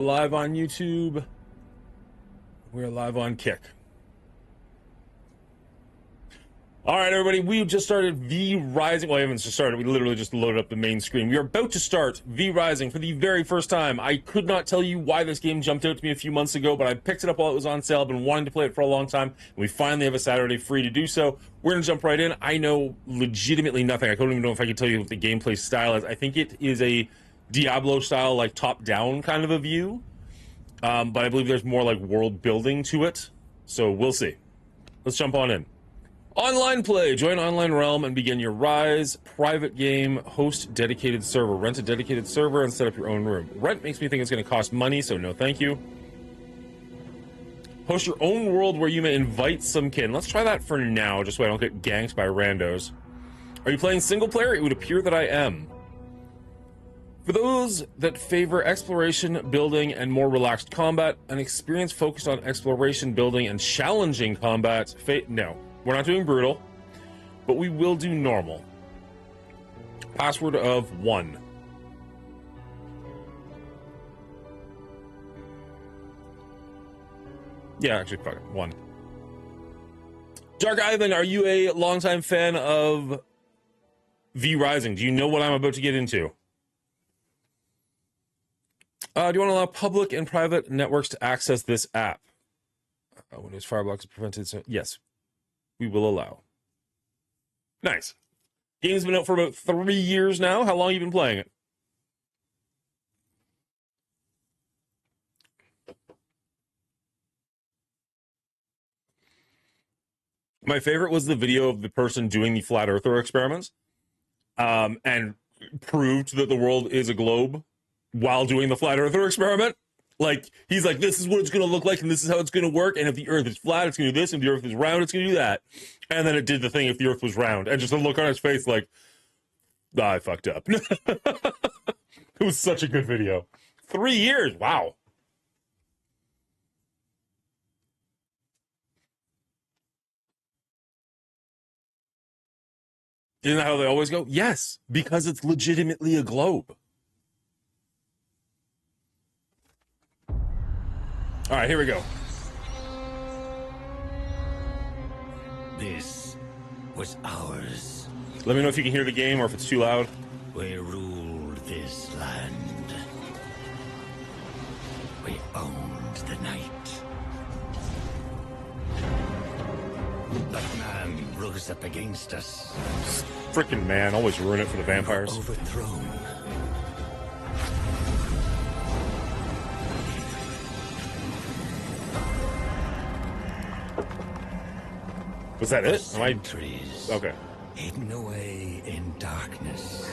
Live on YouTube. We're live on Kick. All right, everybody, we just started V Rising. Well, I haven't just started. We literally just loaded up the main screen. We are about to start V Rising for the very first time. I could not tell you why this game jumped out to me a few months ago, but I picked it up while it was on sale. I've been wanting to play it for a long time, and we finally have a Saturday free to do so. We're going to jump right in. I know legitimately nothing. I don't even know if I can tell you what the gameplay style is. I think it is a Diablo style, like top-down kind of a view. But I believe there's more like world building to it. So we'll see. Let's jump on in. Online play. Join Online Realm and begin your rise. Private game. Host dedicated server. Rent a dedicated server and set up your own room. Rent makes me think it's going to cost money, so no thank you. Host your own world where you may invite some kin. Let's try that for now, just so I don't get ganked by randos. Are you playing single player? It would appear that I am. For those that favor exploration, building, and more relaxed combat, an experience focused on exploration, building, and challenging combat. No, we're not doing brutal, but we will do normal. Password of 1. Yeah, actually, fuck it. 1. Dark Ivan, are you a longtime fan of V Rising? Do you know what I'm about to get into? Do you want to allow public and private networks to access this app? Windows Fireblocks prevented. So yes, we will allow. Nice. Game's been out for about 3 years now. How long have you been playing it? My favorite was the video of the person doing the flat earther experiments, and proved that the world is a globe while doing the flat earther experiment. Like, he's like, this is what it's going to look like, and this is how it's going to work, and if the earth is flat, it's going to do this, and if the earth is round, it's going to do that. And then it did the thing if the earth was round, and just a look on his face like, I fucked up. It was such a good video. 3 years, wow. Isn't that how they always go? Yes, because it's legitimately a globe. All right, here we go. This was ours. Let me know if you can hear the game or if it's too loud. We ruled this land. We owned the night. But man rose up against us. Frickin' man, always ruin it for the vampires. Overthrown. Was that it? Am I... Centuries Okay. hidden away in darkness.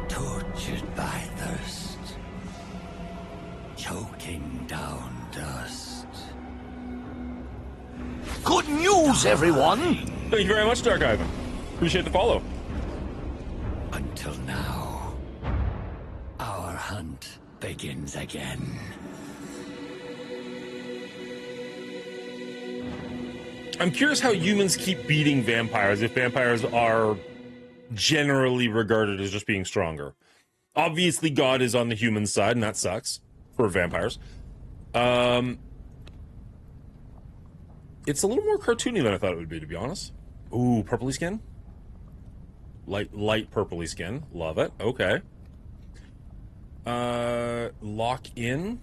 Tortured by thirst. Choking down dust. Good news, everyone! Thank you very much, Dark Ivan. Appreciate the follow. Until now, our hunt begins again. I'm curious how humans keep beating vampires if vampires are generally regarded as just being stronger. Obviously, God is on the human side, and that sucks for vampires. It's a little more cartoony than I thought it would be, to be honest. Ooh, purpley skin? Light purpley skin. Love it. Okay. Lock in.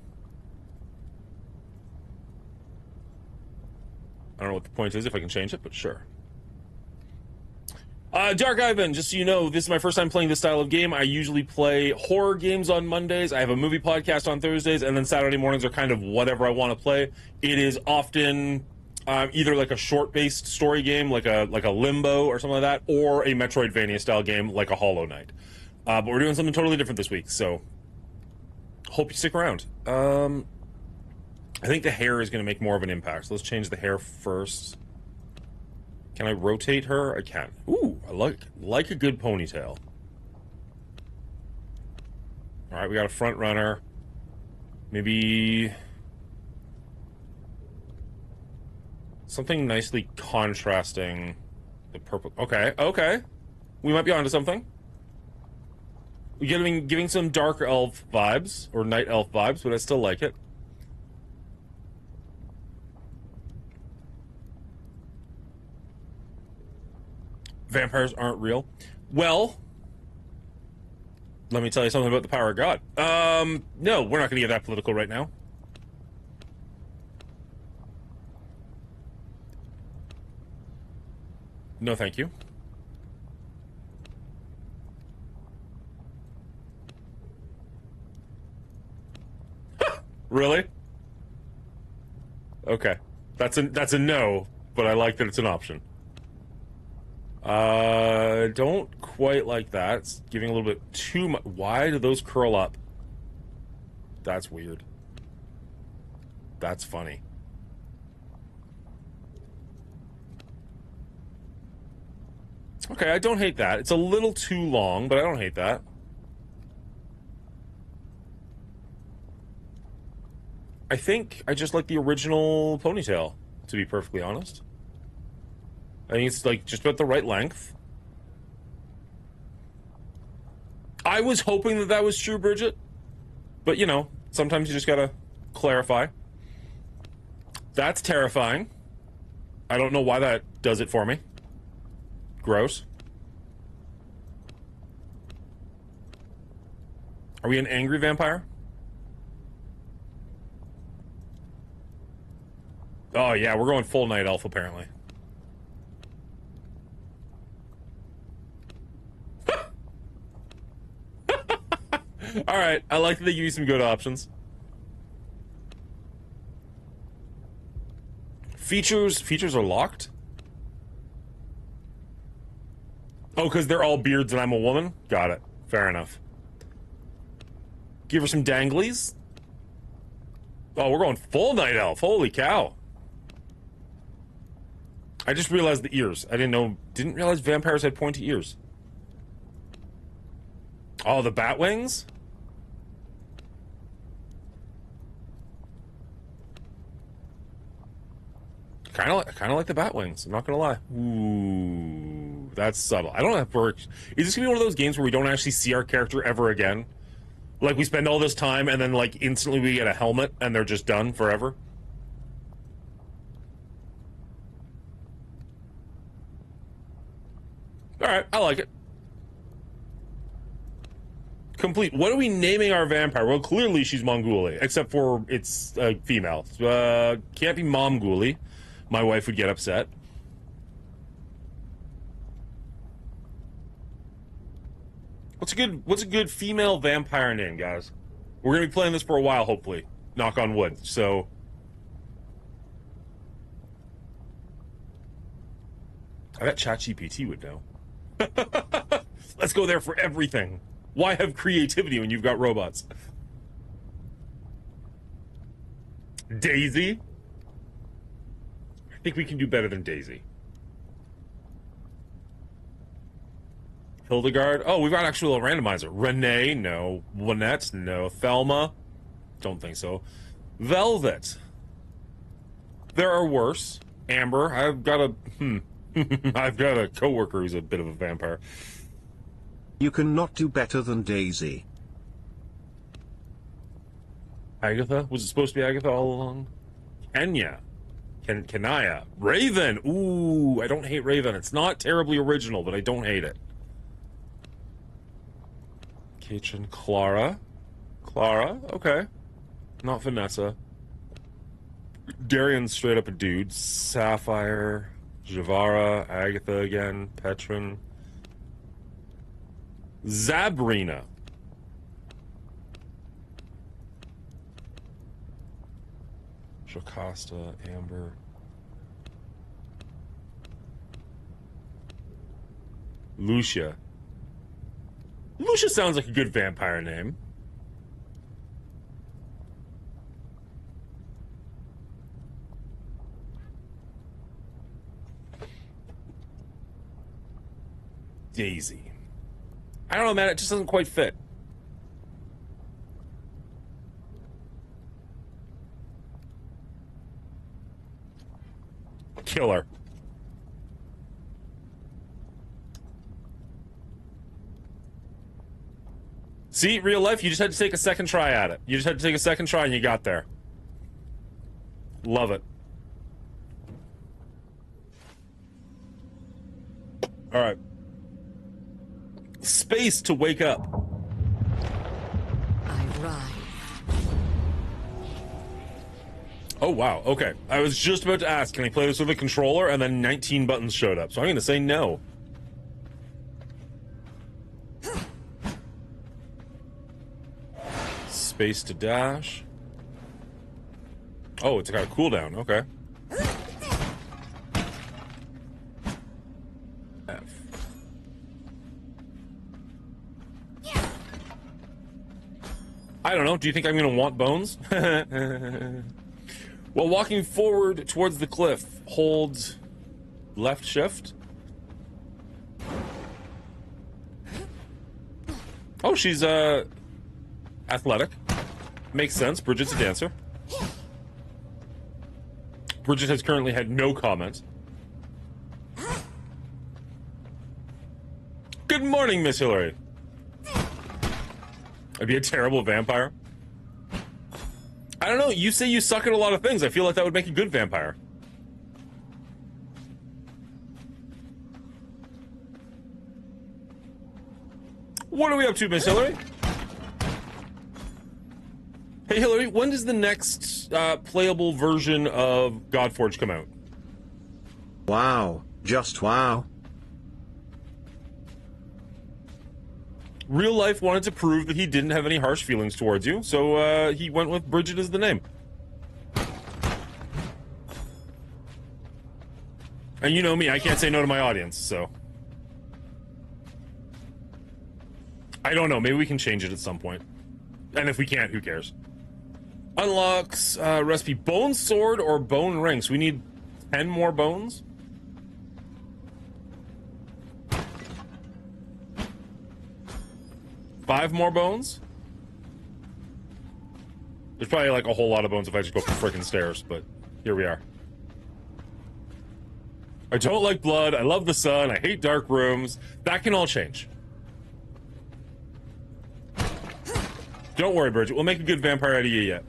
I don't know what the point is if I can change it, but sure. Dark Ivan, just so you know, this is my first time playing this style of game. I usually play horror games on Mondays. I have a movie podcast on Thursdays, and then Saturday mornings are kind of whatever I want to play. It is often either like a short-based story game, like a Limbo or something like that, or a Metroidvania-style game like a Hollow Knight. But we're doing something totally different this week, so hope you stick around. I think the hair is going to make more of an impact. So let's change the hair first. Can I rotate her? I can. Ooh, I like a good ponytail. All right, we got a front runner. Maybe something nicely contrasting the purple. Okay, okay. We might be onto something. We're giving some dark elf vibes, or night elf vibes, but I still like it. Vampires aren't real. Well, let me tell you something about the power of God. No, we're not going to get that political right now. No, thank you. Really? Okay. That's a no, but I like that it's an option. Don't quite like that. It's giving a little bit too much. Why do those curl up? That's weird. That's funny. Okay, I don't hate that. It's a little too long, but I don't hate that. I think I just like the original ponytail, to be perfectly honest. I think it's like just about the right length. I was hoping that that was true, Bridget. But, you know, sometimes you just gotta clarify. That's terrifying. I don't know why that does it for me. Gross. Are we an angry vampire? Oh, yeah, we're going full night elf, apparently. All right, I like that they give you some good options. Features are locked? Oh, because they're all beards and I'm a woman? Got it. Fair enough. Give her some danglies? Oh, we're going full night elf. Holy cow. I just realized the ears. I didn't realize vampires had pointy ears. Oh, the bat wings? Kind of like the bat wings. I'm not gonna lie. Ooh, that's subtle. I don't have work. Is this gonna be one of those games where we don't actually see our character ever again? Like we spend all this time and then like instantly we get a helmet and they're just done forever? All right, I like it. Complete. What are we naming our vampire? Well, clearly she's Mongooli, except for it's female. Can't be Mongooli. My wife would get upset. What's a good female vampire name, guys? We're gonna be playing this for a while, hopefully. Knock on wood. So I bet ChatGPT would know. Let's go there for everything. Why have creativity when you've got robots? Daisy? I think we can do better than Daisy. Hildegard? Oh, we've got actually a randomizer. Renee? No. Lynette? No. Thelma? Don't think so. Velvet? There are worse. Amber? I've got a... I've got a coworker who's a bit of a vampire. You cannot do better than Daisy. Agatha? Was it supposed to be Agatha all along? Kenya? Kenaya? Raven? Ooh, I don't hate Raven. It's not terribly original, but I don't hate it. Katrin? Clara? Clara? Okay. Not Vanessa. Darian's straight up a dude. Sapphire? Javara? Agatha again? Petrin? Zabrina? Jocasta, Amber. Lucia. Lucia sounds like a good vampire name. Daisy. I don't know, man. It just doesn't quite fit. Killer. See, real life, you just had to take a second try at it. You just had to take a second try and you got there. Love it. All right. Space to wake up. I rise. Oh, wow. Okay. I was just about to ask, can I play this with a controller? And then 19 buttons showed up. So I'm going to say no. Space to dash. Oh, it's got a cooldown. Okay. F. I don't know. Do you think I'm going to want bones? While walking forward towards the cliff, hold left shift. Oh, she's athletic. Makes sense. Bridget's a dancer. Bridget has currently had no comment. Good morning, Miss Hillary. I'd be a terrible vampire. I don't know. You say you suck at a lot of things. I feel like that would make a good vampire. What are we up to, Miss Hillary? Hey, Hillary, when does the next playable version of Godforge come out? Wow, just wow. Real life wanted to prove that he didn't have any harsh feelings towards you, so he went with Bridget as the name. And you know me, I can't say no to my audience, so... I don't know, maybe we can change it at some point. And if we can't, who cares? Unlocks recipe bone sword or bone ring. So we need 10 more bones? Five more bones? There's probably like a whole lot of bones if I just go up the frickin' stairs, but here we are. I don't like blood, I love the sun, I hate dark rooms. That can all change. Don't worry, Bridget, we'll make a good vampire out of you yet.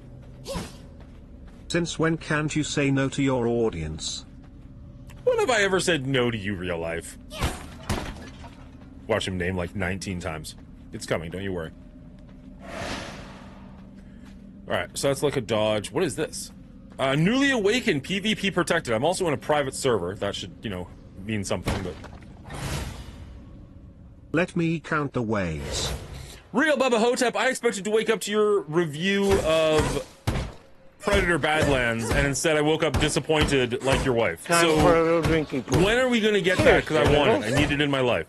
Since when can't you say no to your audience? When have I ever said no to you, real life? Watch him name like 19 times. It's coming, don't you worry. Alright, so that's like a dodge. What is this? Newly awakened, PvP protected. I'm also in a private server. That should, you know, mean something, but... Let me count the ways. Real Bubba Hotep, I expected to wake up to your review of Predator Badlands, and instead I woke up disappointed like your wife. Time So, for a little drinking pool. when are we gonna get that? Because I want it. I need it in my life.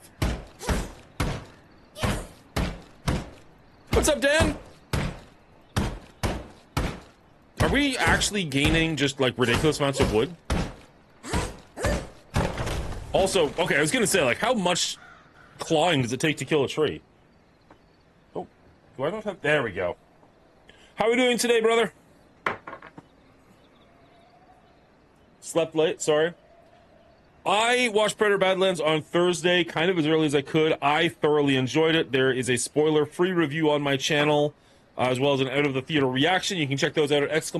What's up, Dan? Are we actually gaining just, like, ridiculous amounts of wood? Also, okay, I was gonna say, like, how much clawing does it take to kill a tree? Oh, do I not have... There we go. How are we doing today, brother? Slept late, sorry. I watched Predator Badlands on Thursday, kind of as early as I could. I thoroughly enjoyed it. There is a spoiler-free review on my channel, as well as an out-of-the-theater reaction. You can check those out at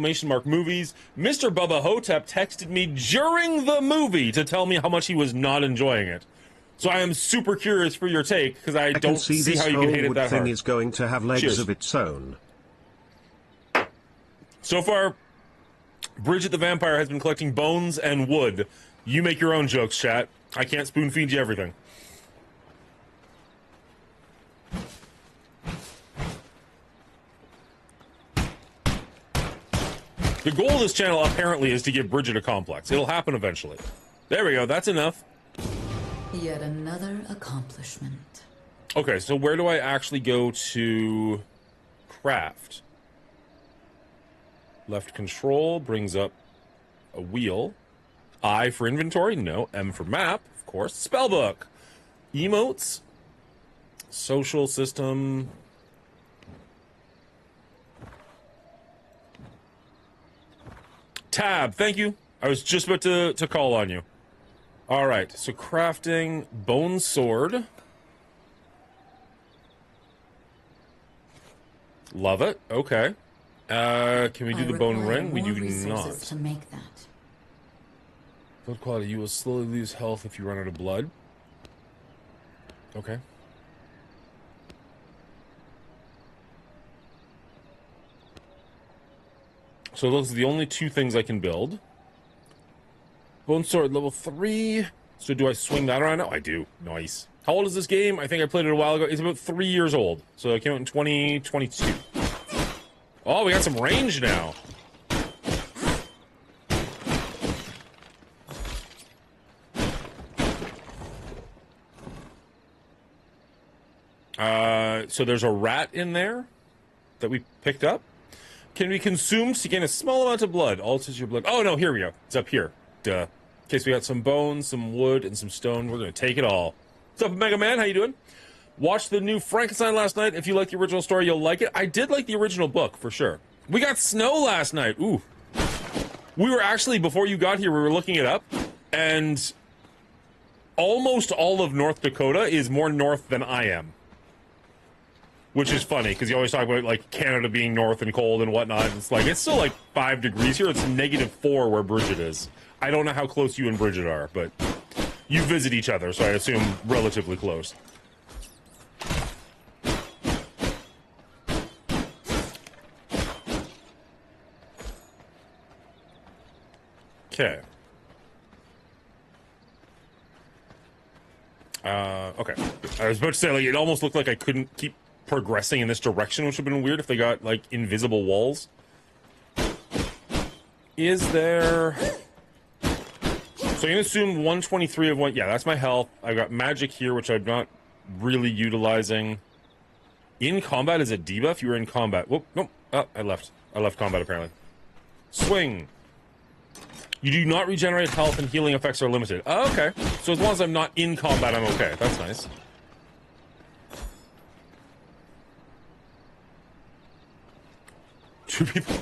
!movies. Mr. Bubba Hotep texted me during the movie to tell me how much he was not enjoying it. So I am super curious for your take, because I don't see this how you whole can hate it wood that thing hard. is going to have legs Cheers. of its own. So far, Bridget the Vampire has been collecting bones and wood. You make your own jokes, chat. I can't spoon feed you everything. The goal of this channel, apparently, is to give Bridget a complex. It'll happen eventually. There we go. That's enough. Yet another accomplishment. Okay, so where do I actually go to craft? Left control brings up a wheel. I for inventory? No. M for map, of course. Spellbook. Emotes. Social system. Tab. Thank you. I was just about to call on you. All right. So crafting bone sword. Love it. Okay. Can we do I the bone require ring? We more do resources not. to make that. Blood quality. You will slowly lose health if you run out of blood. Okay. So those are the only two things I can build. Bone sword level 3. So do I swing that around now? I do. Nice. How old is this game? I think I played it a while ago. It's about 3 years old. So it came out in 2022. Oh, we got some range now. So there's a rat in there that we picked up. Can be consumed to gain a small amount of blood. Alters your blood. Oh, no, here we go. It's up here. Duh. Okay, so we got some bones, some wood, and some stone. We're going to take it all. What's up, Mega Man? How you doing? Watched the new Frankenstein last night. If you like the original story, you'll like it. I did like the original book, for sure. We got snow last night. Ooh. We were actually, before you got here, we were looking it up, and almost all of North Dakota is more north than I am. Which is funny, because you always talk about, like, Canada being north and cold and whatnot. It's like, it's still, like, 5 degrees here. It's -4 where Bridget is. I don't know how close you and Bridget are, but you visit each other, so I assume relatively close. Okay. Okay. I was about to say, like, it almost looked like I couldn't keep progressing in this direction, which would have been weird if they got, like, invisible walls. Is there... So I'm going to assume 123 of one... Yeah, that's my health. I've got magic here, which I'm not really utilizing. In combat is a debuff? You were in combat. Whoop, nope. Oh, I left. I left combat, apparently. Swing. You do not regenerate health and healing effects are limited. Oh, okay. So as long as I'm not in combat, I'm okay. That's nice. Two people.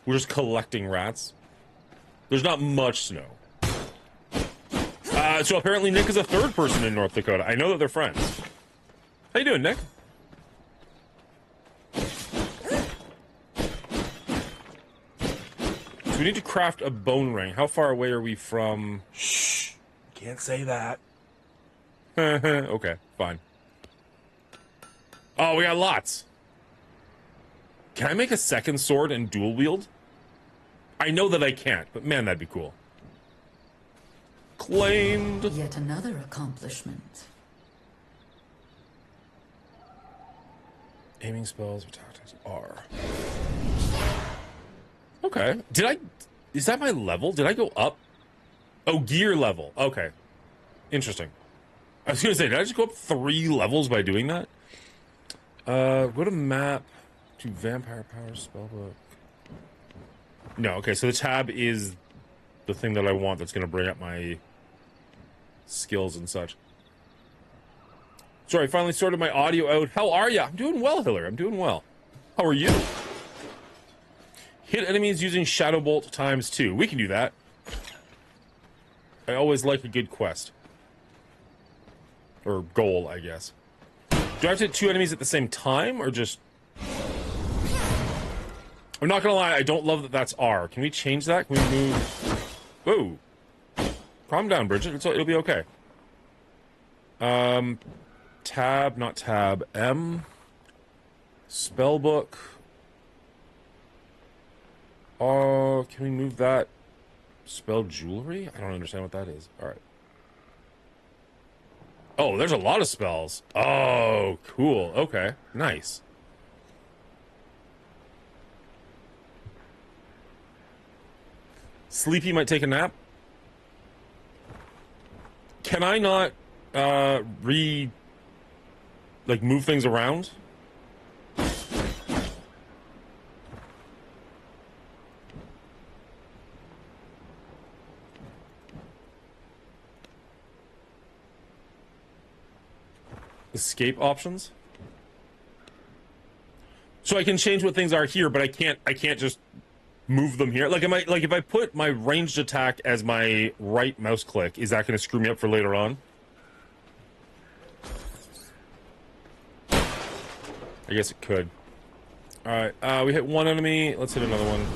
We're just collecting rats. There's not much snow. So apparently Nick is a third person in North Dakota. I know that they're friends. How you doing, Nick? So we need to craft a bone ring. How far away are we from... Shh. Can't say that. Okay, fine. Oh, we got lots. Can I make a second sword and dual wield? I know that I can't, but man, that'd be cool. Claimed. Yet another accomplishment. Aiming spells or tactics are. Okay. Did I... Is that my level? Did I go up? Oh, gear level. Okay. Interesting. I was going to say, did I just go up 3 levels by doing that? Go to map to vampire power spellbook. No, okay, so the tab is the thing that I want that's going to bring up my skills and such. Sorry, I finally sorted my audio out. How are ya? I'm doing well, Hillary. I'm doing well. How are you? Hit enemies using Shadow Bolt ×2. We can do that. I always like a good quest. Or goal, I guess. Do I have to hit 2 enemies at the same time, or just... I'm not gonna lie, I don't love that that's R. Can we change that? Can we move... Whoa. Calm down, Bridget. It'll be okay. Tab, not tab. M. Spellbook. Oh, can we move that? Spell jewelry? I don't understand what that is. Alright. Oh, there's a lot of spells. Oh, cool. Okay. Nice. Sleepy might take a nap. Can I not, move things around? Escape options? So I can change what things are here, but I can't just move them here. Like, if I put my ranged attack as my right mouse click, is that going to screw me up for later on? I guess it could. Alright, we hit one enemy. Let's hit another one.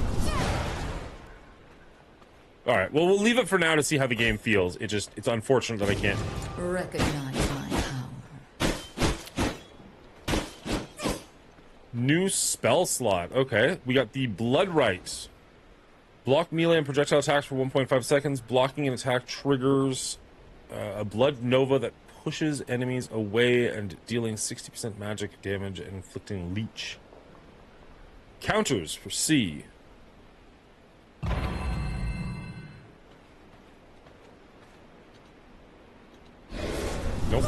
Alright, well, we'll leave it for now to see how the game feels. It's unfortunate that I can't. Recognize my power. New spell slot. Okay, we got the Blood Right. Block melee and projectile attacks for 1.5 seconds. Blocking an attack triggers a Blood Nova that pushes enemies away and dealing 60% magic damage and inflicting leech. Counters for C. Nope.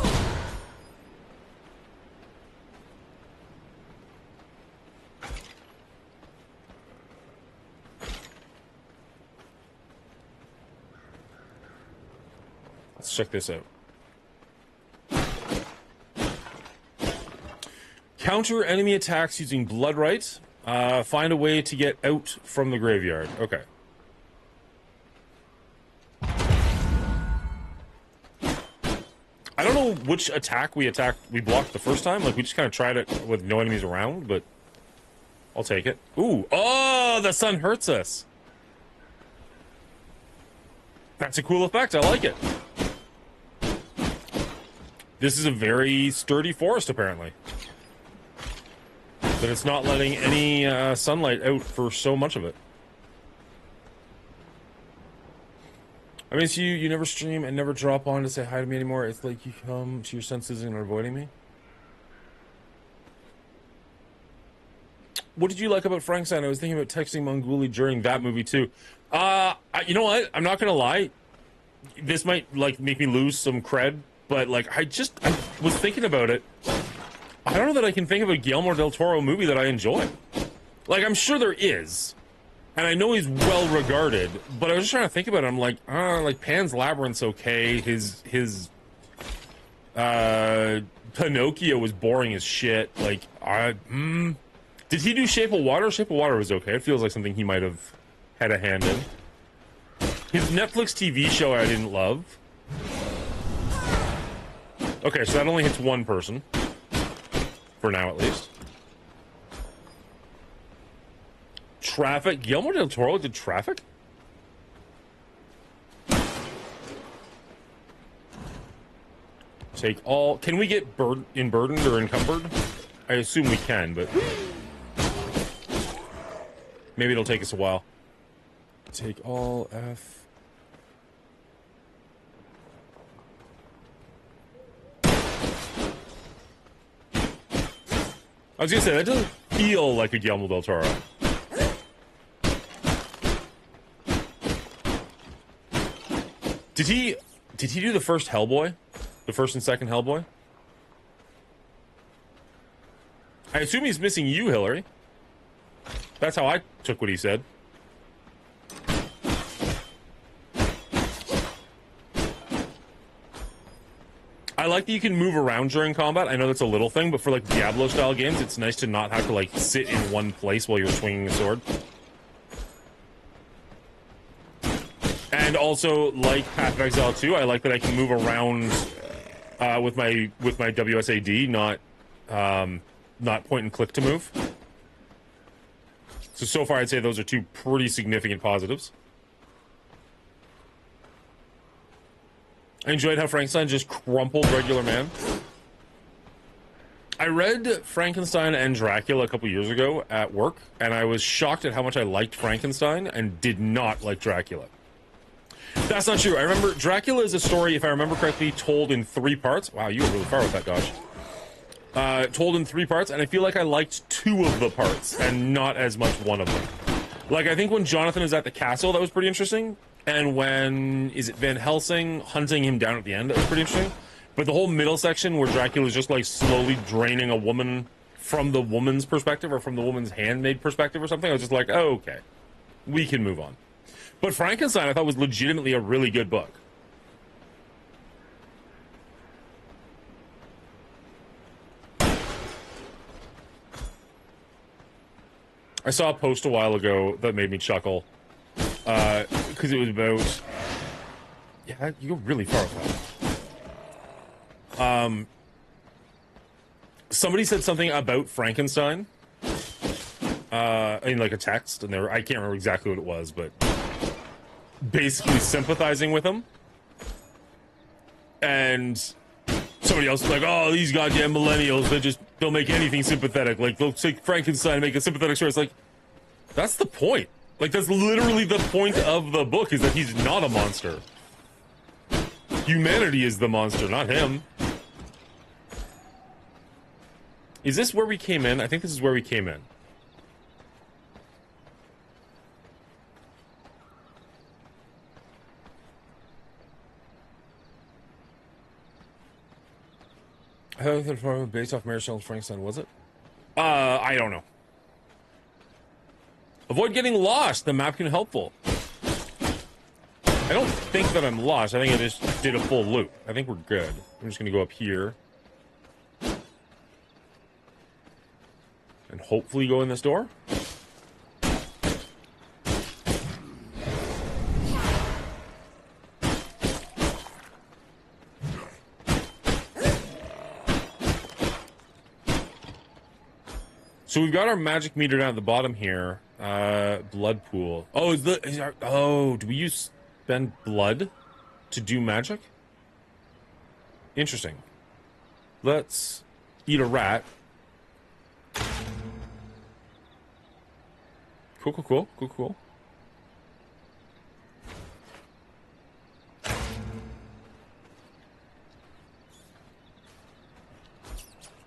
Let's check this out. Counter enemy attacks using Blood Right. Find a way to get out from the graveyard. Okay. I don't know which attack we blocked the first time. Like, we just kind of tried it with no enemies around, but I'll take it. Ooh. Oh, the sun hurts us. That's a cool effect. I like it. This is a very sturdy forest, apparently. But it's not letting any sunlight out for so much of it. I miss you. You never stream and never drop on to say hi to me anymore. It's like you come to your senses and are avoiding me. What did you like about Frankenstein? I was thinking about texting Mongooli during that movie too. You know what? I'm not gonna lie. This might like make me lose some cred, but like I was thinking about it. I don't know that I can think of a Guillermo del Toro movie that I enjoy. Like, I'm sure there is. And I know he's well regarded, but I was just trying to think about it. I'm like Pan's Labyrinth's okay. His Pinocchio was boring as shit. Like, did he do Shape of Water? Shape of Water was okay. It feels like something he might have had a hand in. His Netflix TV show I didn't love. Okay, so that only hits one person. For now, at least. Traffic. Guillermo del Toro did Traffic? Take all. Can we get burdened or encumbered? I assume we can, but maybe it'll take us a while. Take all F. I was gonna say, that doesn't feel like a Guillermo del Toro. Did he do the first Hellboy? The first and second Hellboy? I assume he's missing you, Hillary. That's how I took what he said. I like that you can move around during combat. I know that's a little thing, but for like Diablo-style games, it's nice to not have to like sit in one place while you're swinging a sword. And also, like Path of Exile 2, I like that I can move around with my WSAD, not point and click to move. So far, I'd say those are two pretty significant positives. I enjoyed how Frankenstein just crumpled regular man. I read Frankenstein and Dracula a couple years ago at work, and I was shocked at how much I liked Frankenstein and did not like Dracula. That's not true. I remember Dracula is a story, if I remember correctly, told in 3 parts. Wow, you were really far with that, Dodge. Told in 3 parts, and I feel like I liked 2 of the parts and not as much one of them. Like, I think when Jonathan is at the castle, that was pretty interesting. And when, is it Van Helsing hunting him down at the end? That was pretty interesting. But the whole middle section where Dracula is just like slowly draining a woman from the woman's perspective or from the woman's handmaid perspective or something, I was just like, oh, okay, we can move on. But Frankenstein I thought was legitimately a really good book. I saw a post a while ago that made me chuckle. Because it was about... Yeah, you go really far with that. somebody said something about Frankenstein in like a text, and I can't remember exactly what it was, but basically sympathizing with him. And somebody else was like, oh, these goddamn millennials, they'll make anything sympathetic. Like, they'll take Frankenstein and make a sympathetic story. It's like, that's the point. Like, that's literally the point of the book, is that he's not a monster. Humanity is the monster, not him. Is this where we came in? I think this is where we came in. I think the based off Mary Shelley's Frankenstein, was it? I don't know. Avoid getting lost. The map can be helpful. I don't think that I'm lost. I think I just did a full loop. I think we're good. I'm just going to go up here. And hopefully go in this door. So we've got our magic meter down at the bottom here. Blood pool. Oh, do we spend blood to do magic? Interesting. Let's eat a rat. Cool.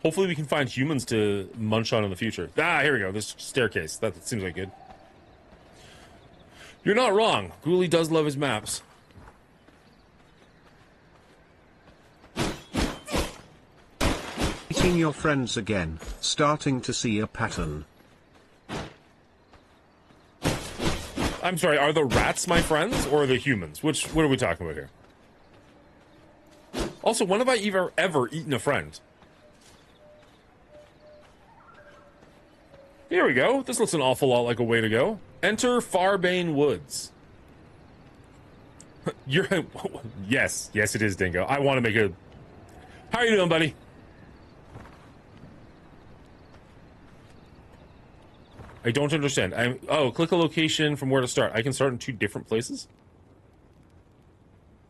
Hopefully we can find humans to munch on in the future. Ah, here we go. This staircase. That seems like good. You're not wrong. Ghoulie does love his maps. Meeting your friends again, starting to see a pattern. I'm sorry, are the rats my friends or the humans? What are we talking about here? Also, when have I ever eaten a friend? Here we go. This looks an awful lot like a way to go. Enter Farbane Woods. Yes, it is, Dingo. I want to make a... How are you doing, buddy? I don't understand. Oh, click a location from where to start. I can start in 2 different places?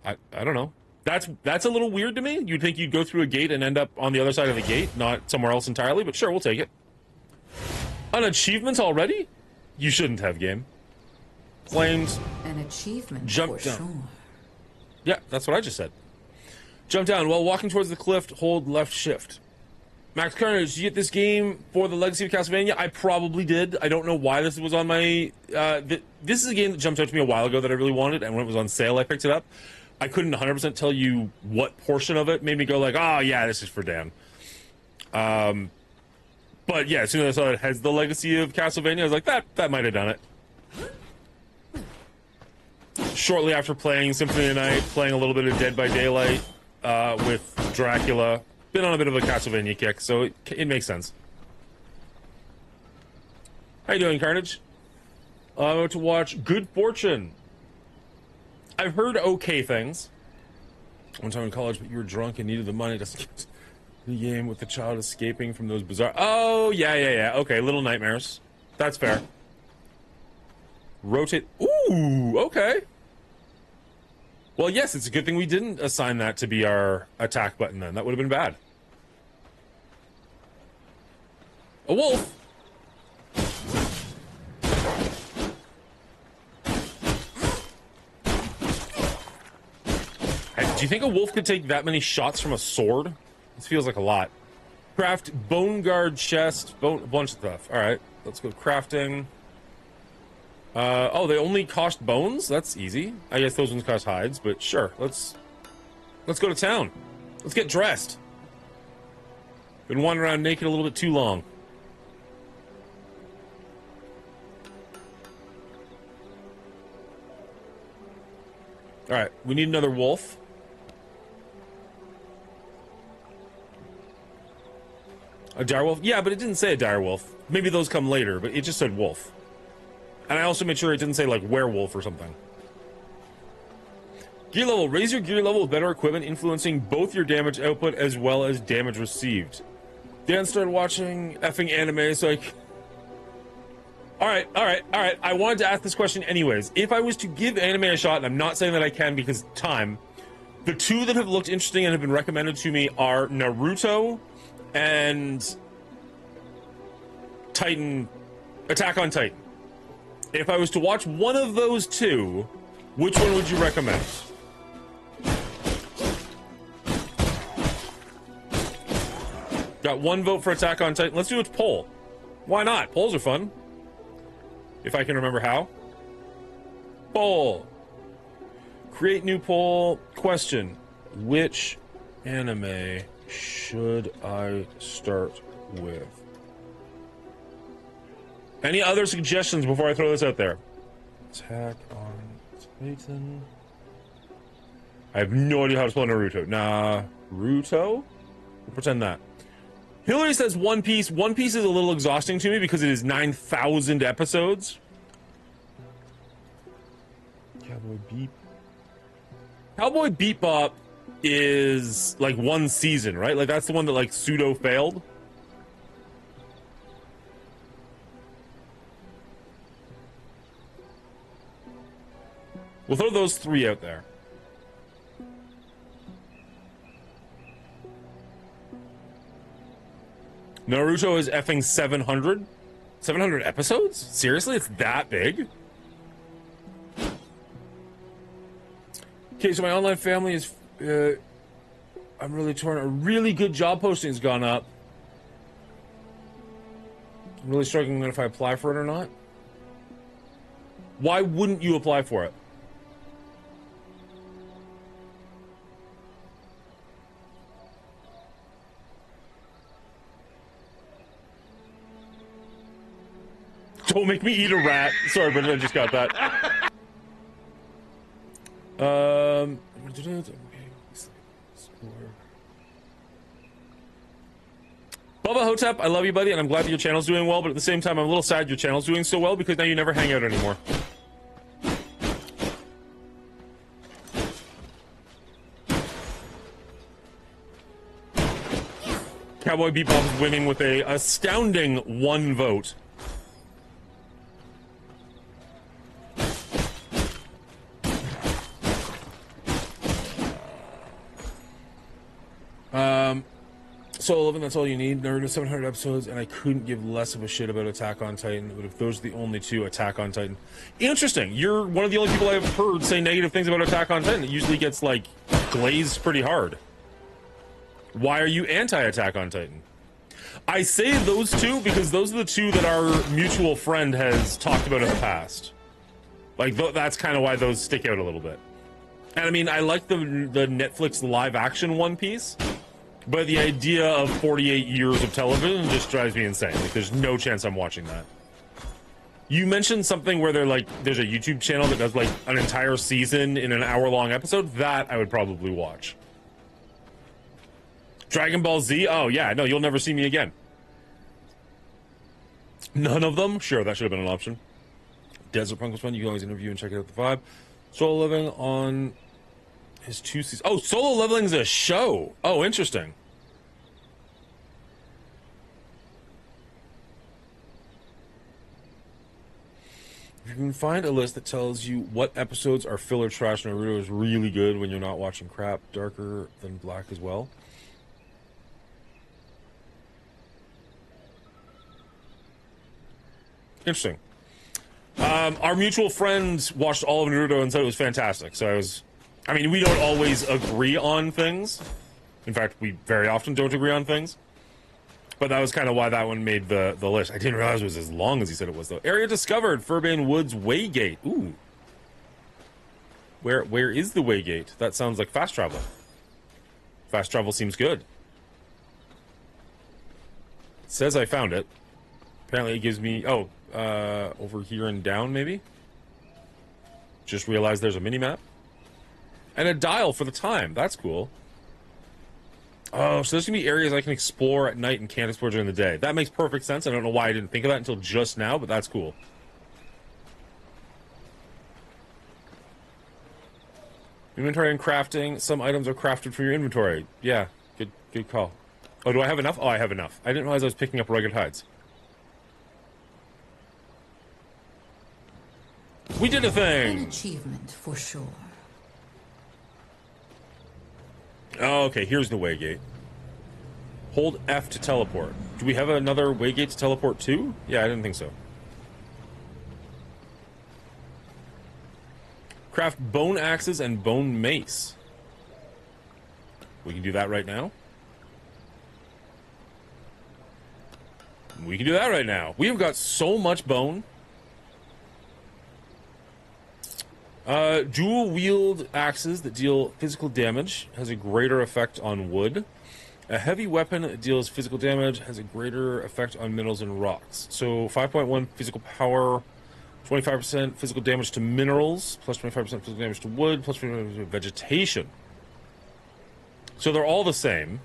I don't know. That's a little weird to me. You'd think you'd go through a gate and end up on the other side of the gate, not somewhere else entirely, but sure, we'll take it. An achievement already? You shouldn't have, game. Claimed. An achievement Jump for down. sure. Yeah, that's what I just said. Jump down. While walking towards the cliff, hold left shift. Max Carnage, did you get this game for the Legacy of Castlevania? I probably did. I don't know why this was on my... this is a game that jumped out to me a while ago that I really wanted, and when it was on sale, I picked it up. I couldn't 100% tell you what portion of it made me go like, oh, yeah, this is for Dan. But yeah, as soon as I saw it has the Legacy of Castlevania, I was like, that might have done it. Shortly after playing Symphony of the Night, playing a little bit of Dead by Daylight with Dracula, been on a bit of a Castlevania kick, so it makes sense. How you doing, Carnage? I'm about to watch Good Fortune. I've heard okay things. One time in college, but you were drunk and needed the money to skip the game with the child escaping from those bizarre... Oh, yeah. Okay, Little Nightmares. That's fair. Rotate... Ooh, okay. Well, yes, it's a good thing we didn't assign that to be our attack button then. That would have been bad. A wolf! Hey, do you think a wolf could take that many shots from a sword? This feels like a lot. Craft bone guard chest, a bunch of stuff. All right, let's go crafting. Oh, they only cost bones? That's easy. I guess those ones cost hides, but sure. Let's go to town. Let's get dressed. Been wandering around naked a little bit too long. All right, we need another wolf. A direwolf? Yeah, but it didn't say a direwolf. Maybe those come later, but it just said wolf. And I also made sure it didn't say, like, werewolf or something. Gear level. Raise your gear level with better equipment, influencing both your damage output as well as damage received. Dan started watching effing anime, so like... Alright. I wanted to ask this question anyways. If I was to give anime a shot, and I'm not saying that I can because time, the two that have looked interesting and have been recommended to me are Naruto and Attack on Titan. If I was to watch one of those two, which one would you recommend? Got one vote for Attack on Titan. Let's do a poll. Why not? Polls are fun. If I can remember how. Poll. Create new poll. Question. Which anime should I start with? Any other suggestions before I throw this out there? Attack on Titan. I have no idea how to spell Naruto. Naruto? We'll pretend that. Hillary says One Piece. One Piece is a little exhausting to me because it is 9,000 episodes. Cowboy Beep. Cowboy Bebop is like one season, right? Like that's the one that like pseudo failed. We'll throw those three out there. Naruto is effing 700? 700 episodes? Seriously? It's that big? Okay, so my online family is... I'm really torn. A really good job posting has gone up. I'm really struggling if I apply for it or not. Why wouldn't you apply for it? Don't make me eat a rat. Sorry, but I just got that. Bubba Hotep, I love you, buddy, and I'm glad that your channel's doing well, but at the same time, I'm a little sad your channel's doing so well because now you never hang out anymore. Cowboy Bebop is winning with a astounding 1 vote. Solo Living, that's all you need. Naruto 700 episodes, and I couldn't give less of a shit about Attack on Titan. But if those are the only two, Attack on Titan. Interesting. You're one of the only people I've heard say negative things about Attack on Titan. It usually gets, like, glazed pretty hard. Why are you anti-Attack on Titan? I say those two because those are the two that our mutual friend has talked about in the past. Like, that's kind of why those stick out a little bit. And, I mean, I like the Netflix live-action One Piece. But the idea of 48 years of television just drives me insane. Like, there's no chance I'm watching that. You mentioned something where there's a YouTube channel that does, like, an entire season in an hour-long episode. That I would probably watch. Dragon Ball Z? Oh, yeah. No, you'll never see me again. None of them? Sure, that should have been an option. Desert Punk was fun. You can always interview and check out the vibe. Solo Living on his 2 seasons. Oh, Solo Leveling is a show. Oh, interesting. If you can find a list that tells you what episodes are filler trash, Naruto is really good when you're not watching crap. Darker than Black as well. Interesting. Our mutual friend watched all of Naruto and said it was fantastic. So I mean, we don't always agree on things. In fact, we very often don't agree on things. But that was kind of why that one made the list. I didn't realize it was as long as he said it was, though. Area discovered, Furbane Woods Waygate. Ooh. Where is the Waygate? That sounds like fast travel. Fast travel seems good. It says I found it. Apparently it gives me... Oh, over here and down, maybe? Just realized there's a mini-map. And a dial for the time. That's cool. Oh, so there's going to be areas I can explore at night and can't explore during the day. That makes perfect sense. I don't know why I didn't think of that until just now, but that's cool. Inventory and crafting. Some items are crafted from your inventory. Yeah, good call. Oh, do I have enough? Oh, I have enough. I didn't realize I was picking up rugged hides. We did a An thing! achievement for sure. Oh, okay, here's the waygate. Hold F to teleport. Do we have another waygate to teleport to? Yeah, I didn't think so. Craft bone axes and bone mace. We can do that right now. We can do that right now. We have got so much bone. Dual wield axes that deal physical damage has a greater effect on wood. A heavy weapon that deals physical damage has a greater effect on minerals and rocks. So 5.1 physical power, 25% physical damage to minerals, plus 25% physical damage to wood, plus 25% to vegetation. So they're all the same.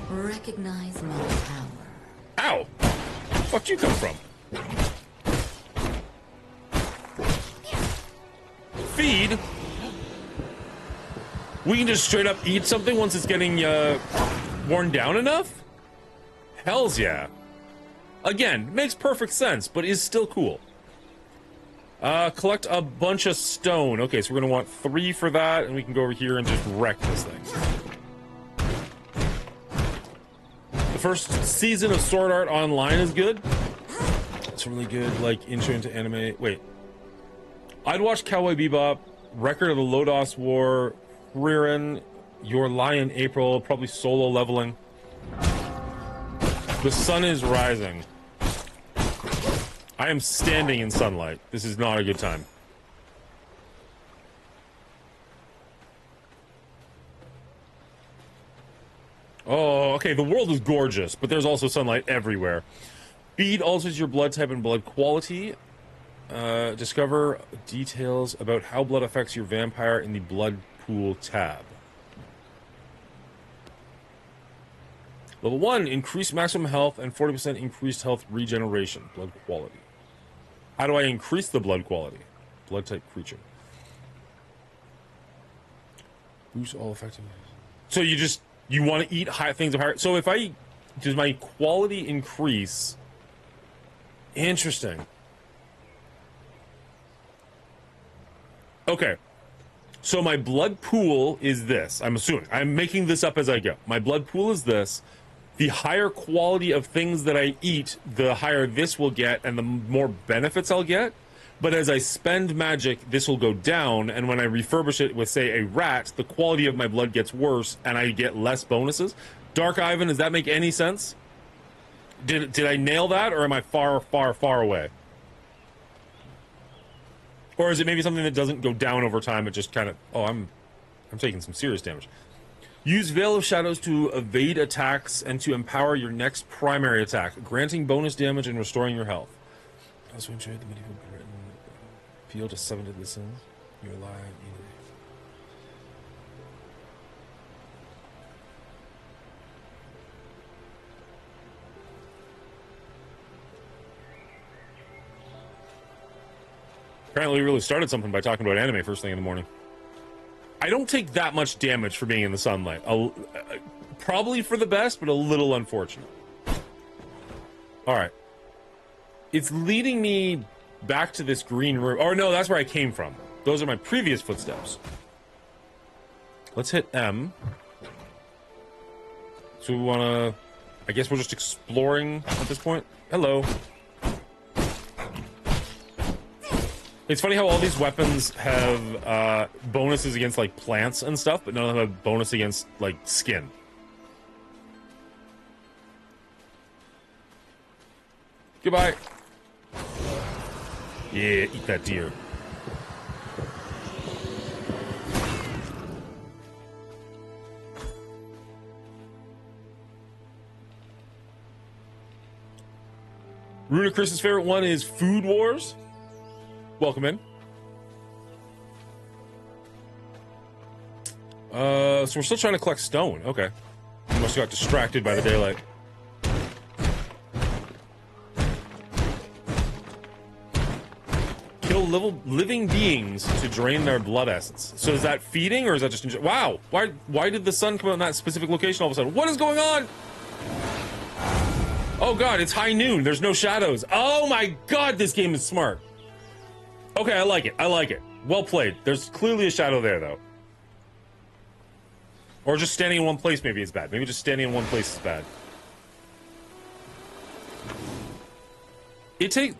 Recognize my power. Ow! Where the fuck did you come from? Feed? We can just straight up eat something once it's getting worn down enough? Hells yeah. Again, makes perfect sense, but is still cool. Collect a bunch of stone. Okay, so we're gonna want 3 for that, and we can go over here and just wreck this thing. The first season of Sword Art Online is good. It's really good, like, intro into anime. Wait. I'd watch Cowboy Bebop, Record of the Lodos War, Ririn, Your Lie in April, probably solo leveling. The sun is rising. I am standing in sunlight. This is not a good time. Oh, okay, the world is gorgeous, but there's also sunlight everywhere. Feed alters your blood type and blood quality. Discover details about how blood affects your vampire in the blood pool tab. Level 1, increase maximum health and 40% increased health regeneration. Blood quality. How do I increase the blood quality? Blood type creature. Boost all effective. So you want to eat high things of higher. So if I, does my quality increase? Interesting. Okay. So my blood pool is this. I'm assuming. I'm making this up as I go. My blood pool is this. The higher quality of things that I eat, the higher this will get and the more benefits I'll get. But as I spend magic, this will go down, and when I refurbish it with, say, a rat, the quality of my blood gets worse, and I get less bonuses. Dark Ivan, does that make any sense? Did I nail that, or am I far, far, far away? Or is it maybe something that doesn't go down over time, it just kind of... Oh, I'm taking some serious damage. Use Veil of Shadows to evade attacks and to empower your next primary attack, granting bonus damage and restoring your health. Also enjoyed the medieval Britain field to 7 to the sins. You're alive. Apparently we really started something by talking about anime first thing in the morning. I don't take that much damage for being in the sunlight. Probably for the best, but a little unfortunate. Alright. It's leading me back to this green room. Or no, that's where I came from. Those are my previous footsteps. Let's hit M. So we want to... I guess we're just exploring at this point. Hello. It's funny how all these weapons have bonuses against, like, plants and stuff, but none of them have bonus against, like, skin. Goodbye. Yeah, eat that deer. Rudicriss's favorite one is Food Wars. Welcome in. So we're still trying to collect stone. Okay. We must have got distracted by the daylight. Kill living beings to drain their blood essence. So is that feeding, or is that just... Wow! Why did the sun come out in that specific location all of a sudden? What is going on? Oh god, it's high noon. There's no shadows. Oh my god, this game is smart. Okay, I like it. I like it. Well played. There's clearly a shadow there, though. Or just standing in one place maybe is bad. Maybe just standing in one place is bad.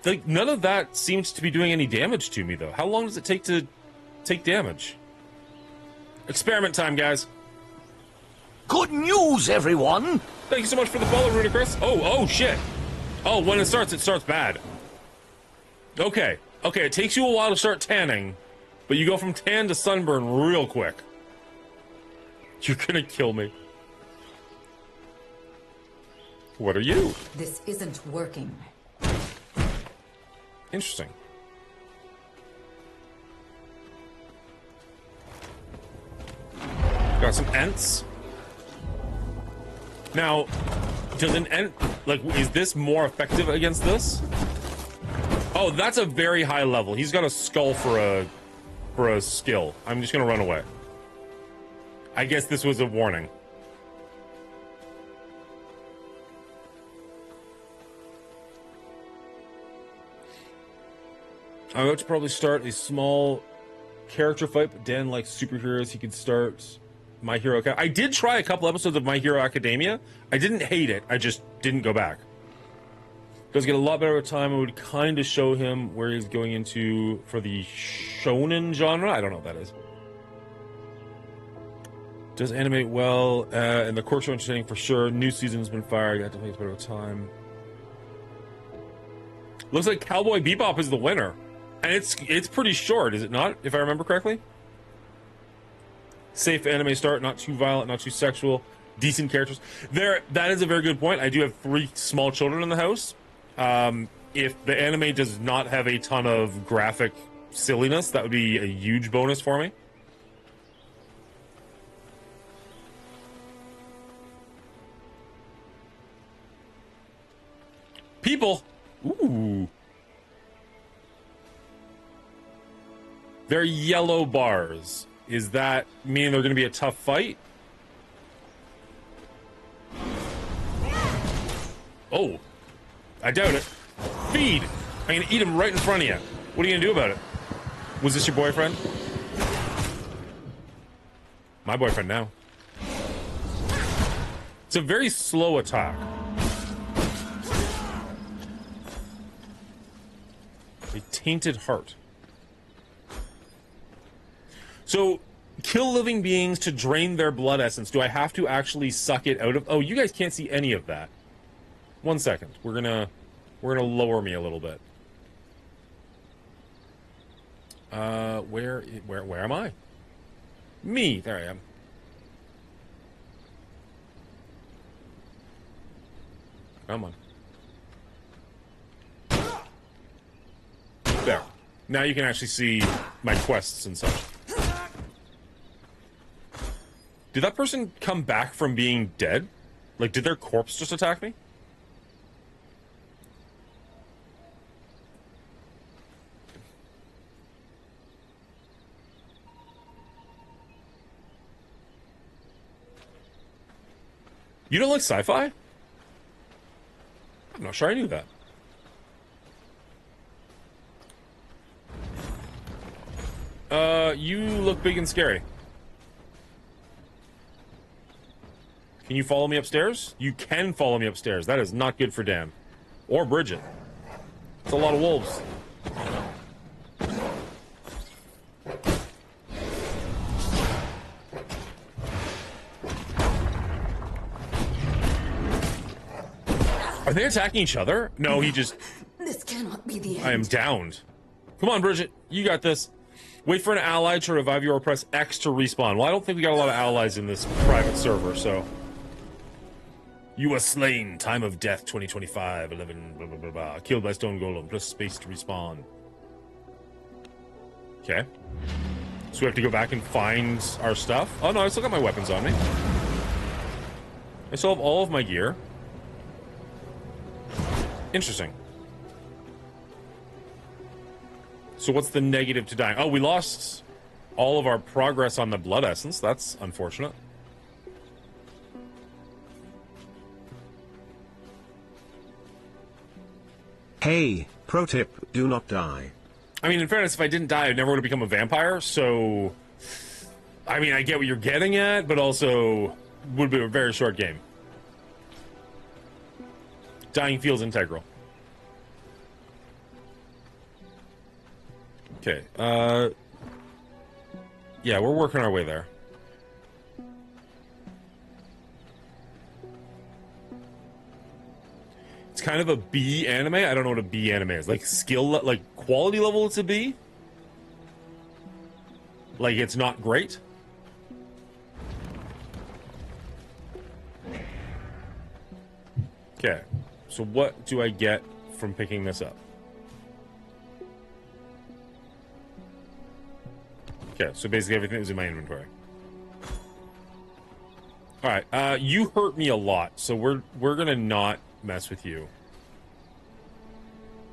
Like, none of that seems to be doing any damage to me, though. How long does it take to take damage? Experiment time, guys. Good news, everyone! Thank you so much for the follow, Rudicrous. Oh, shit. Oh, when it starts bad. Okay. Okay, it takes you a while to start tanning, but you go from tan to sunburn real quick. You're gonna kill me. What are you? This isn't working. Interesting. Got some ents. Now, does an ent, like, is this more effective against this? Oh, that's a very high level. He's got a skull for a skill. I'm just gonna run away. I guess this was a warning. I'm about to probably start a small character fight, but Dan likes superheroes. He could start My Hero Academia. I did try a couple episodes of My Hero Academia. I didn't hate it. I just didn't go back. Does get a lot better with time. I would kind of show him where he's going into for the shonen genre. I don't know what that is. Does animate well, and the core show entertaining for sure. New season's been fired. Got to take a bit of time. Looks like Cowboy Bebop is the winner. And it's pretty short, is it not? If I remember correctly. Safe anime start, not too violent, not too sexual, decent characters. That is a very good point. I do have 3 small children in the house. If the anime does not have a ton of graphic silliness, that would be a huge bonus for me. People. Ooh. They're yellow bars. Is that mean they're going to be a tough fight? Oh. I doubt it. Feed! I'm going to eat him right in front of you. What are you going to do about it? Was this your boyfriend? My boyfriend now. It's a very slow attack. A tainted heart. So, kill living beings to drain their blood essence. Do I have to actually suck it out of... Oh, you guys can't see any of that. 1 second. We're gonna lower me a little bit. Where am I? Me. There I am. Come on. There. Now you can actually see my quests and such. Did that person come back from being dead? Like, did their corpse just attack me? You don't like sci-fi? I'm not sure I knew that. You look big and scary. Can you follow me upstairs? You can follow me upstairs. That is not good for Dan. Or Bridget. It's a lot of wolves. Are they attacking each other? No, he just... This cannot be the end. I am downed. Come on, Bridget. You got this. Wait for an ally to revive you or press X to respawn. Well, I don't think we got a lot of allies in this private server, so... You are slain. Time of death 2025. 11 blah blah blah blah. Killed by stone golem. Plus space to respawn. Okay. So we have to go back and find our stuff. Oh no, I still got my weapons on me. I still have all of my gear. Interesting. So what's the negative to dying? Oh, we lost all of our progress on the blood essence. That's unfortunate. Hey, pro tip, do not die. I mean, in fairness, if I didn't die, I never would have become a vampire, so... I mean, I get what you're getting at, but also would be a very short game. Dying feels integral. Okay, yeah, we're working our way there. It's kind of a B anime. I don't know what a B anime is. Like like quality level it's a B? Like it's not great? Okay, so what do I get from picking this up? Okay, so basically everything is in my inventory. All right, you hurt me a lot, so we're gonna not mess with you.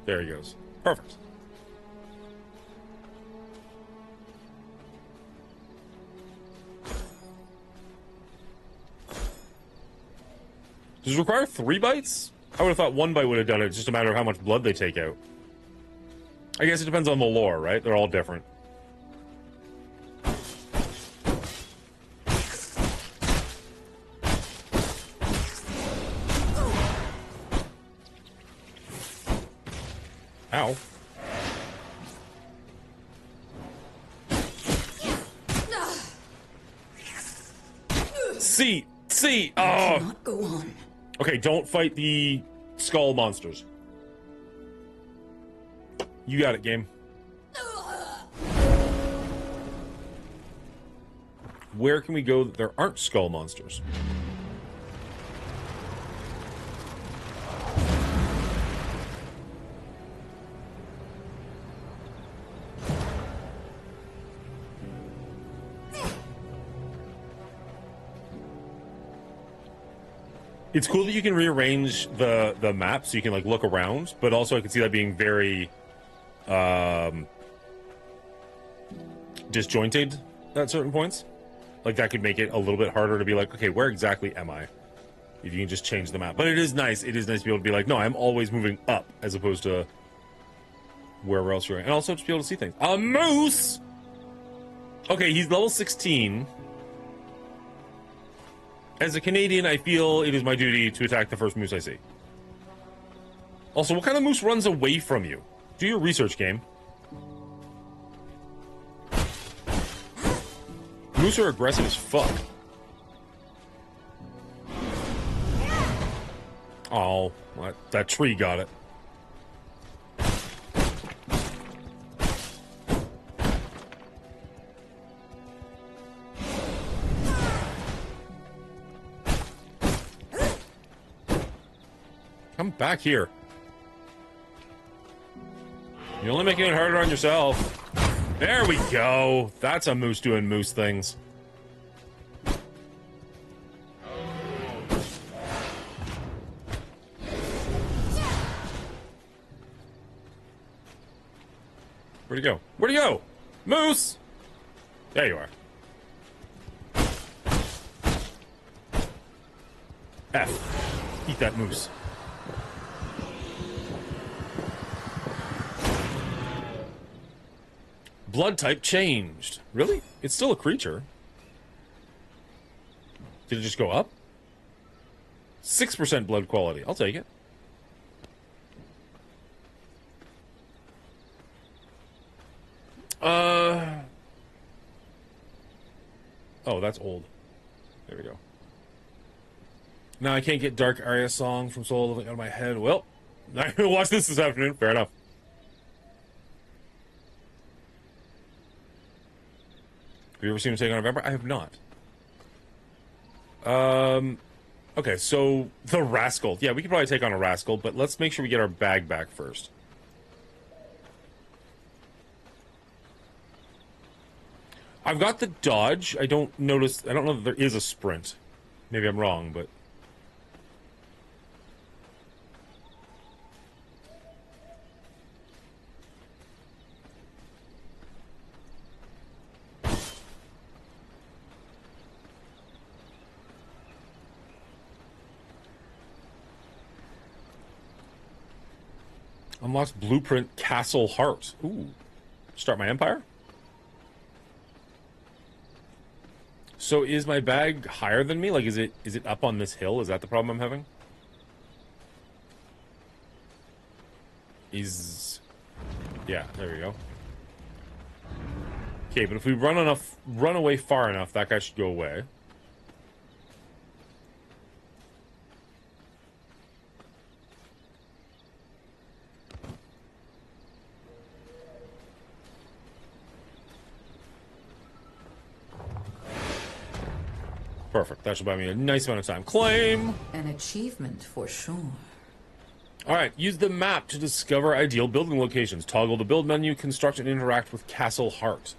There he goes. Perfect. Does it require 3 bites? I would have thought 1 bite would have done it. It's just a matter of how much blood they take out. I guess it depends on the lore, right? They're all different. Ow. See! Oh! Cannot go on. Okay, don't fight the skull monsters. You got it, game. Where can we go that there aren't skull monsters? It's cool that you can rearrange the map so you can like look around, but also I can see that being very disjointed at certain points. Like that could make it a little bit harder to be like, okay, where exactly am I? If you can just change the map. But it is nice. It is nice to be able to be like, no, I'm always moving up as opposed to wherever else you're at. And also to be able to see things. A moose! Okay, he's level 16. As a Canadian, I feel it is my duty to attack the first moose I see. Also, what kind of moose runs away from you? Do your research, game. Moose are aggressive as fuck. Oh, what? That tree got it. Come back here. You're only making it harder on yourself. There we go. That's a moose doing moose things. Where'd he go? Where'd he go? Moose! There you are. F. Eat that moose. Blood type changed. Really? It's still a creature. Did it just go up? 6% blood quality. I'll take it. Oh, that's old. There we go. Now I can't get Dark Arya song from Soul Living out of my head. Well, I'm gonna watch this afternoon. Fair enough. Have you ever seen him take on a vampire? I have not. Okay, so the rascal. Yeah, we could probably take on a rascal, but let's make sure we get our bag back first. I've got the dodge. I don't know that there is a sprint. Maybe I'm wrong, but... Unlocks blueprint Castle Heart. Ooh. Start my empire? So is my bag higher than me? Like, is it up on this hill? Is that the problem I'm having? Yeah, there we go. Okay, but if we run away far enough, that guy should go away. Perfect. That should buy me a nice amount of time. Claim! An achievement for sure. Alright, use the map to discover ideal building locations. Toggle the build menu, construct and interact with Castle Heart.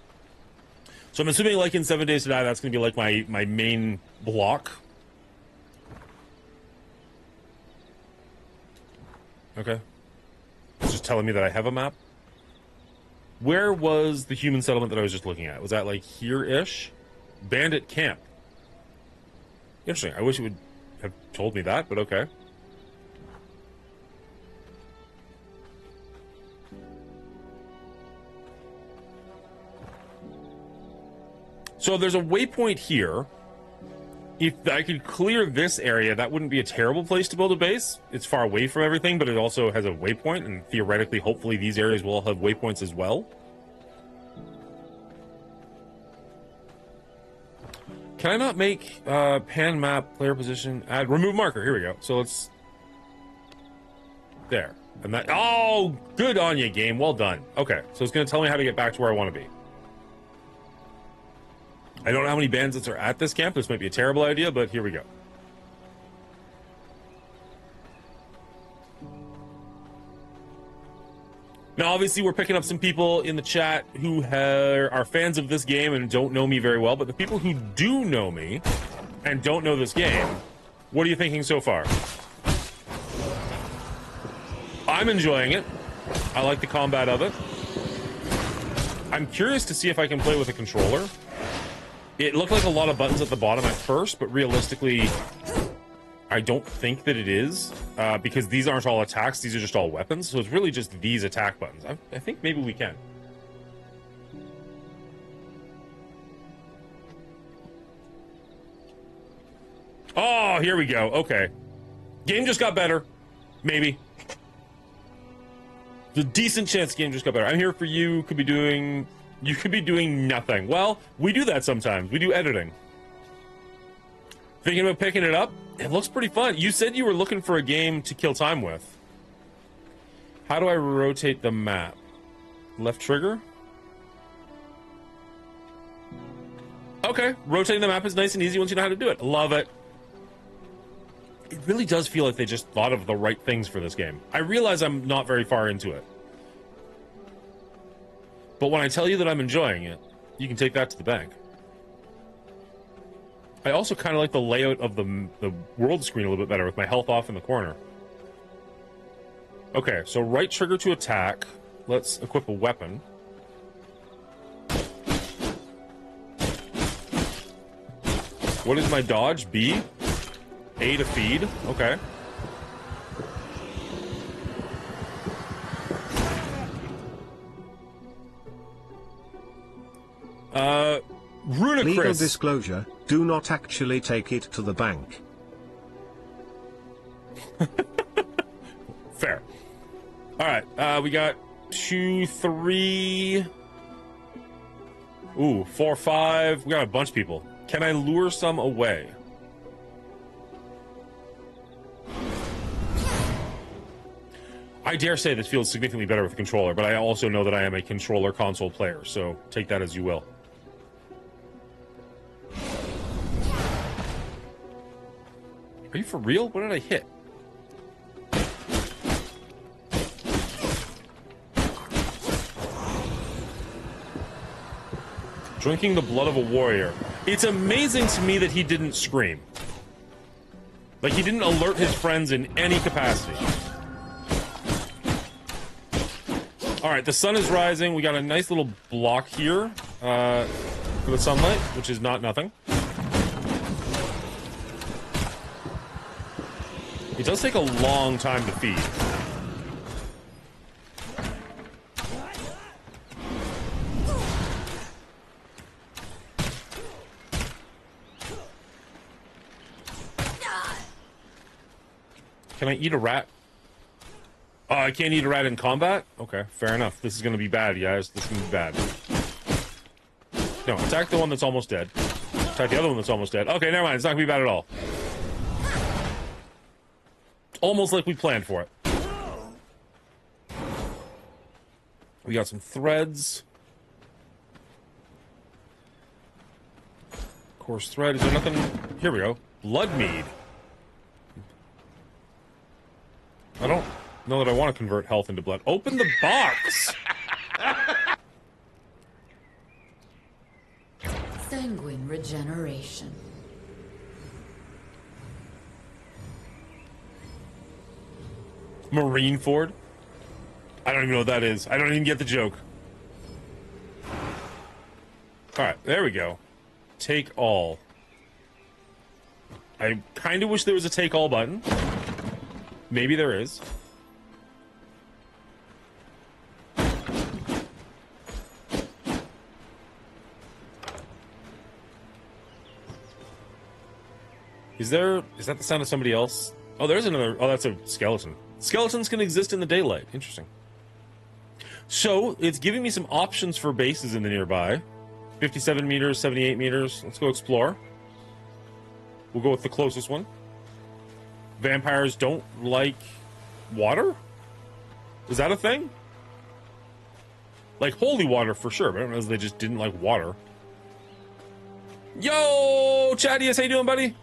So I'm assuming, like in 7 Days to Die, that's going to be like my main block. Okay. It's just telling me that I have a map. Where was the human settlement that I was just looking at? Was that like here-ish? Bandit camp. Interesting. I wish it would have told me that, but okay. So there's a waypoint here. If I could clear this area, that wouldn't be a terrible place to build a base. It's far away from everything, but it also has a waypoint, and theoretically, hopefully, these areas will all have waypoints as well. Can I not make pan map, player position, add, remove marker? Here we go. So let's... There. And that... Oh, good on you, game. Well done. Okay, so it's going to tell me how to get back to where I want to be. I don't know how many bandits are at this camp. This might be a terrible idea, but here we go. Now, obviously, we're picking up some people in the chat who are fans of this game and don't know me very well, but the people who do know me and don't know this game, what are you thinking so far? I'm enjoying it. I like the combat of it. I'm curious to see if I can play with a controller. It looked like a lot of buttons at the bottom at first, but realistically, I don't think that it is, because these aren't all attacks, these are just all weapons, so it's really just these attack buttons. I think maybe we can. Oh, here we go. Okay. Game just got better. Maybe. There's a decent chance the game just got better. I'm here for you. You could be doing nothing. Well, we do that sometimes. We do editing. Thinking about picking it up? It looks pretty fun. You said you were looking for a game to kill time with. How do I rotate the map? Left trigger? Okay, rotating the map is nice and easy once you know how to do it. Love it. It really does feel like they just thought of the right things for this game. I realize I'm not very far into it. But when I tell you that I'm enjoying it, you can take that to the bank. I also kind of like the layout of the world screen a little bit better with my health off in the corner. Okay, so right trigger to attack. Let's equip a weapon. What is my dodge? B? A to feed? Okay. Runacris. Legal disclosure, do not actually take it to the bank. Fair. Alright, we got 2, 3... Ooh, 4, 5... We got a bunch of people. Can I lure some away? I dare say this feels significantly better with a controller, but I also know that I am a controller console player, so take that as you will. Are you for real? What did I hit? Drinking the blood of a warrior. It's amazing to me that he didn't scream. Like, he didn't alert his friends in any capacity. Alright, the sun is rising. We got a nice little block here for the sunlight, which is not nothing. It does take a long time to feed. Can I eat a rat? Oh, I can't eat a rat in combat? Okay, fair enough. This is gonna be bad, guys. This is gonna be bad. No, attack the one that's almost dead. Attack the other one that's almost dead. Okay, never mind. It's not gonna be bad at all. Almost like we planned for it. We got some threads. Course thread. Is there nothing? Here we go. Blood mead. I don't know that I want to convert health into blood. Open the box! Sanguine regeneration. Marine Ford? I don't even know what that is. I don't even get the joke. Alright, there we go. Take all. I kind of wish there was a take all button. Maybe there is. Is that the sound of somebody else? Oh, there's another. Oh, that's a skeleton. Skeletons can exist in the daylight. Interesting. So, it's giving me some options for bases in the nearby. 57 meters, 78 meters. Let's go explore. We'll go with the closest one. Vampires don't like water? Is that a thing? Like holy water for sure, but I don't know if they just didn't like water. Yo, Chadius, how you doing, buddy?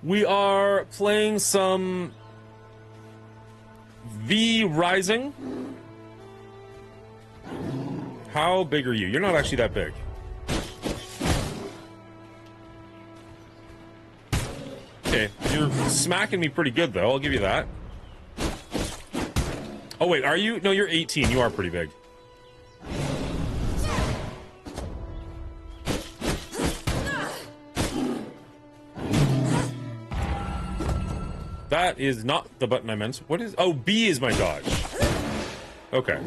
We are playing some V Rising. How big are you? You're not actually that big. Okay, you're smacking me pretty good, though. I'll give you that. Oh, wait, are you? No, you're 18. You are pretty big. That is not the button I meant. What is... Oh, B is my dodge. Okay.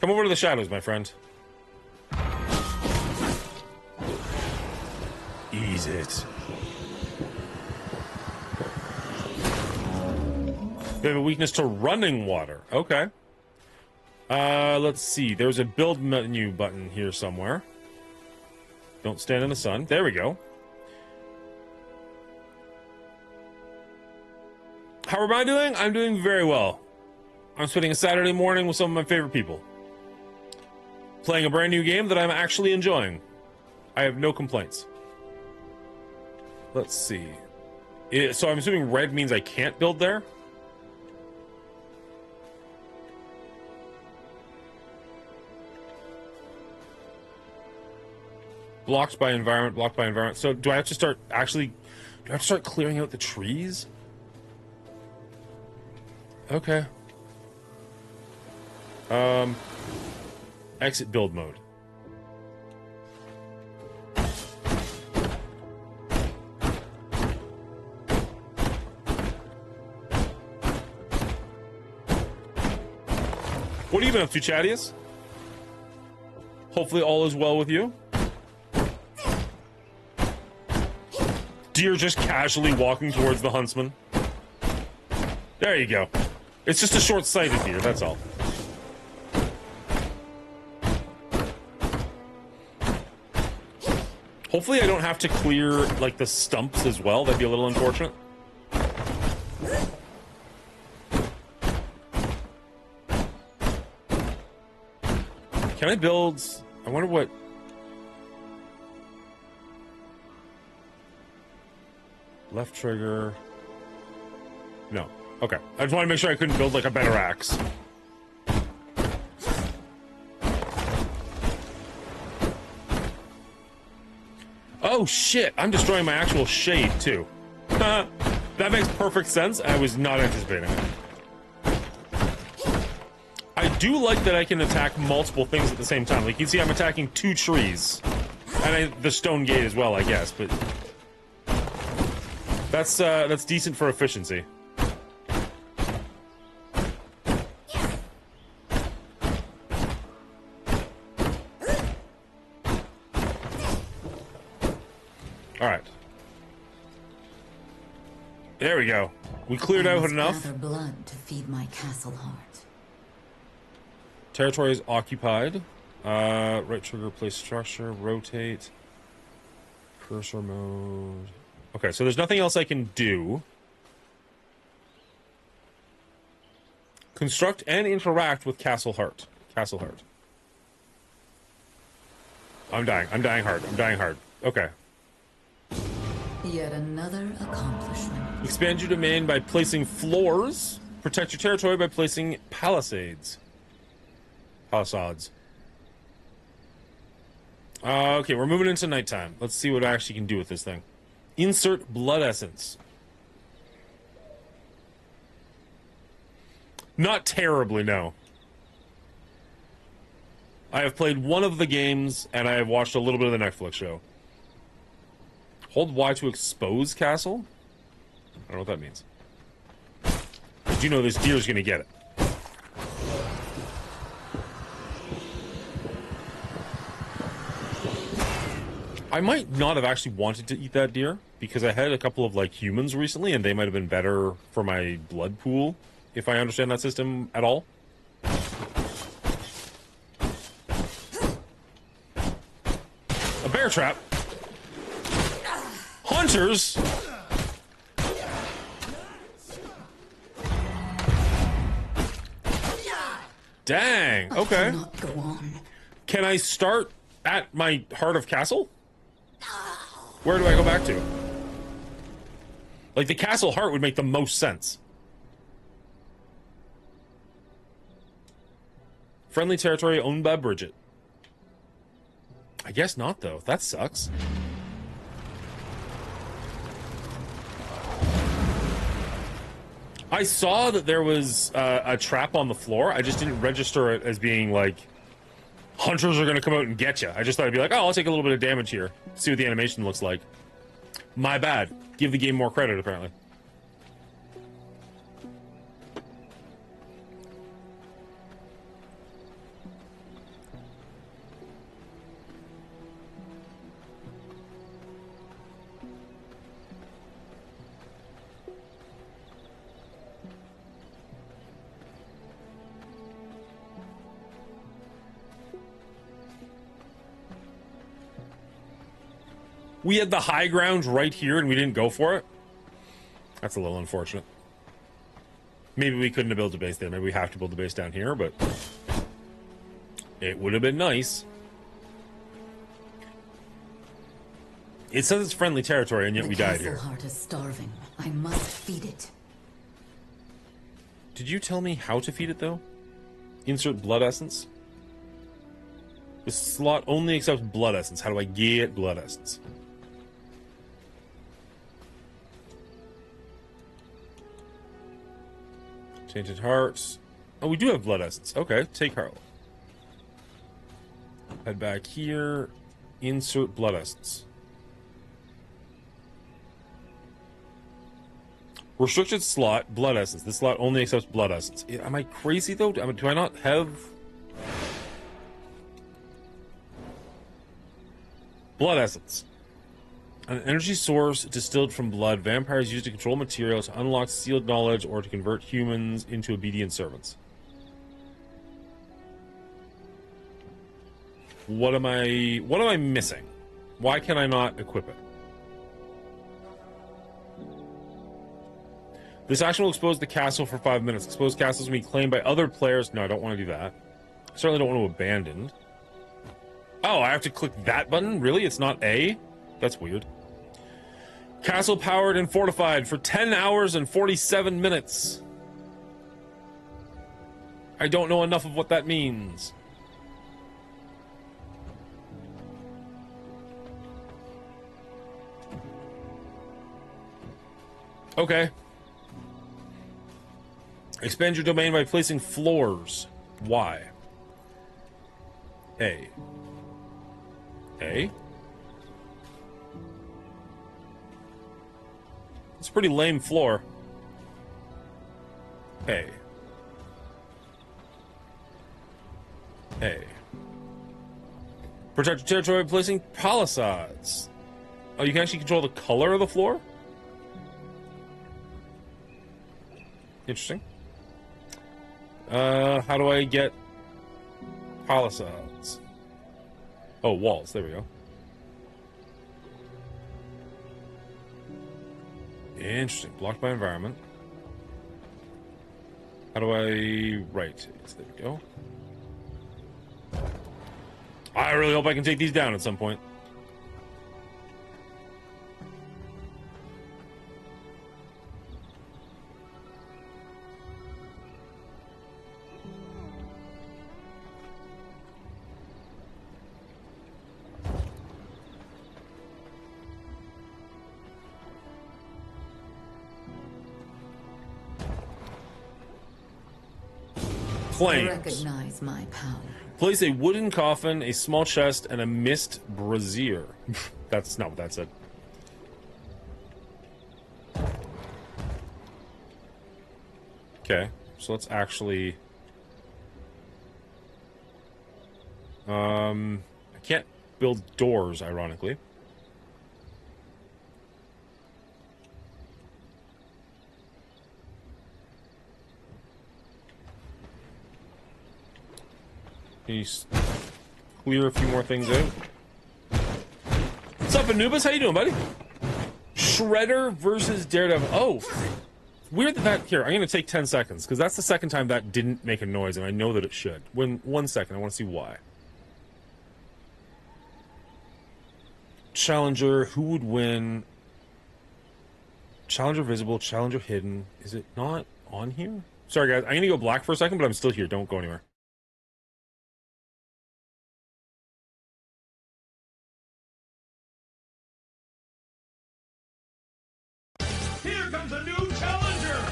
Come over to the shadows, my friend. Ease it. They have a weakness to running water. Okay. Let's see. There's a build menu button here somewhere. Don't stand in the sun. There we go. How am I doing? I'm doing very well. I'm spending a Saturday morning with some of my favorite people. Playing a brand new game that I'm actually enjoying. I have no complaints. Let's see. So I'm assuming red means I can't build there? Blocked by environment, blocked by environment. So do I have to start actually... Do I have to start clearing out the trees? Okay. Exit build mode. What have you been up to, Chadius? Hopefully all is well with you. Deer just casually walking towards the huntsman. There you go. It's just a short-sighted deer, that's all. Hopefully I don't have to clear, like, the stumps as well. That'd be a little unfortunate. Can I build... I wonder what... Left trigger... No. Okay. I just want to make sure I couldn't build, like, a better axe. Oh, shit! I'm destroying my actual shade, too. That makes perfect sense. I was not anticipating it. I do like that I can attack multiple things at the same time. Like, you can see I'm attacking 2 trees. And the stone gate as well, I guess, but... That's decent for efficiency. Alright. There we go. We cleared out enough. Gather blood to feed my castle heart. Territory is occupied. Right trigger, place structure, rotate. Cursor mode. Okay, so there's nothing else I can do. Construct and interact with Castle Heart. Castle Heart. I'm dying. I'm dying hard. I'm dying hard. Okay. Yet another accomplishment. Expand your domain by placing floors. Protect your territory by placing palisades. Palisades. Okay, we're moving into nighttime. Let's see what I actually can do with this thing. Insert blood essence. Not terribly, no. I have played one of the games, and I have watched a little bit of the Netflix show. Hold Y to expose castle? I don't know what that means. I do know this deer's gonna get it. I might not have actually wanted to eat that deer, because I had a couple of, like, humans recently, and they might have been better for my blood pool, if I understand that system at all. A bear trap? Hunters? Dang, okay. Cannot go on. Can I start at my heart of castle? Where do I go back to? Like, the castle heart would make the most sense. Friendly territory owned by Bridget. I guess not, though. That sucks. I saw that there was a trap on the floor. I just didn't register it as being, like, hunters are going to come out and get you. I just thought I'd be like, oh, I'll take a little bit of damage here. See what the animation looks like. My bad. Give the game more credit, apparently. We had the high ground right here and we didn't go for it. That's a little unfortunate. Maybe we couldn't have built a base there. Maybe we have to build a base down here, but it would have been nice. It says it's friendly territory, and yet we died here. The castle heart is starving. I must feed it. Did you tell me how to feed it, though? Insert blood essence? This slot only accepts blood essence. How do I get blood essence? Tainted hearts. Oh, we do have blood essence. Okay, take heart. Head back here. Insert blood essence. Restricted slot, blood essence. This slot only accepts blood essence. Am I crazy, though? Do I not have... blood essence. An energy source distilled from blood. Vampires use to control materials, to unlock sealed knowledge, or to convert humans into obedient servants. What am I missing? Why can I not equip it? This action will expose the castle for 5 minutes. Exposed castles will be claimed by other players. No, I don't want to do that. I certainly don't want to abandon. Oh, I have to click that button? Really? It's not A? That's weird. Castle powered and fortified for 10 hours and 47 minutes. I don't know enough of what that means. Okay. Expand your domain by placing floors. Y. A. A? It's a pretty lame floor. A. A. Protect your territory by placing palisades. Oh, you can actually control the color of the floor? Interesting. How do I get palisades? Oh, walls. There we go. Interesting. Blocked by environment. How do I... Right. There we go. I really hope I can take these down at some point. I Claims. recognize my power. Place a wooden coffin, a small chest, and a mist brazier. That's not what that said. Okay, so let's actually... I can't build doors, ironically. Can you clear a few more things out? What's up, Anubis? How you doing, buddy? Shredder versus Daredevil. Oh, weird that here. I'm gonna take 10 seconds because that's the second time that didn't make a noise, and I know that it should. When 1 second, I want to see why. Challenger. Who would win? Challenger visible. Challenger hidden. Is it not on here? Sorry, guys. I'm gonna go black for a second, but I'm still here. Don't go anywhere. Here comes a new challenger!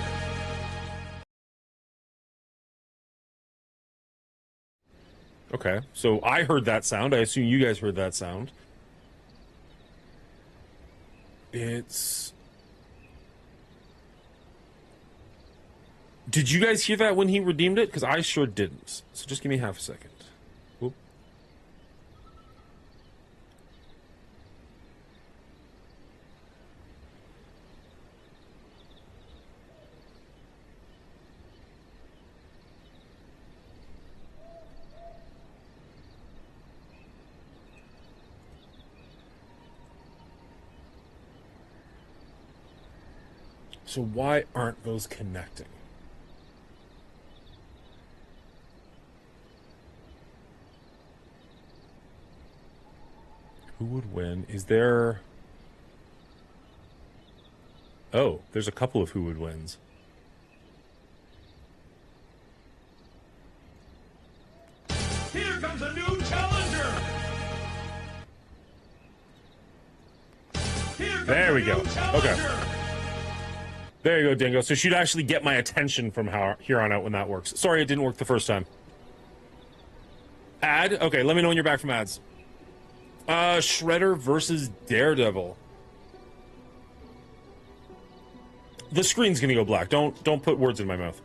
Okay, so I heard that sound. I assume you guys heard that sound. It's... Did you guys hear that when he redeemed it? Because I sure didn't. So just give me half a second. Whoop. So why aren't those connecting? Who would win? Is there... Oh, there's a couple of who would wins. Here comes a new challenger! Here comes There we a go. new challenger! Okay. There you go, Dingo. So she'd actually get my attention from here on out when that works. Sorry it didn't work the first time. Ad? Okay, let me know when you're back from ads. Shredder versus Daredevil. The screen's gonna go black. Don't put words in my mouth.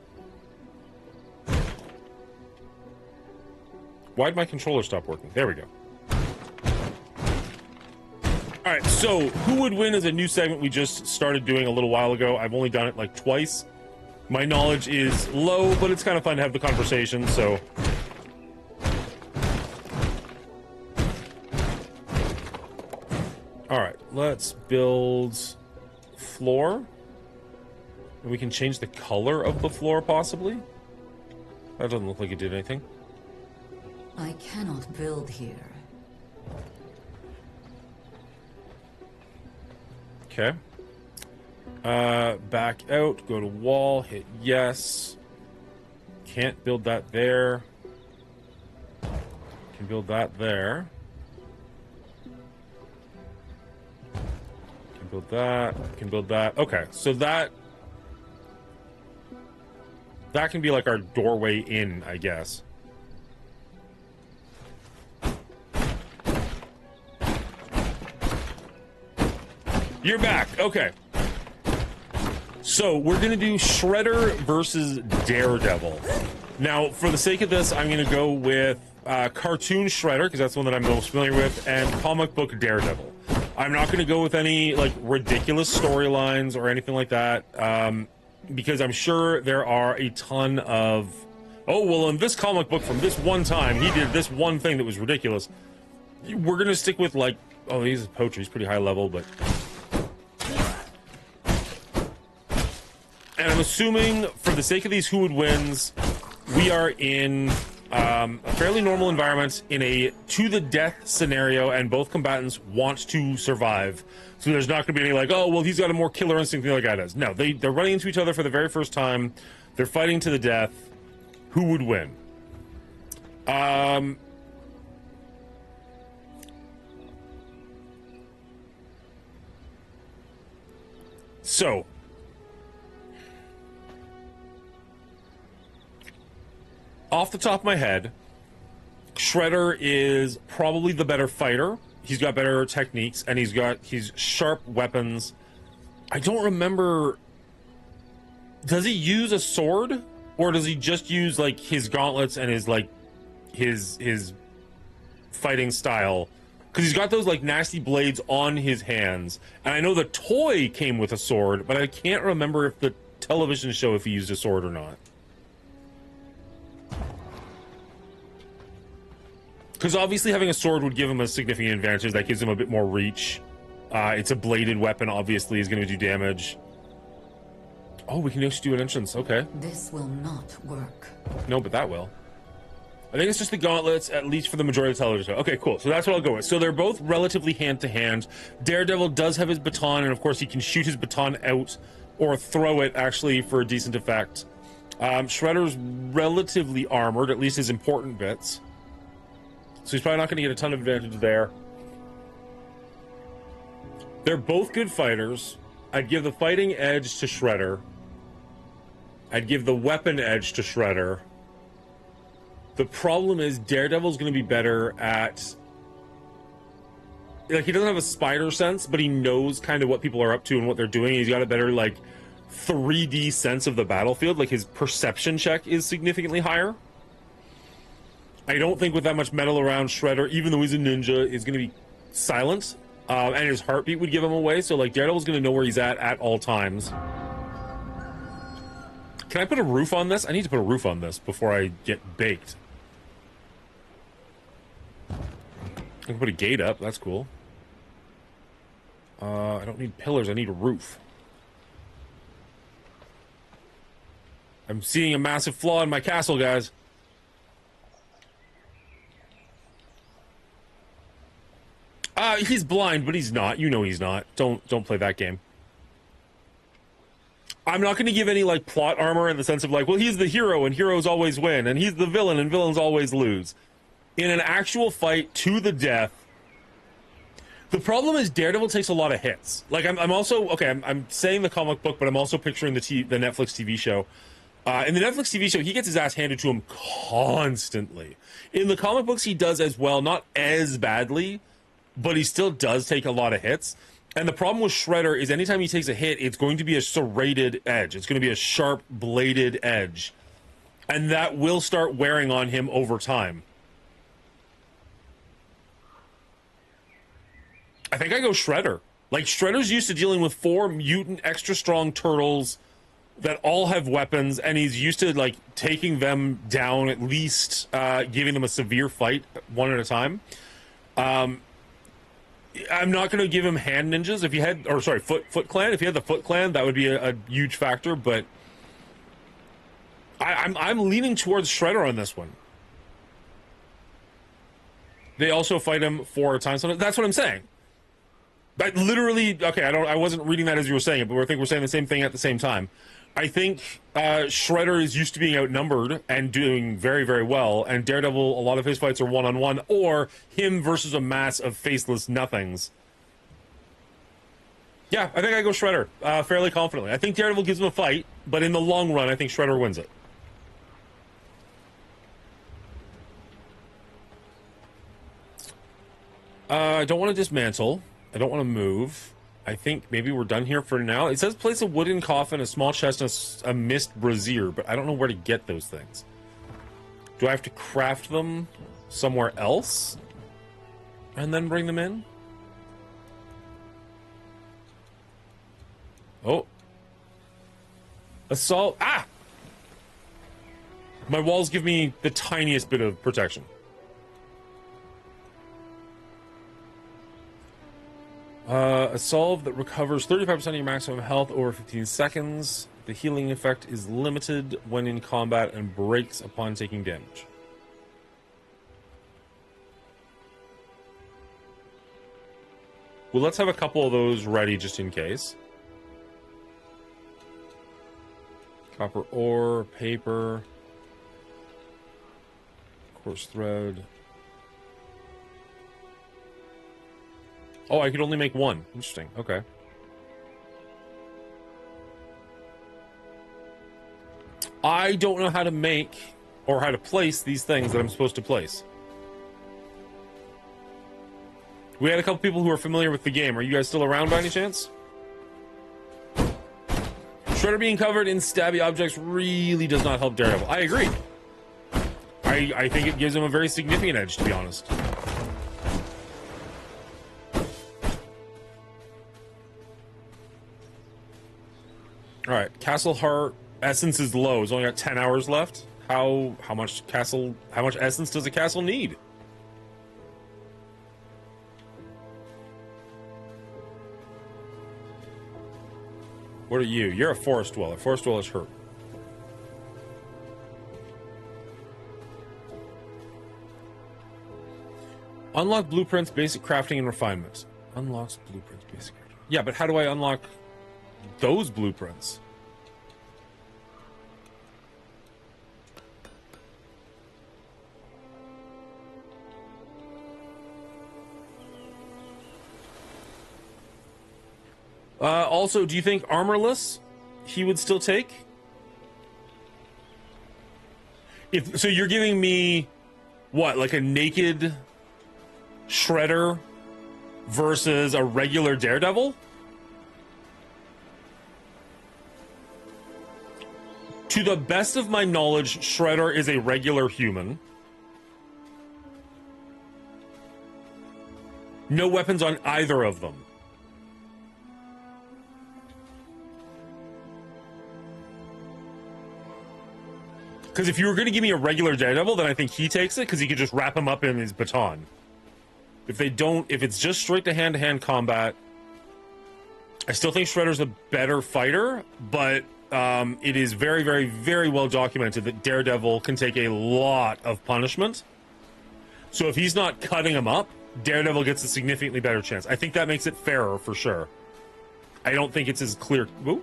Why'd my controller stop working? There we go. Alright, so who would win is a new segment we just started doing a little while ago. I've only done it like twice. My knowledge is low, but it's kind of fun to have the conversation, so... Alright, let's build floor. And we can change the color of the floor, possibly? That doesn't look like it did anything. I cannot build here. Okay. Back out, go to wall, hit yes. Can't build that there. Can build that there. Can build that, can build that. Okay, so that can be like our doorway in, I guess. You're back. Okay. So we're gonna do Shredder versus Daredevil. Now, for the sake of this, I'm gonna go with cartoon Shredder because that's the one that I'm most familiar with, and comic book Daredevil. I'm not gonna go with any like ridiculous storylines or anything like that. because I'm sure there are a ton of... Oh, well, in this comic book from this one time, he did this one thing that was ridiculous. We're going to stick with, like... Oh, he's poacher. He's pretty high level, but... And I'm assuming, for the sake of these who would wins, we are in a fairly normal environment in a to-the-death scenario, and both combatants want to survive. So there's not going to be any like, oh, well, he's got a more killer instinct than the other guy does. No, they're running into each other for the very first time. They're fighting to the death. Who would win? So... Off the top of my head, Shredder is probably the better fighter. He's got better techniques, and he's sharp weapons. I don't remember... Does he use a sword? Or does he just use, like, his gauntlets and his, like, his fighting style? Because he's got those, like, nasty blades on his hands. And I know the toy came with a sword, but I can't remember if the television show if he used a sword or not. Because obviously having a sword would give him a significant advantage. That gives him a bit more reach. It's a bladed weapon, obviously, is going to do damage. Oh, we can actually do an entrance. Okay. This will not work. No, but that will. I think it's just the gauntlets, at least for the majority of the television show. Okay, cool. So that's what I'll go with. So they're both relatively hand-to-hand. Daredevil does have his baton, and of course he can shoot his baton out or throw it, actually, for a decent effect. Shredder's relatively armored, at least his important bits. So he's probably not going to get a ton of advantage there. They're both good fighters. I'd give the fighting edge to Shredder. I'd give the weapon edge to Shredder. The problem is Daredevil's going to be better at... Like, he doesn't have a spider sense, but he knows kind of what people are up to and what they're doing. He's got a better, like, 3D sense of the battlefield. Like, his perception check is significantly higher. I don't think with that much metal around, Shredder, even though he's a ninja, is going to be silent. And his heartbeat would give him away. So, like, Daredevil's going to know where he's at all times. Can I put a roof on this? I need to put a roof on this before I get baked. I can put a gate up. That's cool. I don't need pillars. I need a roof. I'm seeing a massive flaw in my castle, guys. He's blind, but he's not. You know he's not. Don't play that game. I'm not going to give any, like, plot armor in the sense of, like, well, he's the hero, and heroes always win, and he's the villain, and villains always lose. In an actual fight to the death, the problem is Daredevil takes a lot of hits. Like, I'm also... Okay, I'm saying the comic book, but I'm also picturing the Netflix TV show. In the Netflix TV show, he gets his ass handed to him constantly. In the comic books, he does as well, not as badly, but he still does take a lot of hits. And the problem with Shredder is anytime he takes a hit, it's going to be a serrated edge. It's going to be a sharp, bladed edge. And that will start wearing on him over time. I think I go Shredder. Like, Shredder's used to dealing with 4 mutant, extra-strong turtles that all have weapons, and he's used to, like, taking them down, at least giving them a severe fight one at a time. I'm not going to give him hand ninjas. If you had, or sorry, Foot Clan. If you had the Foot Clan, that would be a huge factor. But I'm leaning towards Shredder on this one. They also fight him 4 times. That's what I'm saying. But literally, okay, I wasn't reading that as you were saying it, but I think we're saying the same thing at the same time. I think Shredder is used to being outnumbered and doing very, very well, and Daredevil, a lot of his fights are one-on-one, or him versus a mass of faceless nothings. Yeah, I think I go Shredder fairly confidently. I think Daredevil gives him a fight, but in the long run, I think Shredder wins it. I don't want to dismantle. I don't want to move. I think maybe we're done here for now. It says place a wooden coffin, a small chest, and a mist brazier, but I don't know where to get those things. Do I have to craft them somewhere else and then bring them in? Oh. Assault. Ah! My walls give me the tiniest bit of protection. A salve that recovers 35% of your maximum health over 15 seconds. The healing effect is limited when in combat and breaks upon taking damage. Well, let's have a couple of those ready just in case. Copper ore, paper, coarse thread. Oh, I could only make one. Interesting. Okay. I don't know how to make or how to place these things that I'm supposed to place. We had a couple people who are familiar with the game. Are you guys still around by any chance? Shredder being covered in stabby objects really does not help Daredevil. I agree. I think it gives him a very significant edge, to be honest. Alright, Castle Heart essence is low. It's only got 10 hours left. How much essence does a castle need? What are you? You're a forest dweller. Forest dwellers hurt. Unlock blueprints, basic crafting, and refinement. Unlocks blueprints, basic crafting. Yeah, but how do I unlock those blueprints? Also, do you think armorless he would still take? So you're giving me what, like a naked Shredder versus a regular Daredevil? To the best of my knowledge, Shredder is a regular human. No weapons on either of them. Because if you were going to give me a regular Daredevil, then I think he takes it, because he could just wrap him up in his baton. If it's just straight to hand-to-hand combat, I still think Shredder's a better fighter, but it is very, very, very well documented that Daredevil can take a lot of punishment. So if he's not cutting him up, Daredevil gets a significantly better chance. I think that makes it fairer, for sure. I don't think it's as clear... Ooh.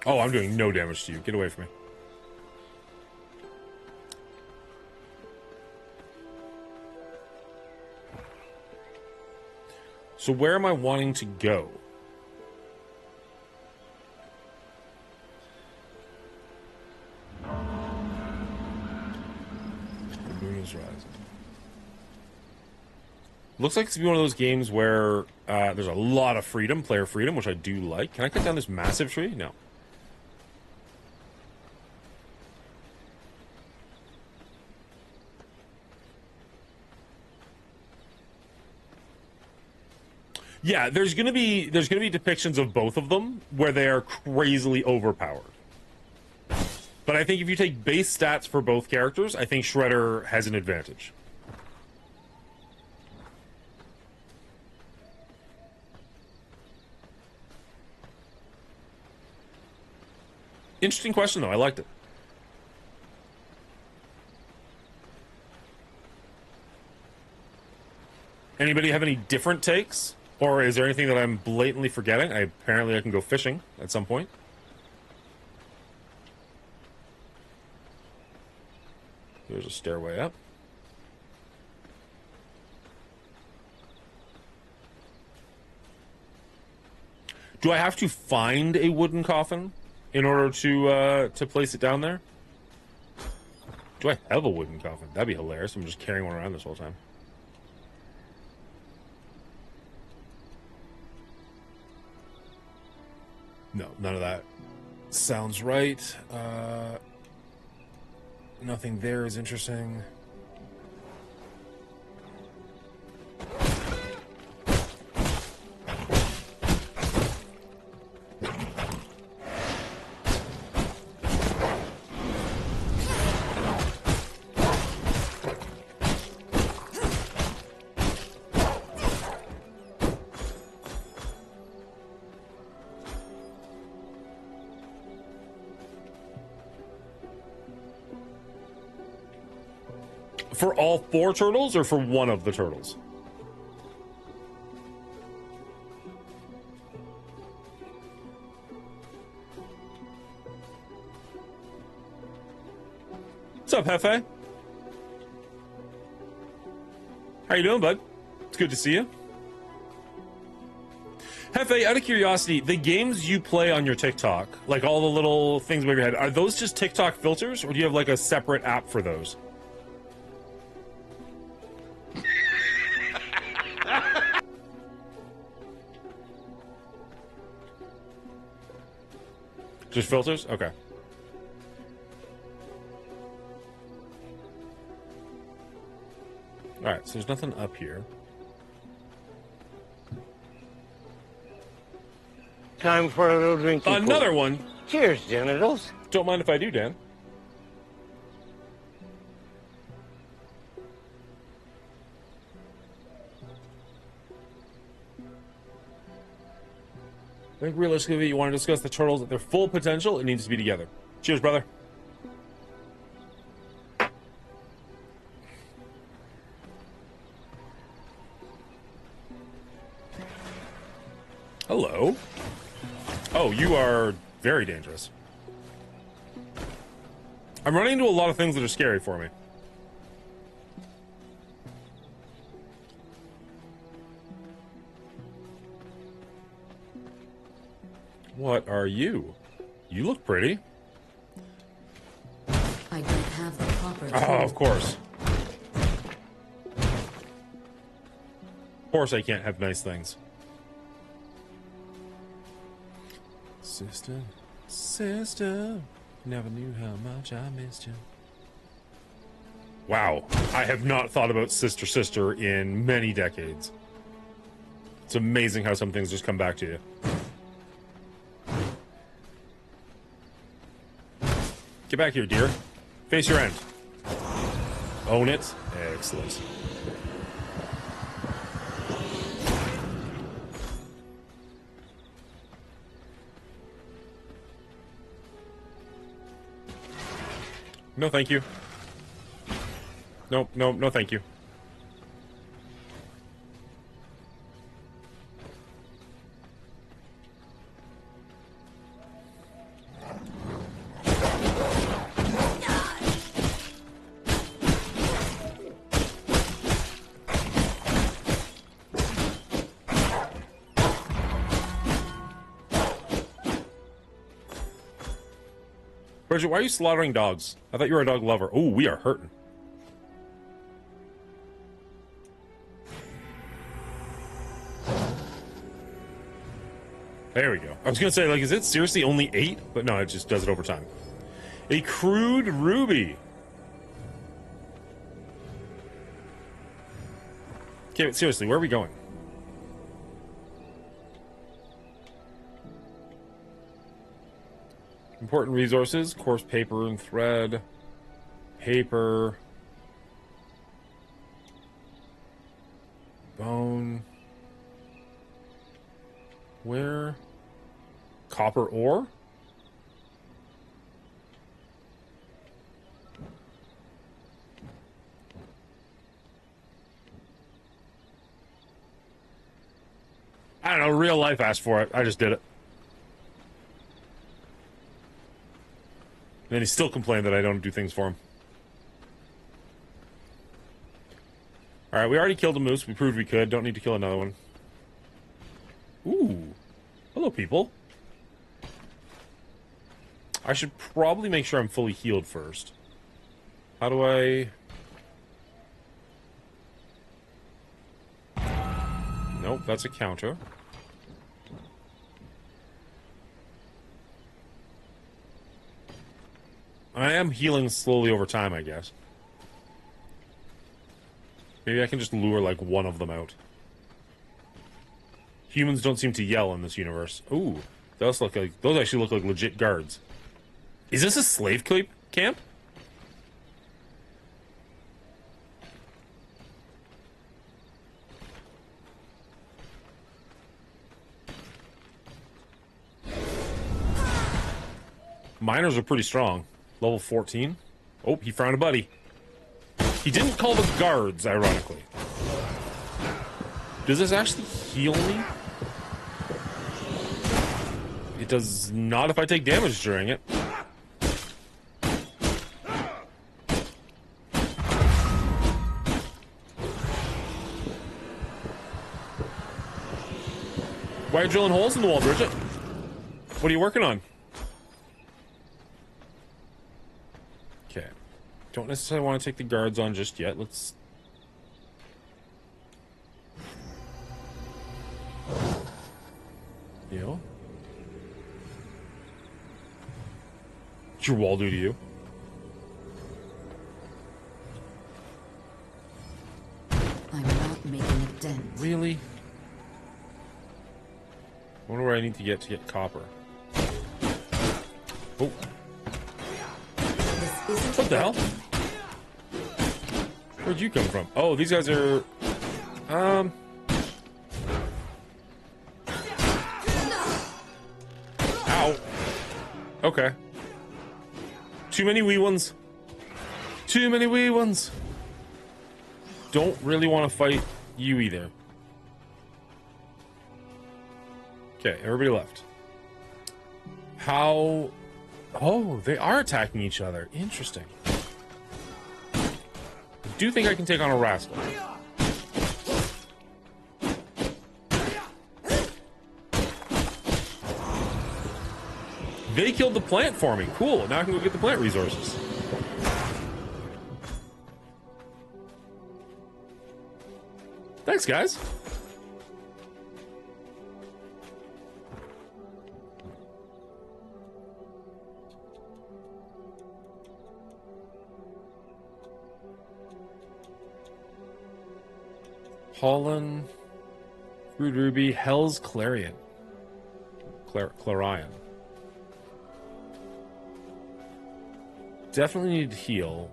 Oh, I'm doing no damage to you. Get away from me. So where am I wanting to go? The moon is rising. Looks like it's gonna be one of those games where there's a lot of freedom, player freedom, which I do like. Can I cut down this massive tree? No. Yeah, there's gonna be depictions of both of them where they are crazily overpowered. But I think if you take base stats for both characters, I think Shredder has an advantage. Interesting question, though. I liked it. Anybody have any different takes? Or is there anything that I'm blatantly forgetting? Apparently I can go fishing at some point. There's a stairway up. Do I have to find a wooden coffin in order to place it down there? Do I have a wooden coffin? That'd be hilarious. I'm just carrying one around this whole time. No, none of that sounds right. Nothing there is interesting. For all 4 turtles or for one of the turtles? What's up, Hefe? How you doing, bud? It's good to see you. Hefe, out of curiosity, the games you play on your TikTok, like all the little things above your head, are those just TikTok filters, or do you have like a separate app for those? Just filters? Okay. Alright, so there's nothing up here. Time for a little drinking. Another one! Cheers, genitals. Don't mind if I do, Dan. I think realistically, you want to discuss the turtles at their full potential. It needs to be together. Cheers, brother. Hello. Oh, you are very dangerous. I'm running into a lot of things that are scary for me. What are you? You look pretty. I don't have the proper Oh, tool. of course. Of course I can't have nice things. Sister, sister, never knew how much I missed you. Wow, I have not thought about Sister Sister in many decades. It's amazing how some things just come back to you. Get back here, dear. Face your end. Own it. Excellent. No, thank you. No, no, no, thank you. Bridget, why are you slaughtering dogs? I thought you were a dog lover. Oh, we are hurting. There we go. I was gonna say, like, is it seriously only 8? But no, it just does it over time. A crude ruby. Okay, but seriously, where are we going? Important resources, coarse paper and thread, paper, bone, where? Copper ore? I don't know, real life asked for it. I just did it. And he still complained that I don't do things for him. Alright, we already killed a moose. We proved we could. Don't need to kill another one. Ooh. Hello, people. I should probably make sure I'm fully healed first. How do I... Nope, that's a counter. I am healing slowly over time, I guess. Maybe I can just lure, like, one of them out. Humans don't seem to yell in this universe. Ooh, those actually look like legit guards. Is this a slave camp? Miners are pretty strong. Level 14. Oh, he found a buddy. He didn't call the guards, ironically. Does this actually heal me? It does not if I take damage during it. Why are you drilling holes in the wall, Bridget? What are you working on? Okay. Don't necessarily want to take the guards on just yet. Let's... Heal. What's your wall do to you? I'm not making a dent. Really? I wonder where I need to get copper. Oh. This isn't What the hell? working. Where'd you come from? Oh, these guys are... Ow. Okay. Too many wee ones. Too many wee ones. Don't really want to fight you either. Okay, everybody left. How... Oh, they are attacking each other. Interesting. I do think I can take on a rascal. They killed the plant for me. Cool. Now I can go get the plant resources. Thanks, guys. Holland, Rude Ruby, Hell's Clarion. Clarion. Definitely need to heal,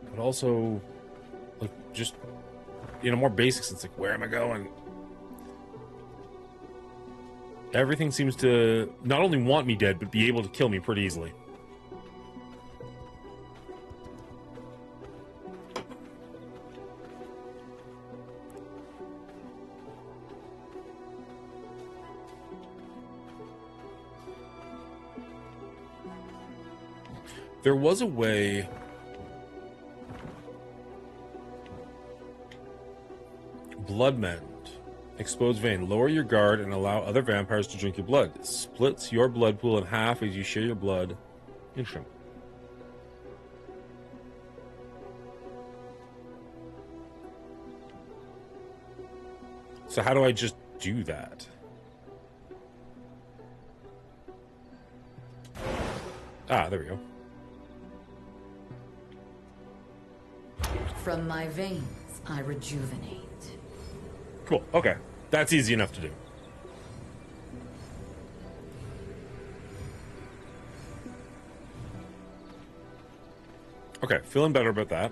but also, like, just, you know, more basic sense, like, where am I going? Everything seems to not only want me dead, but be able to kill me pretty easily. There was a way... Bloodmend. Exposed vein. Lower your guard and allow other vampires to drink your blood. It splits your blood pool in half as you share your blood. Interesting. So how do I just do that? Ah, there we go. From my veins, I rejuvenate. Cool. Okay. That's easy enough to do. Okay. Feeling better about that.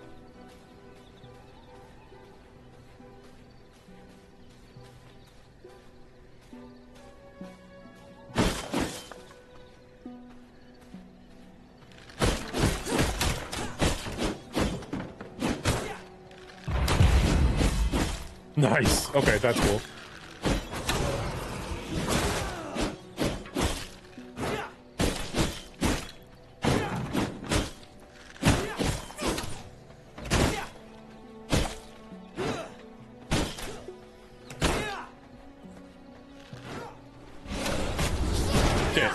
Nice. Okay, that's cool. Okay.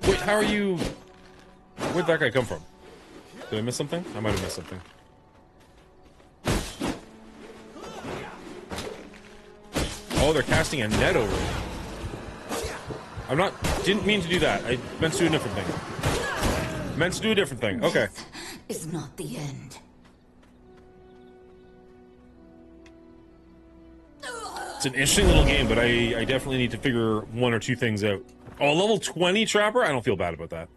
Wait, how are you... Where'd that guy come from? Did I miss something? I might have missed something. Oh, they're casting a net over it. Didn't mean to do that. I meant to do a different thing. Meant to do a different thing. Okay. This is not the end. It's an interesting little game, but I definitely need to figure one or two things out. Oh, level 20 Trapper? I don't feel bad about that.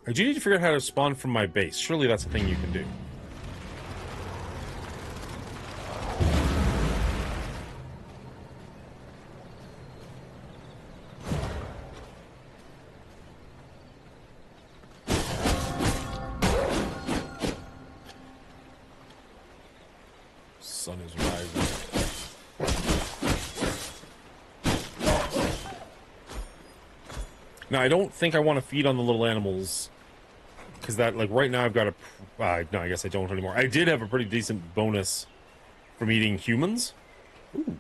I do need to figure out how to spawn from my base. Surely that's a thing you can do. Sun is rising. Now, I don't think I want to feed on the little animals. Because that, like, right now I've got a... no, I guess I don't anymore. I did have a pretty decent bonus from eating humans. Ooh.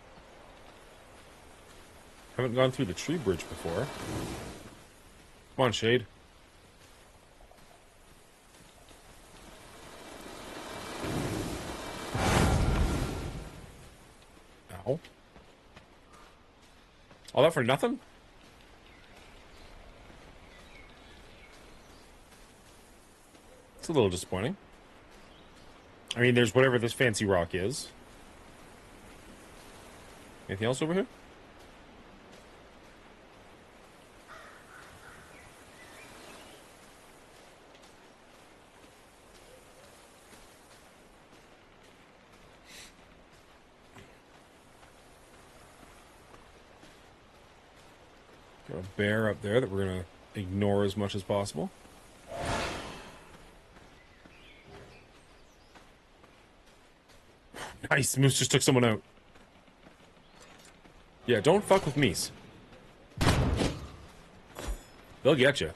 Haven't gone through the tree bridge before. Come on, Shade. Ow. All that for nothing? It's a little disappointing. I mean, there's whatever this fancy rock is. Anything else over here? Got a bear up there that we're going to ignore as much as possible. Nice, Moose just took someone out. Yeah, don't fuck with Meese. They'll get you.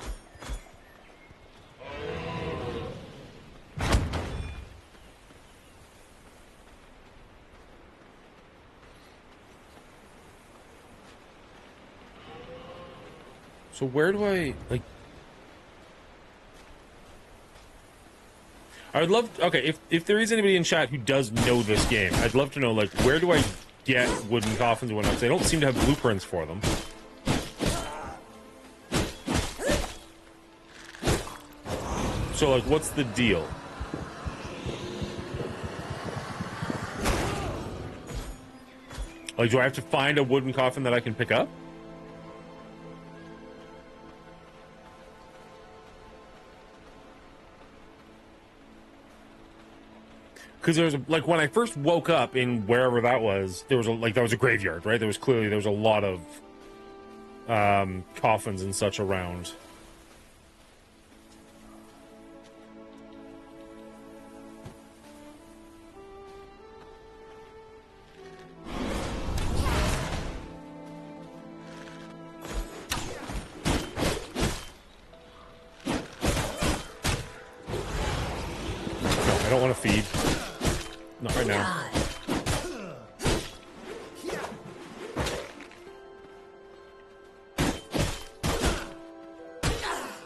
So where do I, like... I would love... Okay, if there is anybody in chat who does know this game, I'd love to know, like, where do I get wooden coffins and whatnot? They don't seem to have blueprints for them. So, like, what's the deal? Like, do I have to find a wooden coffin that I can pick up? Because there was like when I first woke up in wherever that was, there was that was a graveyard, right? There was a lot of coffins and such around. No, I don't want to feed. Not right now.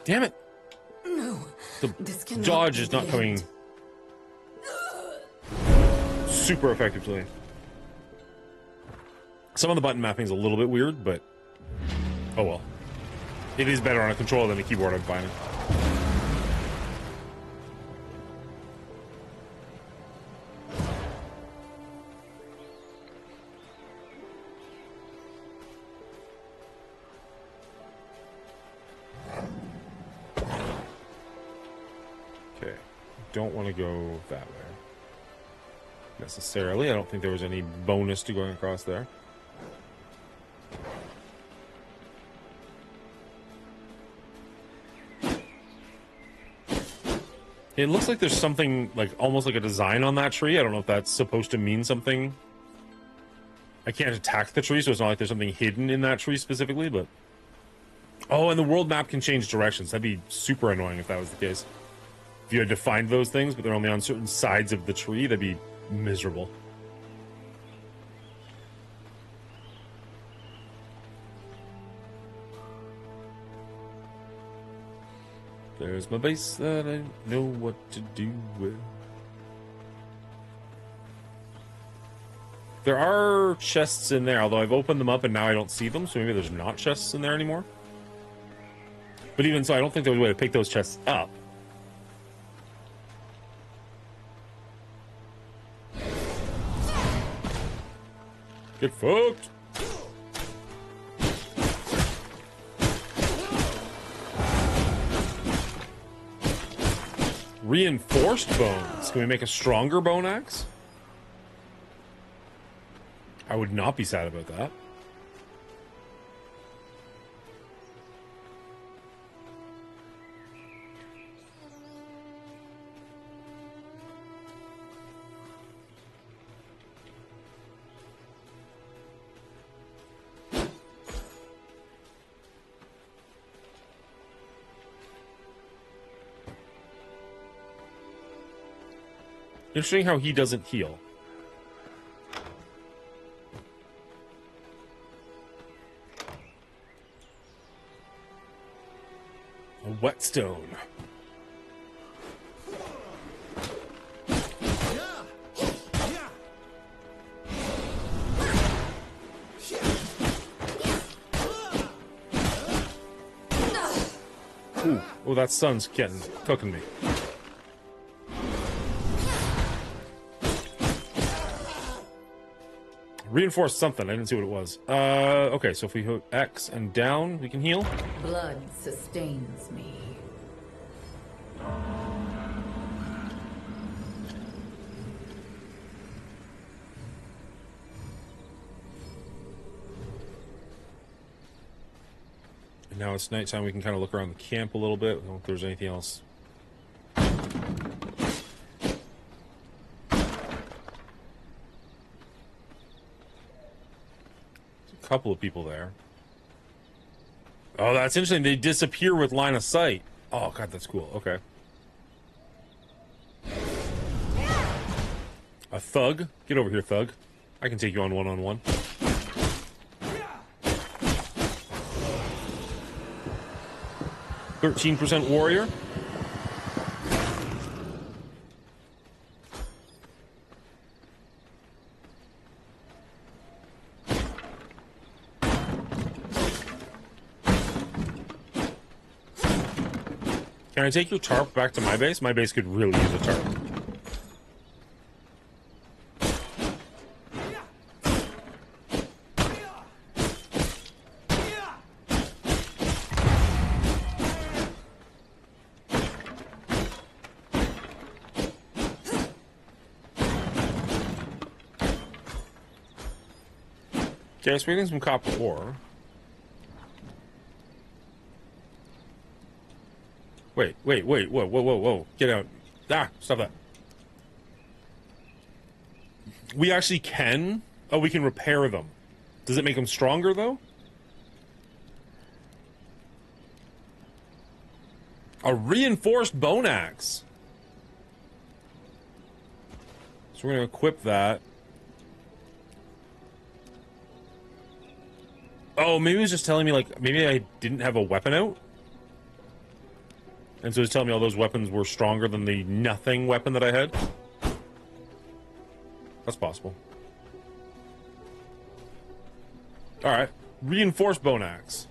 Damn it! No. The dodge is not coming super effectively. Some of the button mapping is a little bit weird, but oh well. It is better on a controller than a keyboard, I'm finding. Don't want to go that way necessarily. I don't think there was any bonus to going across there. It looks like there's something like almost like a design on that tree. I don't know if that's supposed to mean something. I can't attack the tree, so it's not like there's something hidden in that tree specifically, but oh, and the world map can change directions. That'd be super annoying if that was the case. If you had to find those things, but they're only on certain sides of the tree, that'd be miserable. There's my base that I know what to do with. There are chests in there, although I've opened them up and now I don't see them, so maybe there's not chests in there anymore. But even so, I don't think there was a way to pick those chests up. Get fucked! Reinforced bones. Can we make a stronger bone axe? I would not be sad about that. Interesting how he doesn't heal. A whetstone. Ooh, oh, that sun's cooking me. Reinforced something. I didn't see what it was. Okay, so if we hit X and down, we can heal. Blood sustains me. And now it's nighttime. We can kind of look around the camp a little bit. I don't know if there's anything else. Couple of people there. Oh, that's interesting. They disappear with line of sight. Oh god, that's cool. Okay. A thug. Get over here, thug. I can take you on one-on-one. %13 warrior. Can I take your tarp back to my base? My base could really use a tarp. Okay, so we're getting some copper ore. Wait, whoa. Get out. Ah, stop that. We actually can? Oh, we can repair them. Does it make them stronger, though? A reinforced bone axe. So we're going to equip that. Oh, maybe it was just telling me, like, maybe I didn't have a weapon out? And so it's telling me all those weapons were stronger than the nothing weapon that I had? That's possible. Alright. Reinforced bone axe.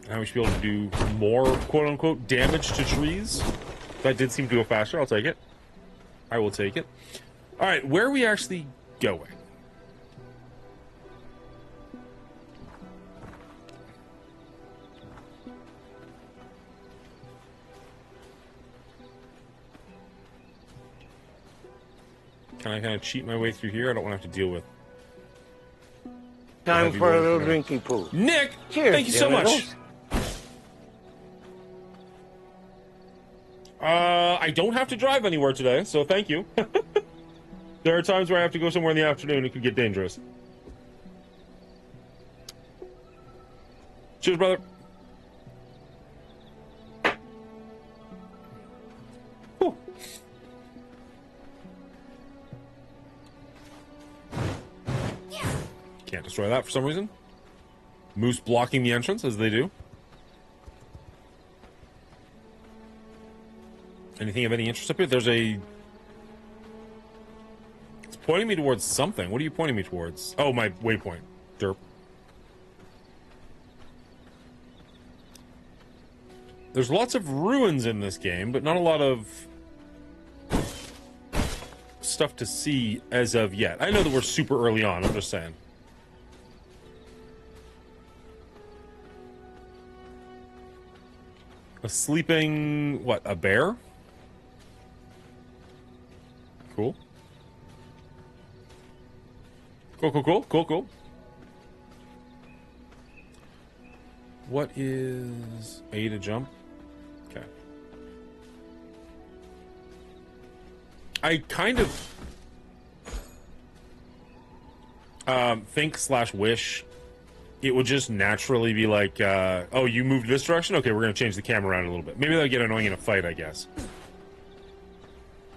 Now we should be able to do more, quote-unquote, damage to trees. That did seem to go faster. I'll take it. I will take it. Alright, where are we actually going? Can I kind of cheat my way through here? I don't want to have to deal with... Time for a little drinky poo. Nick! Cheers, thank you so much! genitals. I don't have to drive anywhere today, so thank you. There are times where I have to go somewhere in the afternoon. It could get dangerous. Cheers, brother. Whew. Can't destroy that for some reason. Moose blocking the entrance, as they do. Anything of any interest up here? There's a... It's pointing me towards something. What are you pointing me towards? Oh, my waypoint. Derp. There's lots of ruins in this game, but not a lot of stuff to see as of yet. I know that we're super early on, I'm just saying. A sleeping, what, a bear? Cool. Cool. What is A to jump? Okay. I kind of think/wish it would just naturally be like, oh, you moved this direction? Okay, we're going to change the camera around a little bit. Maybe that'll get annoying in a fight, I guess.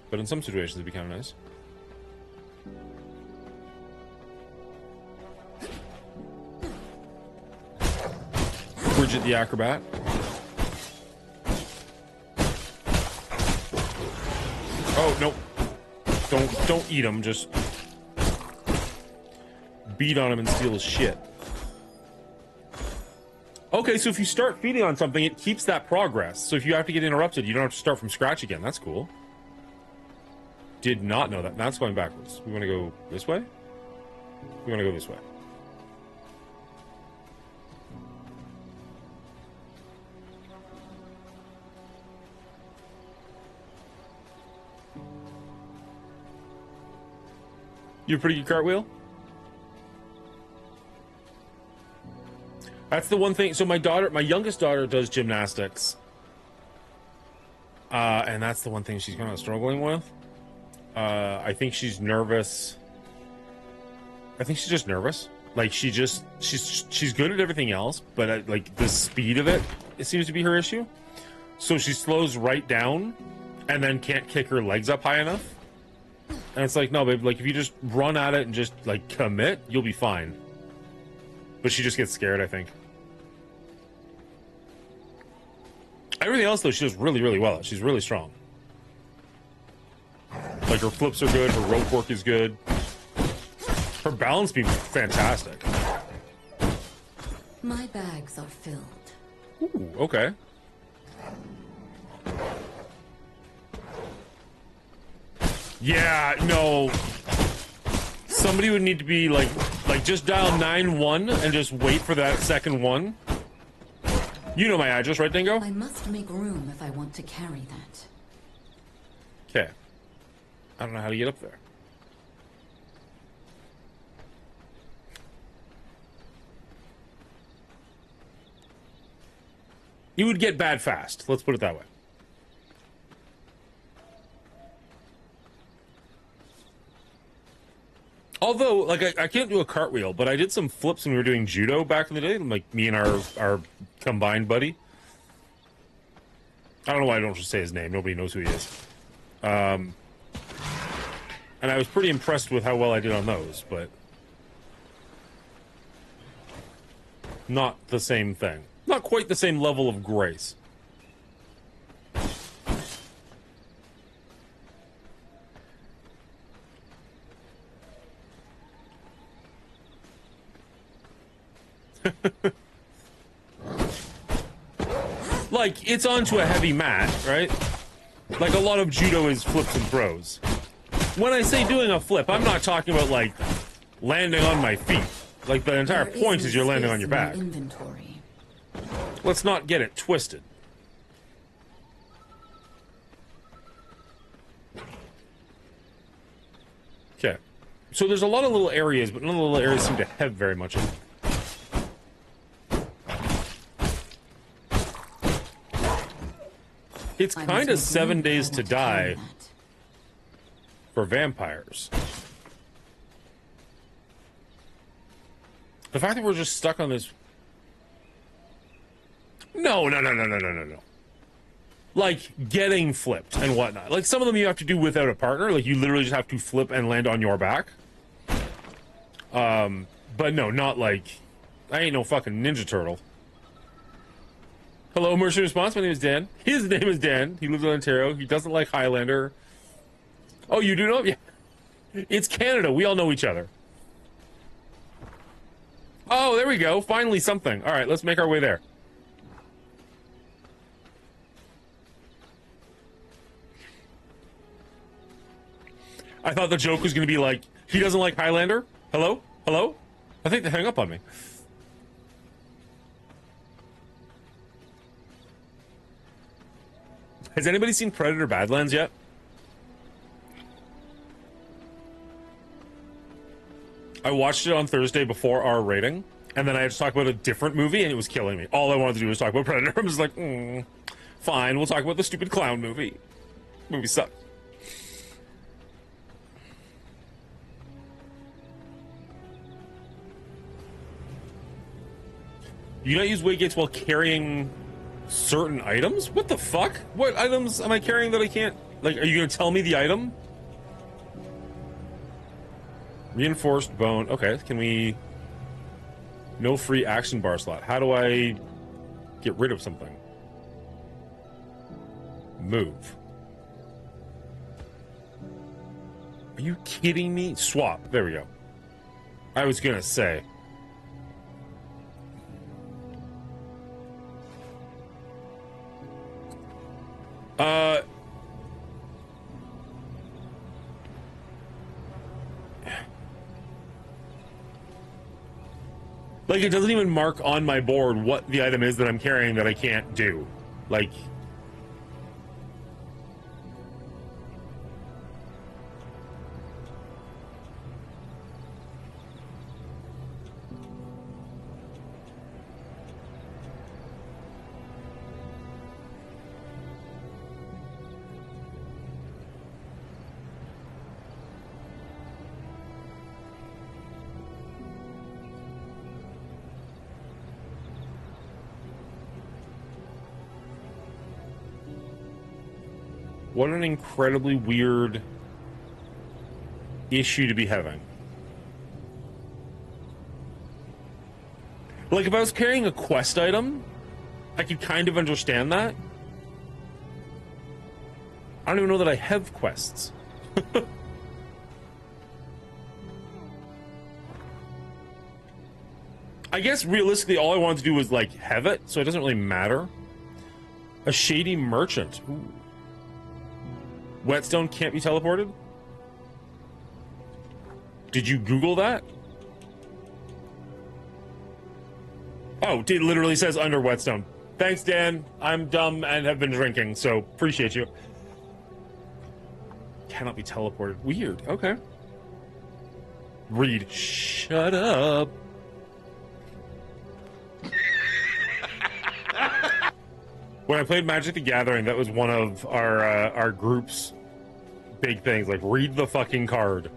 But in some situations, it'd be kind of nice. Bridget the Acrobat. Oh, no. Don't eat him, just beat on him and steal his shit. Okay, so if you start feeding on something, it keeps that progress. So if you have to get interrupted, you don't have to start from scratch again. That's cool. Did not know that. That's going backwards. We want to go this way? We want to go this way. You a pretty good cartwheel? That's the one thing. So my youngest daughter does gymnastics. And that's the one thing she's kind of struggling with. I think she's nervous. I think she's just nervous. Like she's good at everything else, but like the speed of it seems to be her issue. So she slows right down and then can't kick her legs up high enough. And it's like, no, babe, like if you just run at it and just like commit, you'll be fine. But she just gets scared, I think. Everything else, though, she does really, really well. She's really strong. Like, her flips are good. Her rope work is good. Her balance beam is fantastic. My bags are filled. Ooh, okay. Yeah, no. Somebody would need to be, like just dial 9-1 and just wait for that second one. You know my address, right, Dingo? I must make room if I want to carry that. Okay. I don't know how to get up there. You would get bad fast. Let's put it that way. Although, like, I can't do a cartwheel, but I did some flips when we were doing judo back in the day. Like, me and our combined buddy. I don't know why I don't just say his name. Nobody knows who he is. And I was pretty impressed with how well I did on those, but not the same thing. Not quite the same level of grace. Like, it's onto a heavy mat, right? Like, a lot of judo is flips and throws. When I say doing a flip, I'm not talking about, like, landing on my feet. Like, the entire point is you're landing on your back. Inventory. Let's not get it twisted. Okay. So there's a lot of little areas, but none of the little areas seem to have very much of it. It's kind of 7 days to die for vampires. The fact that we're just stuck on this... No. Like, getting flipped and whatnot. Like, some of them you have to do without a partner. Like, you literally just have to flip and land on your back. But no, not like... I ain't no fucking Ninja Turtle. Hello, emergency response. My name is Dan. His name is Dan. He lives in Ontario. He doesn't like Highlander. Oh, you do know him? Yeah. It's Canada. We all know each other. Oh, there we go. Finally something. All right, let's make our way there. I thought the joke was going to be like, he doesn't like Highlander? Hello? Hello? I think they hung up on me. Has anybody seen Predator Badlands yet? I watched it on Thursday before our rating, and then I had to talk about a different movie, and it was killing me. All I wanted to do was talk about Predator. I'm just like, fine, we'll talk about the stupid clown movie. Movie sucked. You not use waygates while carrying certain items? What the fuck? What items am I carrying that I can't... Like, are you going to tell me the item? Reinforced bone. Okay, can we... No free action bar slot. How do I get rid of something? Move. Are you kidding me? Swap. There we go. I was going to say... Like, it doesn't even mark on my board what the item is that I'm carrying that I can't do. Like... What an incredibly weird issue to be having. Like, if I was carrying a quest item, I could kind of understand that. I don't even know that I have quests. I guess, realistically, all I wanted to do was, like, have it, so it doesn't really matter. A shady merchant. Ooh. Whetstone can't be teleported? Did you Google that? Oh, it literally says under Whetstone. Thanks, Dan. I'm dumb and have been drinking, so appreciate you. Cannot be teleported. Weird. Okay. Read. Shut up. When I played Magic the Gathering, that was one of our group's big things. Like, read the fucking card.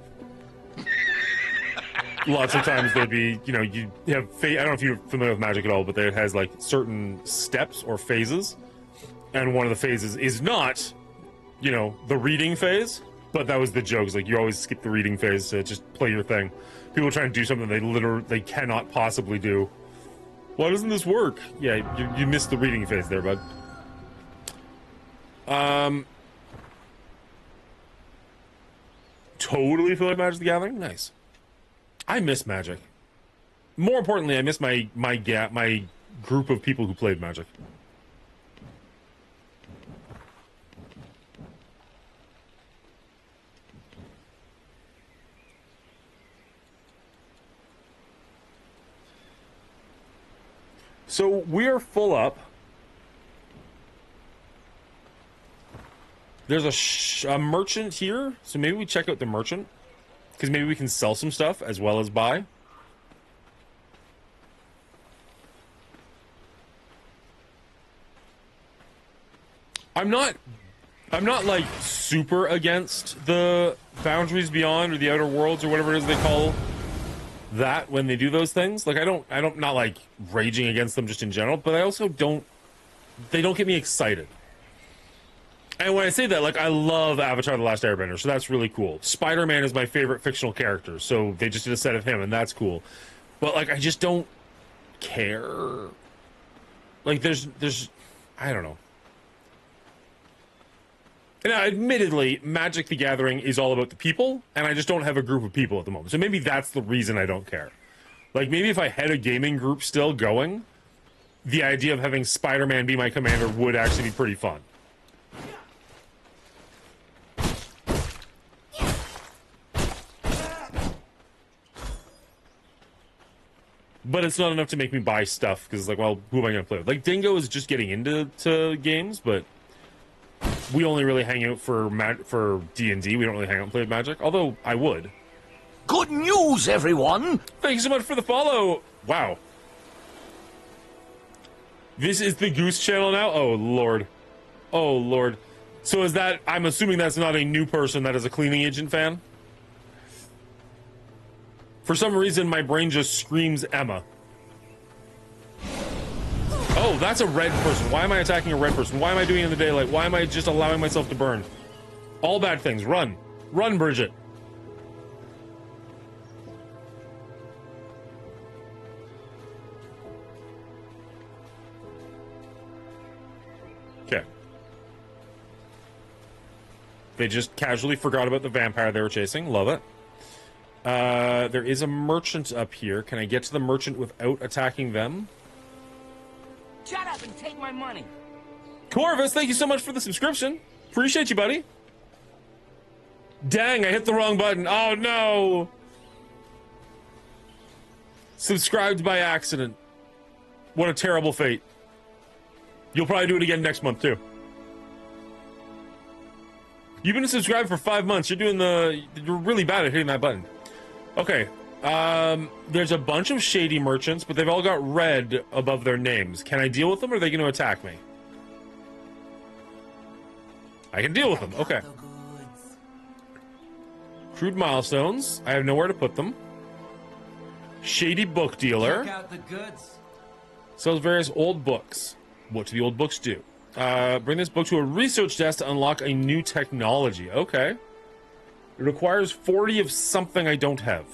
Lots of times there'd be, you know, you have... I don't know if you're familiar with Magic at all, but it has, like, certain steps or phases. And one of the phases is not, you know, the reading phase. But that was the jokes. Like, you always skip the reading phase to just play your thing. People trying to do something they cannot possibly do. Why doesn't this work? Yeah, you missed the reading phase there, bud. Totally feel like Magic the Gathering. Nice. I miss Magic. More importantly, I miss my group of people who played Magic. So we are full up. There's a merchant here, so maybe we check out the merchant, because maybe we can sell some stuff as well as buy. I'm not like super against the Boundaries Beyond or the Outer Worlds or whatever it is they call that when they do those things. Like, I'm not like raging against them just in general, but I also they don't get me excited. And when I say that, like, I love Avatar: The Last Airbender, so that's really cool. Spider-Man is my favorite fictional character, so they just did a set of him, and that's cool. But, like, I just don't care. Like, there's I don't know. Now, admittedly, Magic the Gathering is all about the people, and I just don't have a group of people at the moment. So maybe that's the reason I don't care. Like, maybe if I had a gaming group still going, the idea of having Spider-Man be my commander would actually be pretty fun. But it's not enough to make me buy stuff, because, like, well, who am I going to play with? Like, Dingo is just getting into games, but we only really hang out for D&D. We don't really hang out and play with Magic, although I would. Good news, everyone! Thank you so much for the follow! Wow. This is the Goose channel now? Oh, Lord. Oh, Lord. So is that... I'm assuming that's not a new person that is a Cleaning Agent fan? For some reason, my brain just screams Emma. Oh, that's a red person. Why am I attacking a red person? Why am I doing it in the daylight? Why am I just allowing myself to burn? All bad things. Run. Run, Bridget. Okay. They just casually forgot about the vampire they were chasing. Love it. There is a merchant up here. Can I get to the merchant without attacking them? Shut up and take my money. Corvus, thank you so much for the subscription. Appreciate you, buddy. Dang, I hit the wrong button. Oh, no. Subscribed by accident. What a terrible fate. You'll probably do it again next month, too. You've been subscribed for 5 months. You're really bad at hitting that button. Okay. There's a bunch of shady merchants, but they've all got red above their names. Can I deal with them, or are they going to attack me? I can deal with them. Okay. Crude milestones. I have nowhere to put them. Shady book dealer. Check out the goods. Sells various old books. What do the old books do? Bring this book to a research desk to unlock a new technology. Okay. It requires 40 of something I don't have.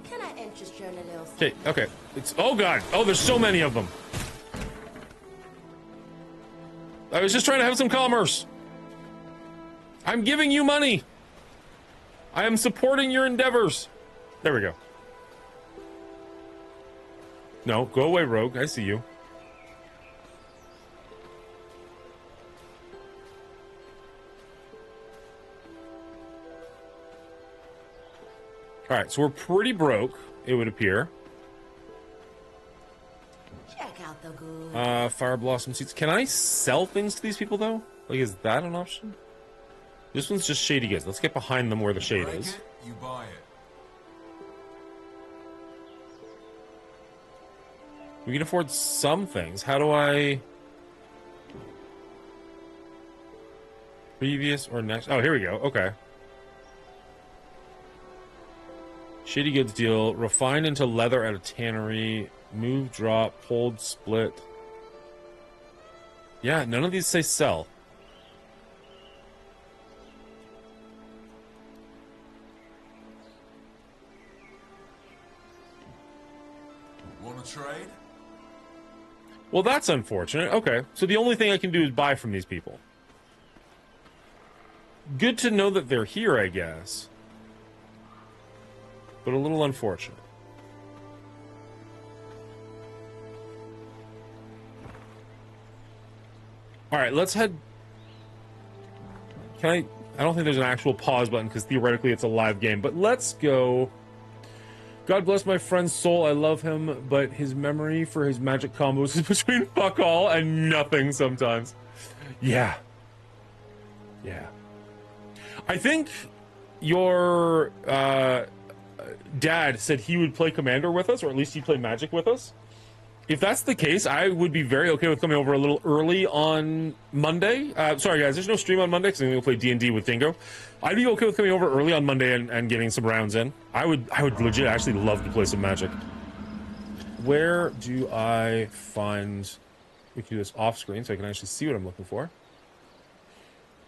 Can I interest you in a little Okay, okay. Oh god. Oh, there's so many of them. I was just trying to have some commerce. I'm giving you money. I am supporting your endeavors. There we go. No, go away, rogue. I see you. Alright, so we're pretty broke, it would appear. Check out the goods. Fire blossom seeds. Can I sell things to these people, though? Like, is that an option? This one's just shady goods. Let's get behind them where the shade is. It, you buy it. We can afford some things. How do I... Previous or next? Oh, here we go. Okay. Shady goods deal. Refined into leather at a tannery. Move, drop, hold, split. Yeah, none of these say sell. Want to trade? Well, that's unfortunate. Okay, so the only thing I can do is buy from these people. Good to know that they're here, I guess. But a little unfortunate. Alright, let's head... Can I don't think there's an actual pause button, because theoretically it's a live game, but let's go... God bless my friend's soul, I love him, but his memory for his magic combos is between fuck all and nothing sometimes. Yeah. Yeah. I think your dad said he would play Commander with us, or at least he'd play Magic with us. If that's the case, I would be very okay with coming over a little early on Monday. Sorry, guys, there's no stream on Monday because I'm going to play D&D with Dingo. I'd be okay with coming over early on Monday and getting some rounds in. I would legit actually love to play some Magic. Where do I find... We can do this off screen so I can actually see what I'm looking for.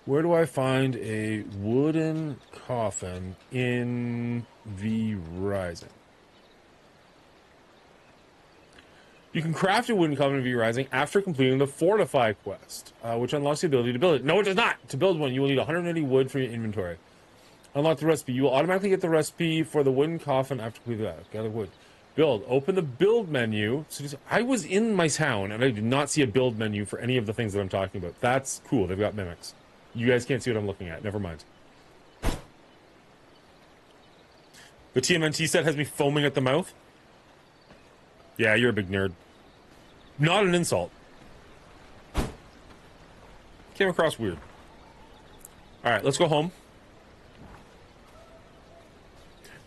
Where do I find a wooden coffin in V Rising? You can craft a wooden coffin in V Rising after completing the Fortify quest, which unlocks the ability to build it. No, it does not! To build one, you will need 180 wood for your inventory. Unlock the recipe. You will automatically get the recipe for the wooden coffin after completing that. Gather wood. Build. Open the build menu. So I was in my town, and I did not see a build menu for any of the things that I'm talking about. That's cool. They've got mimics. You guys can't see what I'm looking at. Never mind. The TMNT set has me foaming at the mouth. Yeah, you're a big nerd. Not an insult. Came across weird. Alright, let's go home.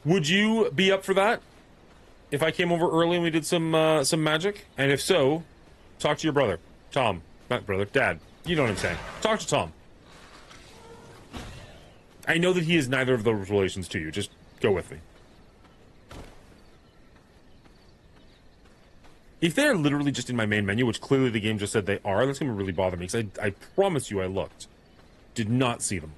Would you be up for that? If I came over early and we did some magic? And if so, talk to your brother. Tom. Not brother, dad. You know what I'm saying. Talk to Tom. I know that he is neither of those relations to you. Just go with me. If they're literally just in my main menu, which clearly the game just said they are, that's going to really bother me, because I promise you I looked. Did not see them.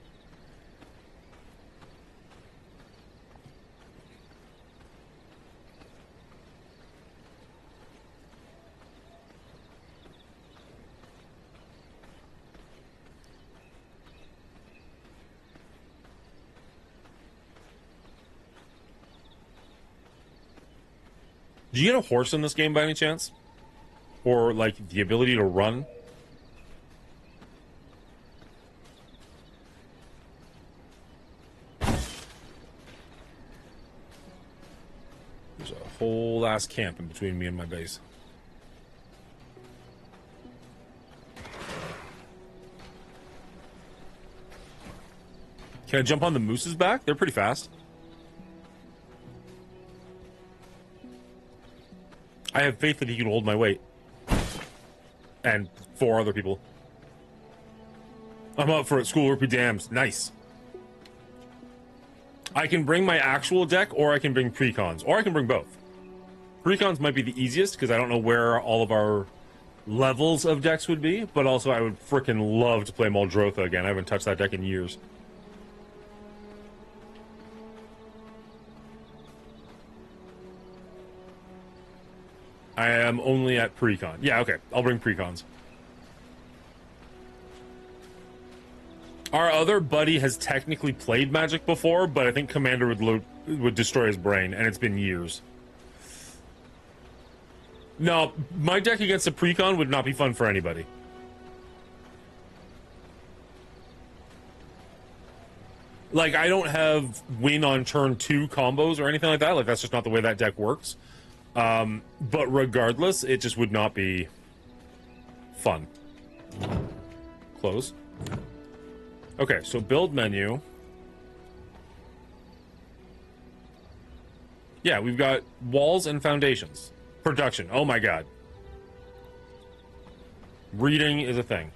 Do you get a horse in this game by any chance? Or, like, the ability to run? There's a whole ass camp in between me and my base. Can I jump on the moose's back? They're pretty fast. I have faith that he can hold my weight. And 4 other people. I'm up for it. Schoolwork be damned. Nice. I can bring my actual deck, or I can bring precons. Or I can bring both. Precons might be the easiest, because I don't know where all of our levels of decks would be. But also, I would frickin' love to play Muldrotha again. I haven't touched that deck in years. I am only at precon. Yeah, okay. I'll bring precons. Our other buddy has technically played Magic before, but I think Commander would destroy his brain, and it's been years. No, my deck against a precon would not be fun for anybody. Like, I don't have win on turn 2 combos or anything like that. Like, that's just not the way that deck works. But regardless, it just would not be fun. Close. Okay, so build menu. Yeah, we've got walls and foundations. Production. Oh my god. Reading is a thing.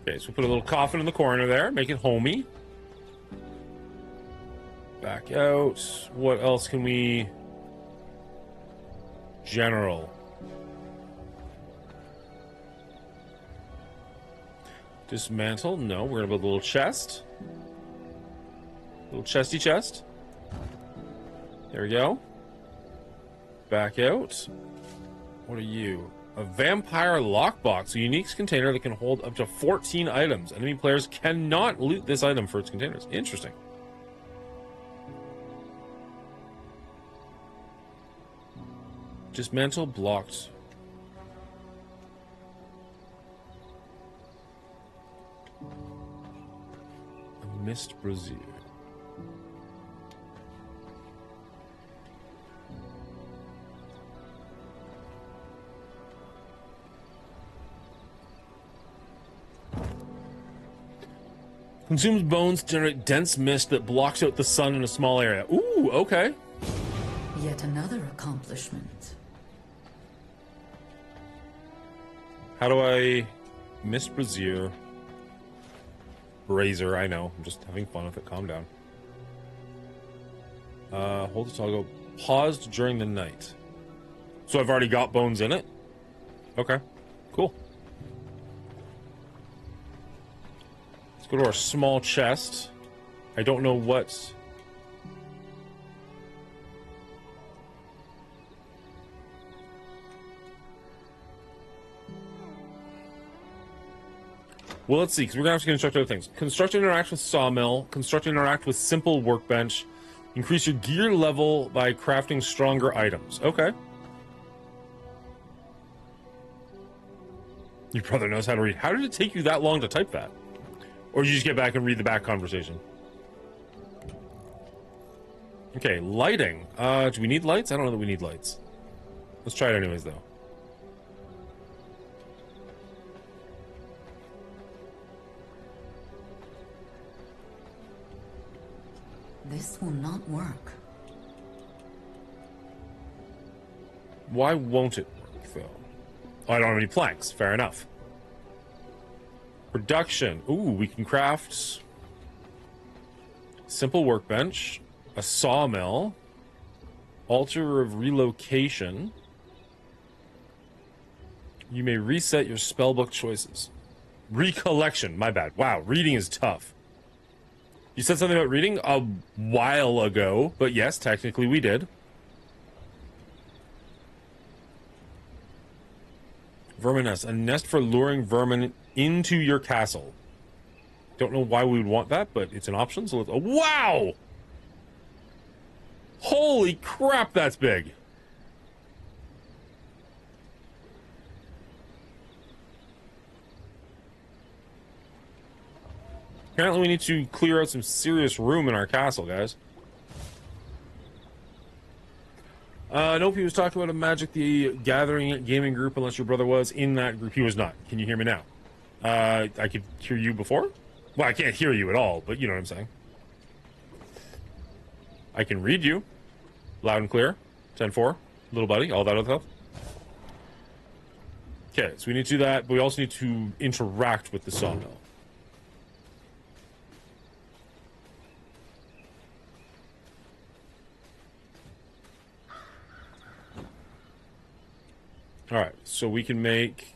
Okay, so we put a little coffin in the corner there, make it homey. Back out. What else can we... General. Dismantle. No, we're gonna build a little chest. Little chesty chest. There we go. Back out. What are you? A vampire lockbox. A unique container that can hold up to 14 items. Enemy players cannot loot this item for its containers. Interesting. Dismantle blocked. A mist brazier. Consumes bones to generate dense mist that blocks out the sun in a small area. Ooh, okay. Yet another accomplishment. How do I... Mist brazier. Brazier, I know. I'm just having fun with it. Calm down. Hold the toggle. Paused during the night. So I've already got bones in it? Okay. Cool. Let's go to our small chest. I don't know what... Well, let's see, because we're going to have to construct other things. Construct and interact with sawmill. Construct and interact with simple workbench. Increase your gear level by crafting stronger items. Okay. Your brother knows how to read. How did it take you that long to type that? Or did you just get back and read the back conversation? Okay, lighting. Do we need lights? I don't know that we need lights. Let's try it anyways, though. This will not work. Why won't it work, though? Oh, I don't have any planks. Fair enough. Production. Ooh, we can craft simple workbench, a sawmill, altar of relocation. You may reset your spellbook choices. Recollection. My bad. Wow, reading is tough. You said something about reading a while ago, but yes, technically we did. Vermin nest. A nest for luring vermin into your castle. Don't know why we would want that, but it's an option, so let's... Oh, wow! Holy crap, that's big! Apparently we need to clear out some serious room in our castle, guys. Nope, he was talking about a Magic the Gathering gaming group, unless your brother was in that group. He was not. Can you hear me now? I could hear you before? Well, I can't hear you at all, but you know what I'm saying. I can read you. Loud and clear. 10-4. Little buddy. All that other stuff. Okay, so we need to do that, but we also need to interact with the sawmill. Alright, so we can make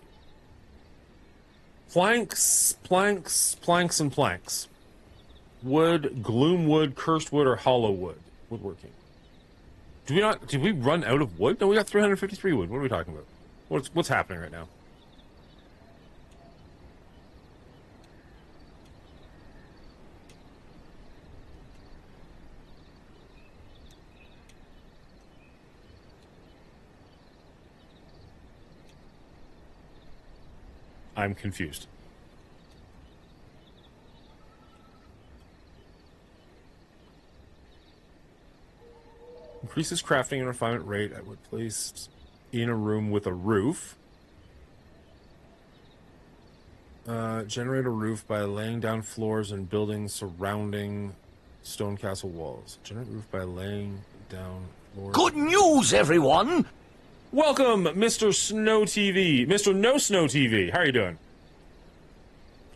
planks, and planks. Wood, gloom wood, cursed wood, or hollow wood. Woodworking. Did we run out of wood? No, we got 353 wood. What are we talking about? What's happening right now? I'm confused. Increases crafting and refinement rate at what place in a room with a roof. Generate a roof by laying down floors and buildings surrounding stone castle walls. Generate roof by laying down floors. Good news, everyone! Welcome, Mr. Snow TV. Mr. No Snow TV. How are you doing?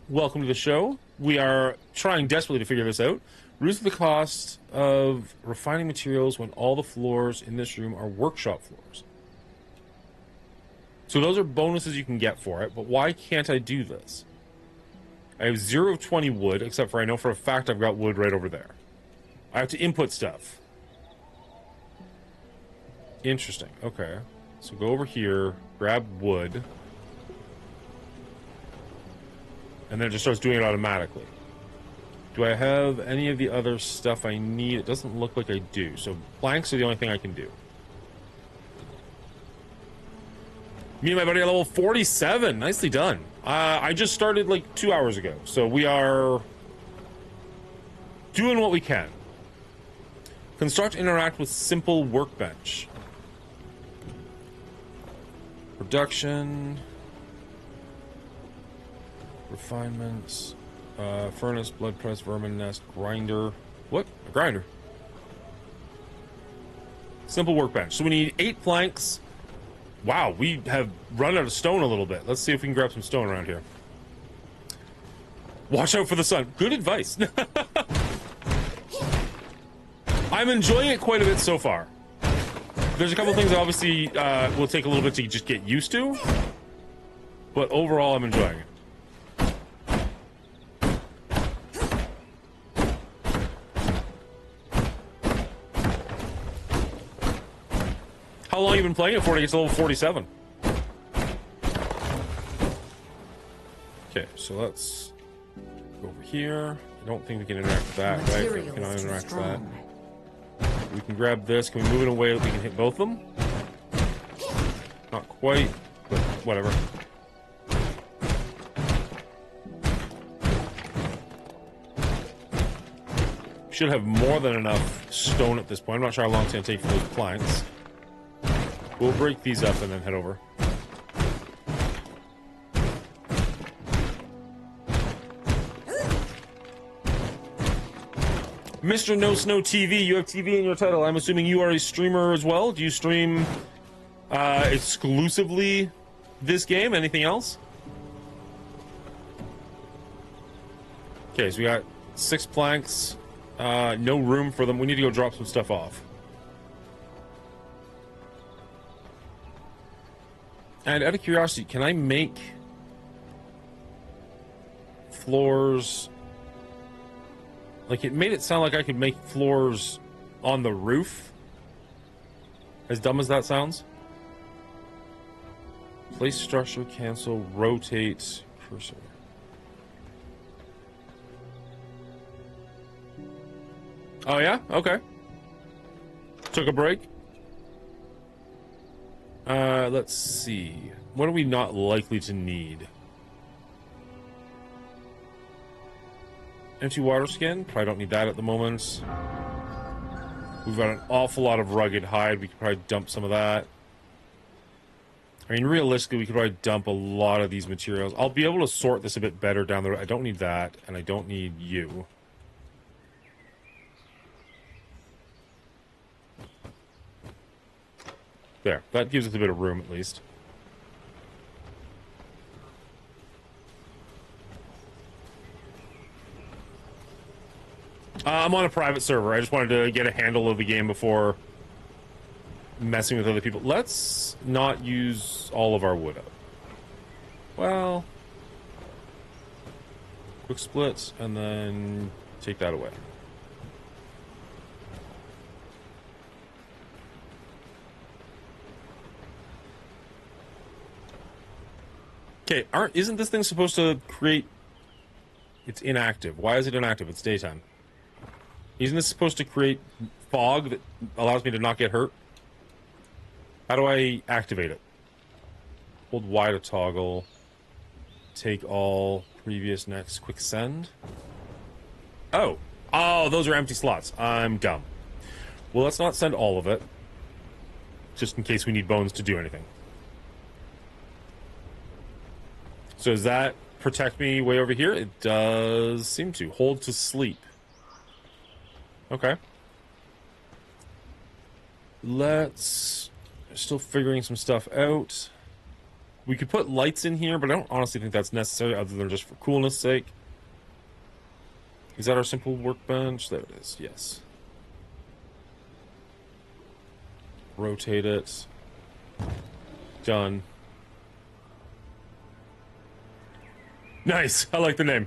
Welcome to the show. We are trying desperately to figure this out. Reduce the cost of refining materials when all the floors in this room are workshop floors. So those are bonuses you can get for it, but why can't I do this? I have 0 of 20 wood, except for I know for a fact I've got wood right over there. I have to input stuff. Interesting. Okay. So go over here, grab wood, and then it just starts doing it automatically. Do I have any of the other stuff I need? It doesn't look like I do. So planks are the only thing I can do. Me and my buddy are level 47. Nicely done. I just started like 2 hours ago. So we are doing what we can. Construct, interact with simple workbench. Production. Refinements. Furnace, blood press, vermin nest, grinder. What? A grinder. Simple workbench. So we need 8 planks. Wow, we have run out of stone a little bit. Let's see if we can grab some stone around here. Watch out for the sun. Good advice. I'm enjoying it quite a bit so far. There's a couple things that obviously will take a little bit to just get used to. But overall, I'm enjoying it. How long have you been playing it for to get to level 47? Okay, so let's go over here. I don't think we can interact with that, right? We cannot Materials too interact with that. strong. We can grab this. Can we move it away that we can hit both of them? Not quite, but whatever. Should have more than enough stone at this point. I'm not sure how long it's going to take for those planks. We'll break these up and then head over. Mr. No Snow TV, you have TV in your title. I'm assuming you are a streamer as well. Do you stream exclusively this game? Anything else? Okay, so we got 6 planks. No room for them. We need to go drop some stuff off. And out of curiosity, can I make floors? Like, it made it sound like I could make floors on the roof. As dumb as that sounds. Place structure, cancel, rotate, cursor. Oh yeah? Okay. Took a break. Let's see. What are we not likely to need? Empty water skin? Probably don't need that at the moment. We've got an awful lot of rugged hide. We could probably dump some of that. I mean, realistically, we could probably dump a lot of these materials. I'll be able to sort this a bit better down the road. I don't need that, and I don't need you. There. That gives us a bit of room, at least. I'm on a private server. I just wanted to get a handle of the game before messing with other people. Let's not use all of our wood up. Well, quick splits, and then take that away. Okay, isn't this thing supposed to create... It's inactive. Why is it inactive? It's daytime. Isn't this supposed to create fog that allows me to not get hurt? How do I activate it? Hold Y to toggle. Take all. Previous, next. Quick send. Oh. Oh, those are empty slots. I'm dumb. Well, let's not send all of it. Just in case we need bones to do anything. So does that protect me way over here? It does seem to. Hold to sleep. Okay. Let's... Still figuring some stuff out. We could put lights in here, but I don't honestly think that's necessary other than just for coolness sake. Is that our simple workbench? There it is, yes. Rotate it. Done. Nice! I like the name.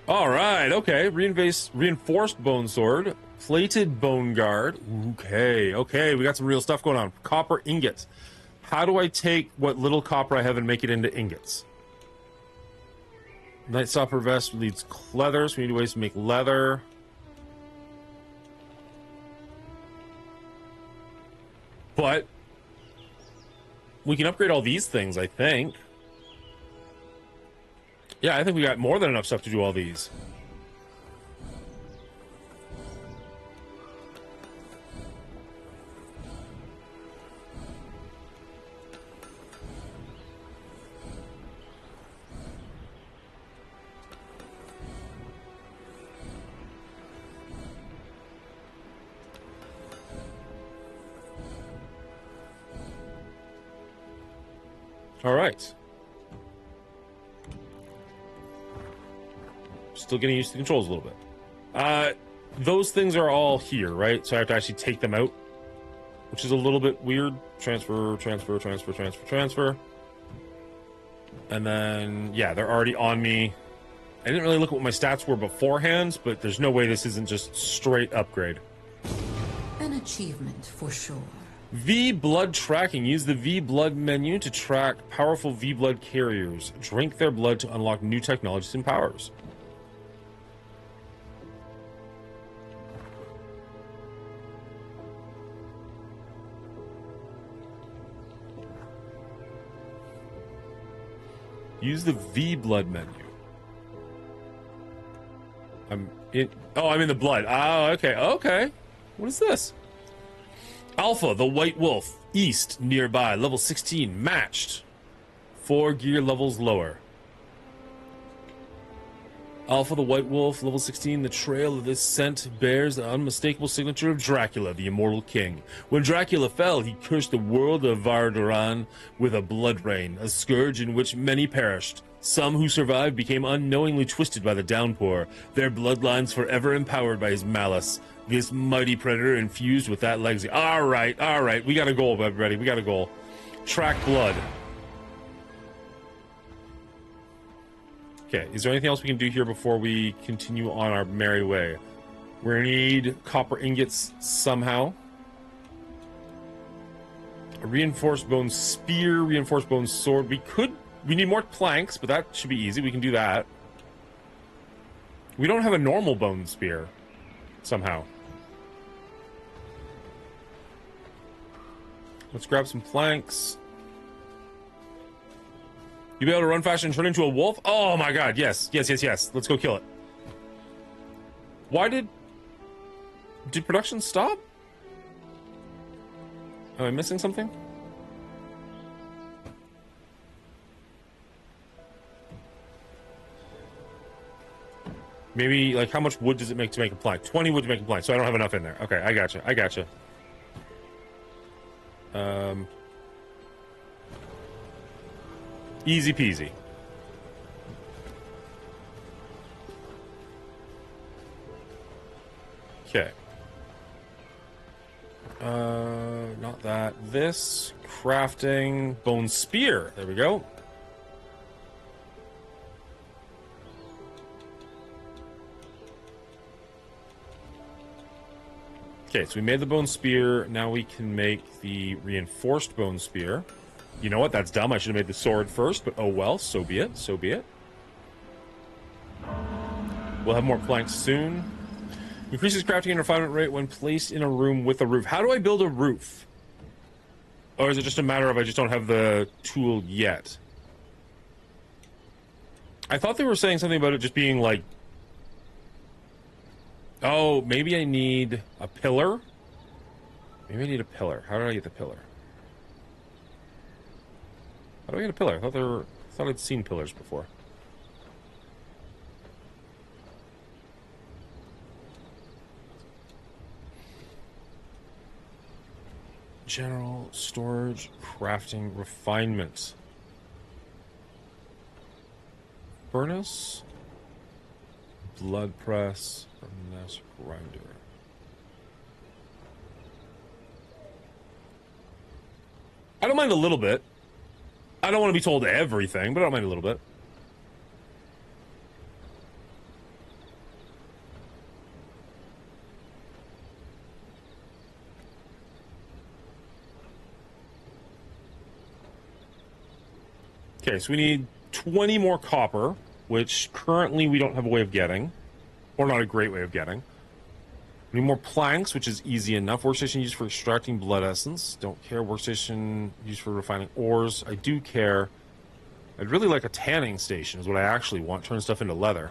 Alright, okay. Reinforced bone sword. Plated bone guard. Okay, okay. We got some real stuff going on. Copper ingots. How do I take what little copper I have and make it into ingots? Night Stopper vest leads leather, so we need ways to make leather. But we can upgrade all these things, I think. Yeah, I think we got more than enough stuff to do all these. All right. Still getting used to the controls a little bit. Those things are all here, right? So I have to actually take them out, which is a little bit weird. Transfer, transfer, transfer, transfer, transfer. And then, yeah, they're already on me. I didn't really look at what my stats were beforehand, but there's no way this isn't just straight upgrade. An achievement for sure. V blood tracking. Use the V blood menu to track powerful V blood carriers. Drink their blood to unlock new technologies and powers. Use the V blood menu. I'm in the blood. Oh, okay. Okay. What is this? Alpha, the White Wolf. East, nearby. Level 16. Matched. 4 gear levels lower. Alpha, the White Wolf. Level 16. The trail of this scent bears the unmistakable signature of Dracula, the immortal king. When Dracula fell, he cursed the world of Vardaran with a blood rain, a scourge in which many perished. Some who survived became unknowingly twisted by the downpour, their bloodlines forever empowered by his malice. This mighty predator infused with that legacy. All right. We got a goal, everybody. We got a goal. Track blood. Okay, is there anything else we can do here before we continue on our merry way? We're gonna need copper ingots somehow. A reinforced bone spear, reinforced bone sword. We need more planks, but that should be easy. We can do that. We don't have a normal bone spear somehow. Let's grab some planks. You be able to run fast and turn into a wolf? Oh my god, yes. Let's go kill it. Why did production stop? Am I missing something? Maybe, like, how much wood does it make to make a plank? 20 wood to make a plank, so I don't have enough in there. Okay, I gotcha. Easy peasy. Okay. Not that. This. Crafting. Bone spear. There we go. Okay, so we made the bone spear. Now we can make the reinforced bone spear. You know what? That's dumb. I should have made the sword first, but oh well. So be it. So be it. We'll have more planks soon. Increases crafting and refinement rate when placed in a room with a roof. How do I build a roof? Or is it just a matter of I just don't have the tool yet? I thought they were saying something about it just being like... Oh, maybe I need a pillar? Maybe I need a pillar. How do I get the pillar? How do I get a pillar? I thought I'd seen pillars before. General storage, crafting, refinement. Furnace, blood press, furnace grinder. I don't mind a little bit. I don't want to be told everything, but I don't mind a little bit. Okay, so we need 20 more copper, which currently we don't have a way of getting, or not a great way of getting. We need more planks, which is easy enough. Workstation used for extracting blood essence. Don't care. Workstation used for refining ores. I do care. I'd really like a tanning station is what I actually want. Turn stuff into leather.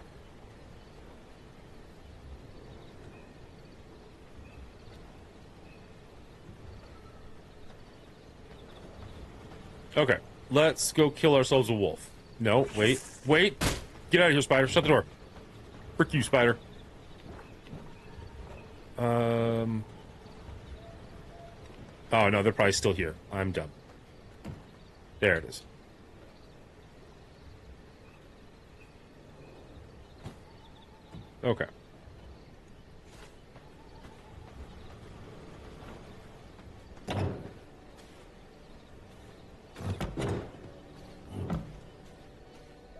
Okay. Let's go kill ourselves a wolf. No, wait. Wait! Get out of here, spider. Shut the door. Frick you, spider. Oh, no, they're probably still here. I'm dumb. There it is. Okay.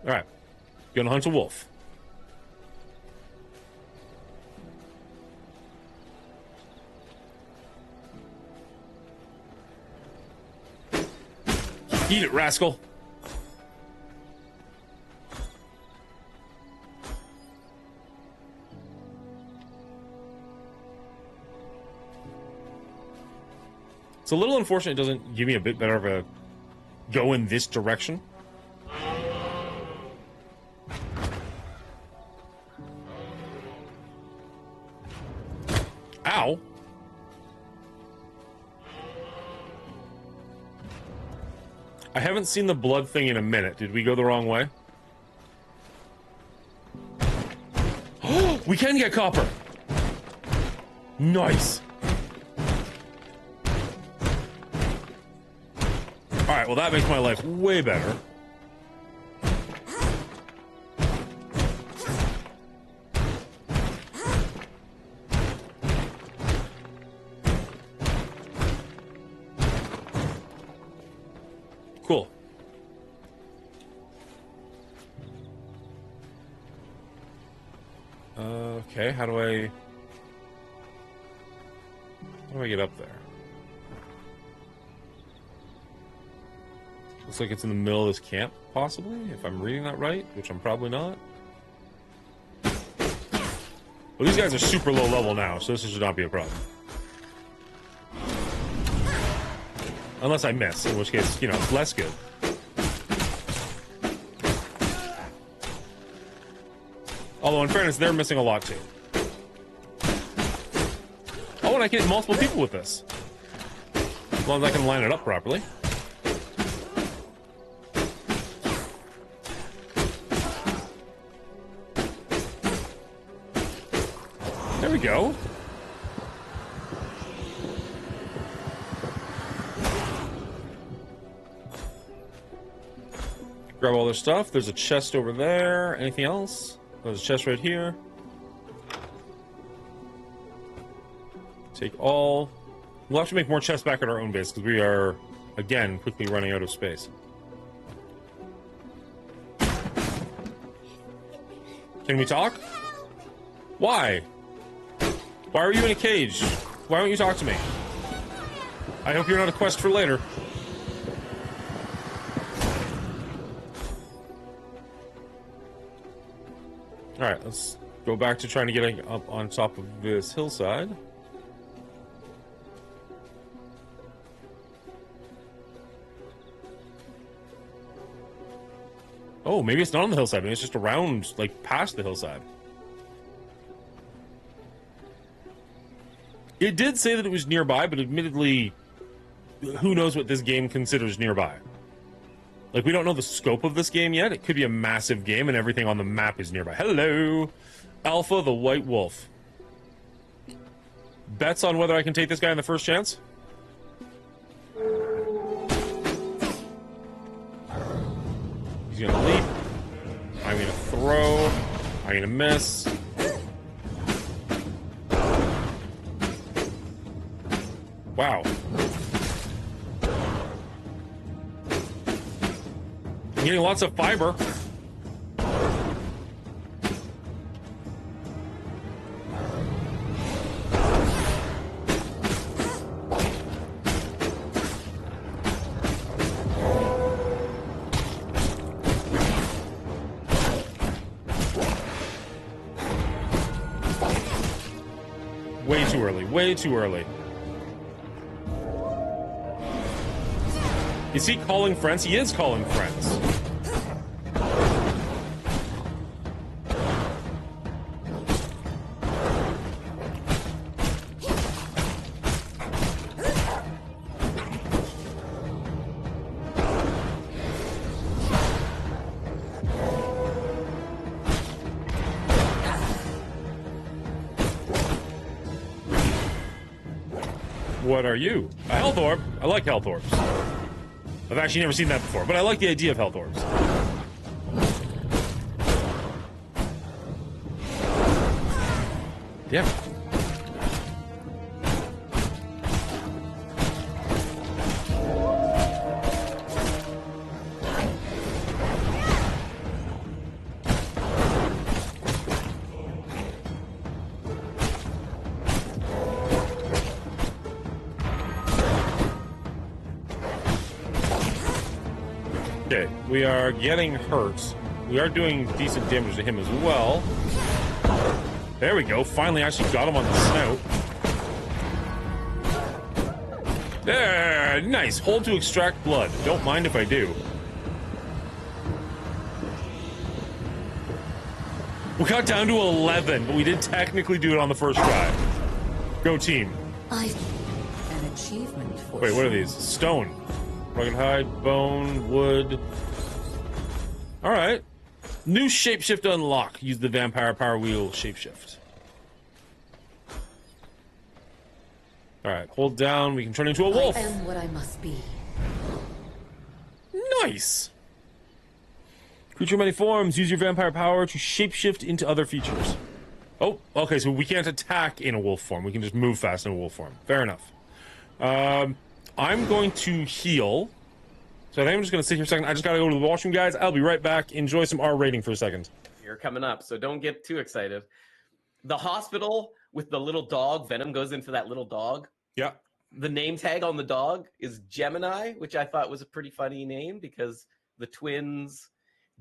Alright. Gonna hunt a wolf. Eat it, rascal. It's a little unfortunate it doesn't give me a bit better of a go in this direction. Ow. I haven't seen the blood thing in a minute. Did we go the wrong way? Oh, we can get copper. Nice. All right, well, that makes my life way better. Cool. Okay, how do I get up there? Looks like it's in the middle of this camp, possibly, if I'm reading that right, which I'm probably not. Well, these guys are super low level now, so this should not be a problem. Unless I miss, in which case, you know, it's less good. Although, in fairness, they're missing a lot, too. Oh, and I can hit multiple people with this. As long as I can line it up properly. There we go. Grab all their stuff. There's a chest over there. Anything else? There's a chest right here. Take all. We'll have to make more chests back at our own base because we are, again, quickly running out of space. Can we talk? Why? Why are you in a cage? Why don't you talk to me? I hope you're not a quest for later. Alright, let's go back to trying to get up on top of this hillside. Oh, maybe it's not on the hillside. Maybe it's just around, like, past the hillside. It did say that it was nearby, but admittedly, who knows what this game considers nearby. Like, we don't know the scope of this game yet. It could be a massive game and everything on the map is nearby. Hello! Alpha the White Wolf. Bets on whether I can take this guy on the first chance? He's gonna leap. I'm gonna throw. I'm gonna miss. Wow. I'm getting lots of fiber. Way too early. Way too early. Is he calling friends? He is calling friends. What are you? A health orb? I like health orbs. I've actually never seen that before, but I like the idea of health orbs. Yeah. We are getting hurt. We are doing decent damage to him as well. There we go. Finally actually got him on the snout. There, nice. Hold to extract blood. Don't mind if I do. We got down to 11, but we did technically do it on the first try. Go team. An achievement for Wait, what are sure. these? Stone. Rugged hide, bone, wood. Alright. New shapeshift unlock. Use the vampire power wheel shapeshift. Alright, hold down. We can turn into a wolf. I am what I must be. Nice. Creature of many forms. Use your vampire power to shapeshift into other features. Oh, okay, so we can't attack in a wolf form. We can just move fast in a wolf form. Fair enough. I'm going to heal. So I think I'm just going to sit here a second. I just got to go to the washroom, guys. I'll be right back. Enjoy some R rating for a second. You're coming up, so don't get too excited. The hospital with the little dog, Venom goes into that little dog. Yeah. The name tag on the dog is Gemini, which I thought was a pretty funny name because the twins,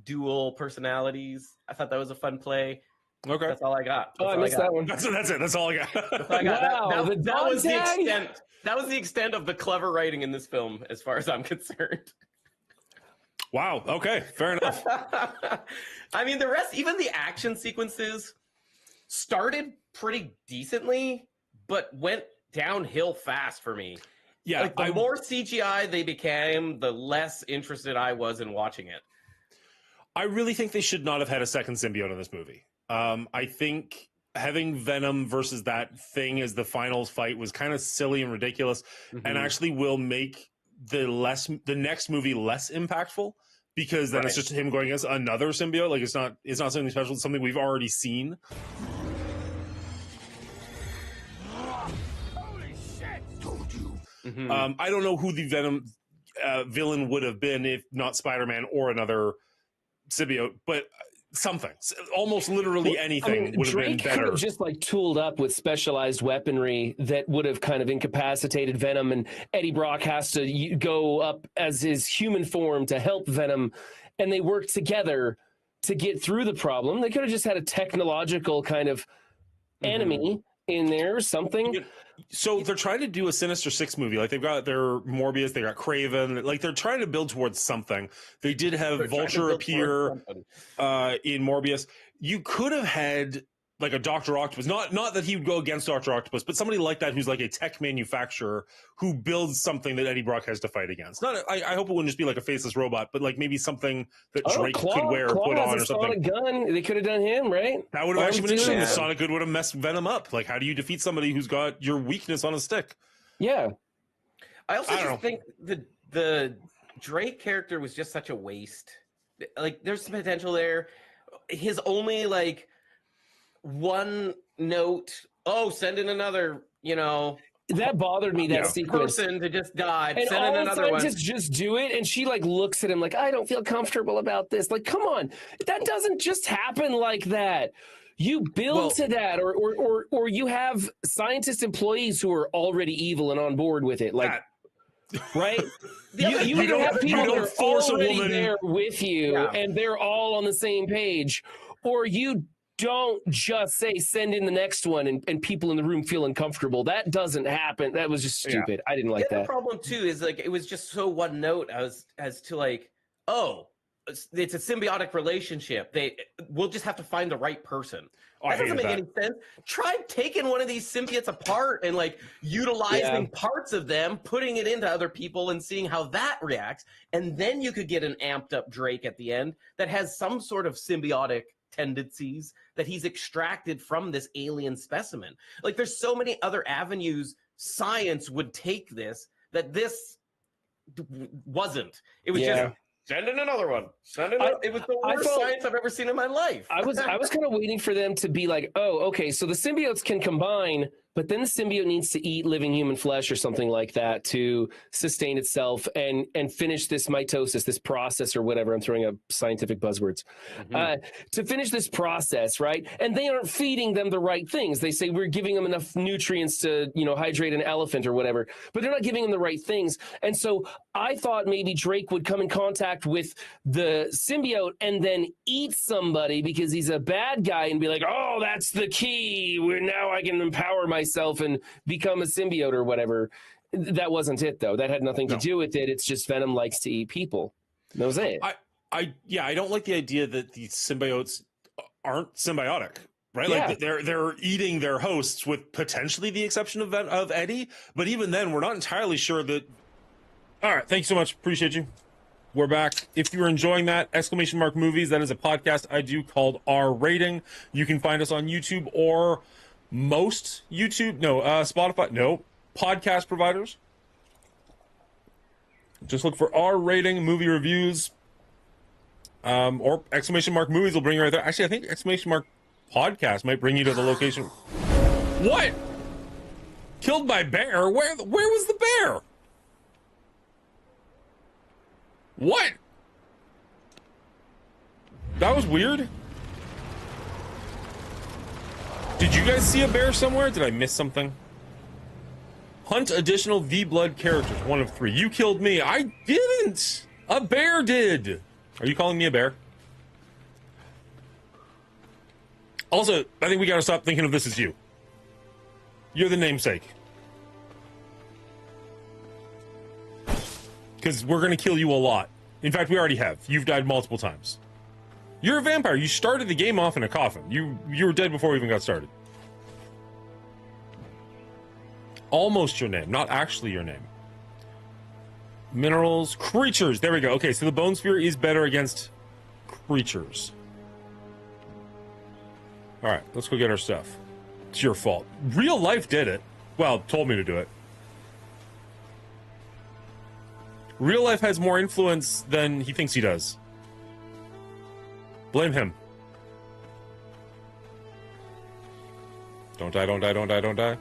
dual personalities. I thought that was a fun play. Okay. That's all I got. Oh, I missed that one. That's it. That's all I got. That's all I got. Wow, that was the tag? extent. That was the extent of the clever writing in this film, as far as I'm concerned. Wow. Okay. Fair enough. I mean, the rest, even the action sequences, started pretty decently, but went downhill fast for me. Yeah. Like, the more CGI they became, the less interested I was in watching it. I really think they should not have had a second symbiote in this movie. I think having Venom versus that thing as the final fight was kind of silly and ridiculous, and actually will make the next movie less impactful, because then it's just him going against another symbiote. Like, it's not something special. It's something we've already seen. Holy shit! Told you. I don't know who the Venom villain would have been if not Spider-Man or another symbiote, but something, almost literally anything would have been Drake better. could have just like tooled up with specialized weaponry that would have kind of incapacitated Venom, and Eddie Brock has to go up as his human form to help Venom, and they work together to get through the problem. They could have just had a technological kind of enemy in there or something. So they're trying to do a Sinister Six movie. Like, they've got their Morbius, they got Craven. Like, they're trying to build towards something. They did have Vulture appear in Morbius. You could have had like a Dr. Octopus. Not that he would go against Dr. Octopus, but somebody like that who's like a tech manufacturer who builds something that Eddie Brock has to fight against. I hope it wouldn't just be like a faceless robot, but like maybe something that Drake could wear or put on or something. Sonic gun. They could have done him, right? That would have actually been interesting. The Sonic Good would have messed Venom up. Like, how do you defeat somebody who's got your weakness on a stick? Yeah. I also just think the Drake character was just such a waste. Like, there's some potential there. His only like one note, send in another, that bothered me, that sequence. Person to just die, and send all in of a another sudden one. just do it, and she like looks at him like, I don't feel comfortable about this. Like, come on, that doesn't just happen like that. You build to that, or you have scientist employees who are already evil and on board with it, like. Right? You either have people that are already there with you and they're all on the same page, or you don't just say send in the next one and people in the room feel uncomfortable. That doesn't happen. That was just stupid. I didn't like that. The problem too is like it was just so one note as to like, it's a symbiotic relationship. We'll just have to find the right person. That doesn't make any sense. Try taking one of these symbiotes apart and like utilizing parts of them, putting it into other people and seeing how that reacts. And then you could get an amped up Drake at the end that has some sort of symbiotic tendencies that he's extracted from this alien specimen. Like, there's so many other avenues science would take this that this wasn't. It was just send in another one. It was the worst science I've ever seen in my life. I was kind of waiting for them to be like, oh, okay, so the symbiotes can combine, but then the symbiote needs to eat living human flesh or something like that to sustain itself and finish this mitosis, this process or whatever. I'm throwing up scientific buzzwords. To finish this process, right? And they aren't feeding them the right things. They say we're giving them enough nutrients to, hydrate an elephant or whatever, but they're not giving them the right things. And so I thought maybe Drake would come in contact with the symbiote and then eat somebody because he's a bad guy and be like, oh, that's the key. Where now I can empower myself and become a symbiote or whatever. That wasn't it, though. That had nothing to do with it. It's just Venom likes to eat people. That was it. I don't like the idea that these symbiotes aren't symbiotic. Right, Yeah. like they're eating their hosts, with potentially the exception of Eddie. But even then, we're not entirely sure that. All right, thank you so much. Appreciate you. We're back. If you're enjoying that, ! Movies, that is a podcast I do called R Rating. You can find us on YouTube or most Spotify, podcast providers. Just look for R Rating movie reviews, or ! Movies will bring you right there. Actually, I think ! Podcast might bring you to the location. What? Killed by bear? Where was the bear? What? That was weird. Did you guys see a bear somewhere? Did I miss something? Hunt additional V-Blood characters. 1 of 3. You killed me. I didn't. A bear did. Are you calling me a bear? Also, I think we gotta stop thinking of this as you. You're the namesake. Because we're gonna kill you a lot. In fact, we already have. You've died multiple times. You're a vampire. You started the game off in a coffin. You were dead before we even got started. Almost your name, not actually your name. Minerals, creatures. There we go. Okay, so the bone sphere is better against creatures. All right, let's go get our stuff. It's your fault. Real life did it. Well, told me to do it. Real life has more influence than he thinks he does. Blame him. Don't die, don't die, don't die, don't die.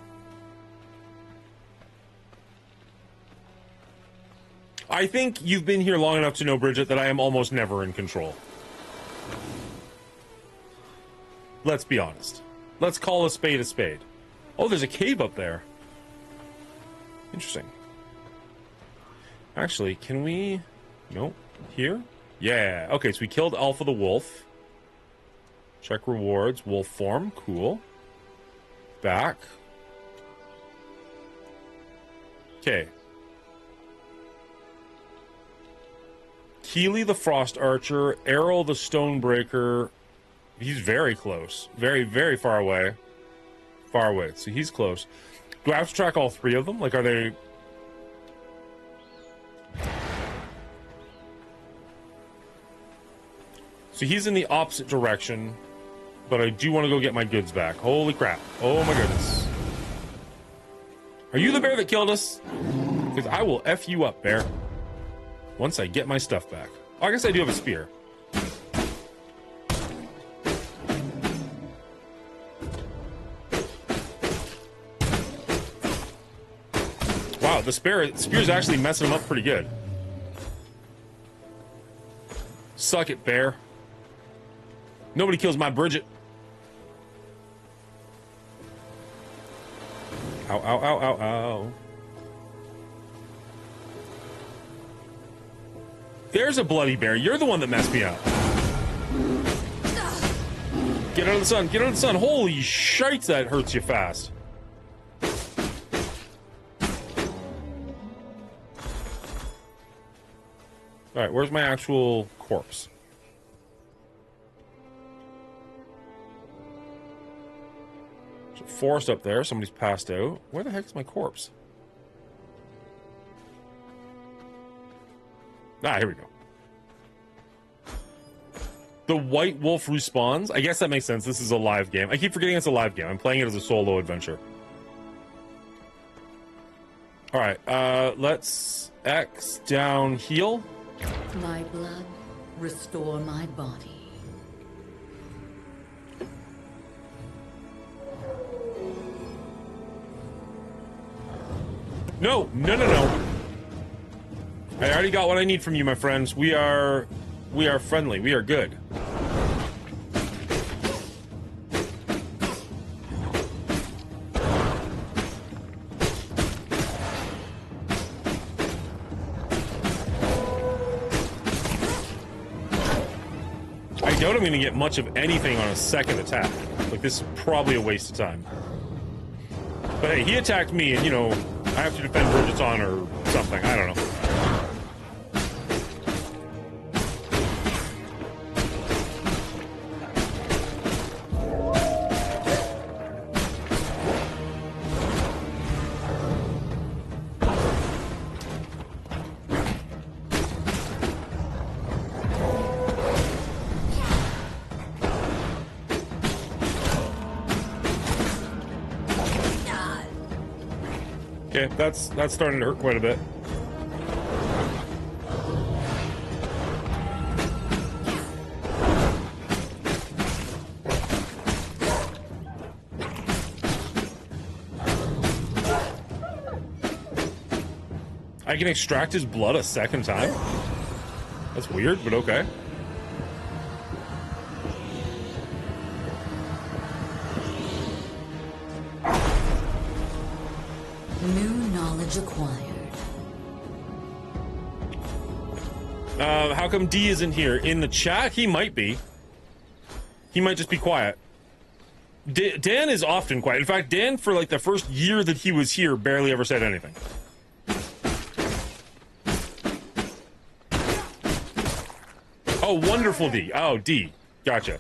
I think you've been here long enough to know, Bridget, that I am almost never in control. Let's be honest. Let's call a spade a spade. Oh, there's a cave up there. Interesting. Actually, can we... Nope. Here? Yeah. Okay, so we killed Alpha the Wolf. Check rewards. Wolf form. Cool. Back. Okay. Keely the Frost Archer. Errol the Stonebreaker. He's very close. Very, very far away. Far away. So he's close. Do I have to track all 3 of them? Like, are they... So he's in the opposite direction, but I do want to go get my goods back. Holy crap. Oh my goodness. Are you the bear that killed us? Because I will F you up, bear. Once I get my stuff back. Oh, I guess I do have a spear. Wow, the spear's actually messing him up pretty good. Suck it, bear. Nobody kills my Bridget. Ow, ow, ow, ow, ow. There's a bloody bear. You're the one that messed me up. Get out of the sun. Get out of the sun. Holy shite, that hurts you fast. All right, where's my actual corpse? There's a forest up there. Somebody's passed out. Where the heck is my corpse? Ah, here we go. The White Wolf respawns. I guess that makes sense. This is a live game. I keep forgetting it's a live game. I'm playing it as a solo adventure. All right, let's X down heal. My blood, restore my body. No, no, no, no. I already got what I need from you, my friends. We are friendly. We are good. I doubt I'm going to get much of anything on a second attack. Like, this is probably a waste of time. But hey, he attacked me, and, you know, I have to defend Bridgerton or something. I don't know. Okay, that's starting to hurt quite a bit. I can extract his blood a second time? That's weird, but okay. New knowledge acquired. How come D isn't here? In the chat, he might be. He might just be quiet. Dan is often quiet. In fact, Dan, for like the first year that he was here, barely ever said anything. Oh, wonderful D. Oh, D. Gotcha.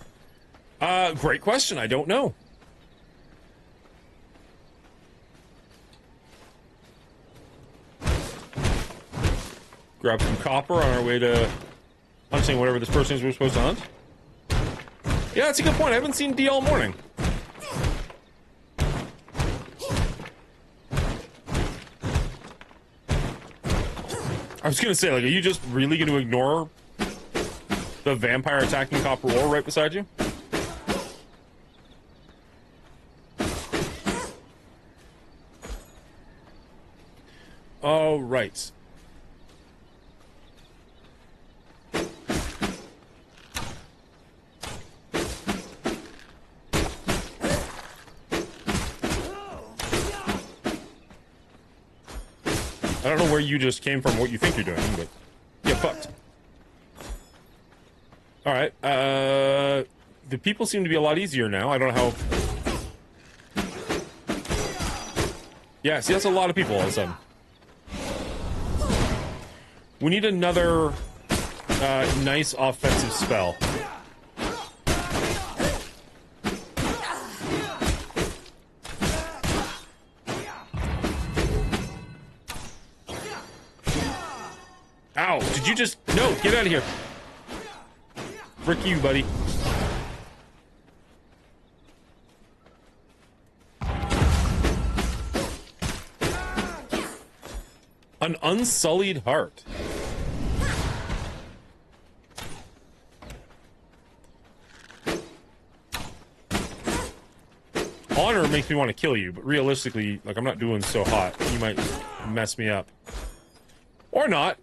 Great question. I don't know. Grab some copper on our way to hunting whatever this person is we're supposed to hunt. Yeah, that's a good point. I haven't seen D all morning. I was gonna say, like, are you just really gonna ignore the vampire attacking copper ore right beside you? Oh, right. I don't know where you just came from, what you think you're doing, but get fucked. Alright, the people seem to be a lot easier now. I don't know how... Yeah, see, that's a lot of people all of a sudden. We need another nice offensive spell. Ow, did you just... No, get out of here. Frick you, buddy. An unsullied heart. Honor makes me want to kill you, but realistically, like, I'm not doing so hot. You might mess me up. Or not.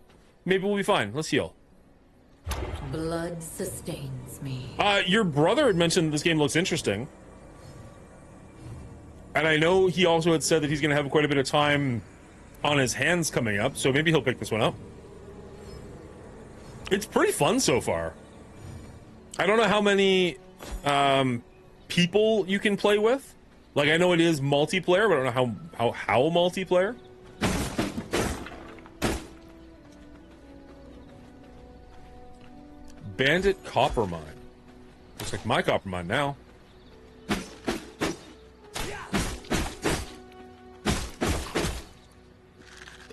Maybe we'll be fine. Let's heal. Blood sustains me. Your brother had mentioned this game looks interesting. And I know he also had said that he's going to have quite a bit of time on his hands coming up, so maybe he'll pick this one up. It's pretty fun so far. I don't know how many people you can play with. Like, I know it is multiplayer, but I don't know how multiplayer. Bandit copper mine. Looks like my copper mine now.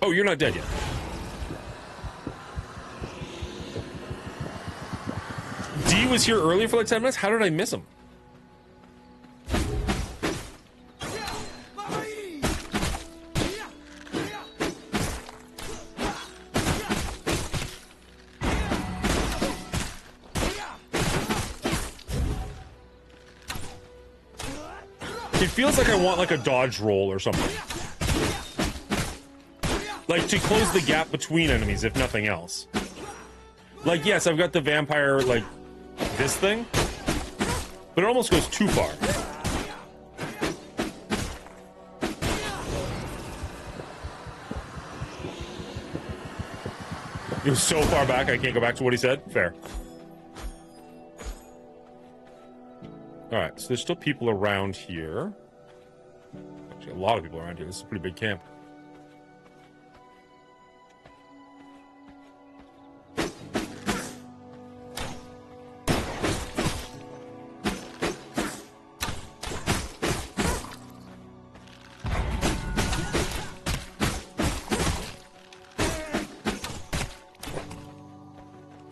Oh, you're not dead yet. D was here earlier for like 10 minutes? How did I miss him? It feels like I want like a dodge roll or something. Like, to close the gap between enemies, if nothing else. Like, yes, I've got the vampire, like, this thing, but it almost goes too far. It was so far back, I can't go back to what he said. Fair. Alright, so there's still people around here. Actually, a lot of people around here. This is a pretty big camp.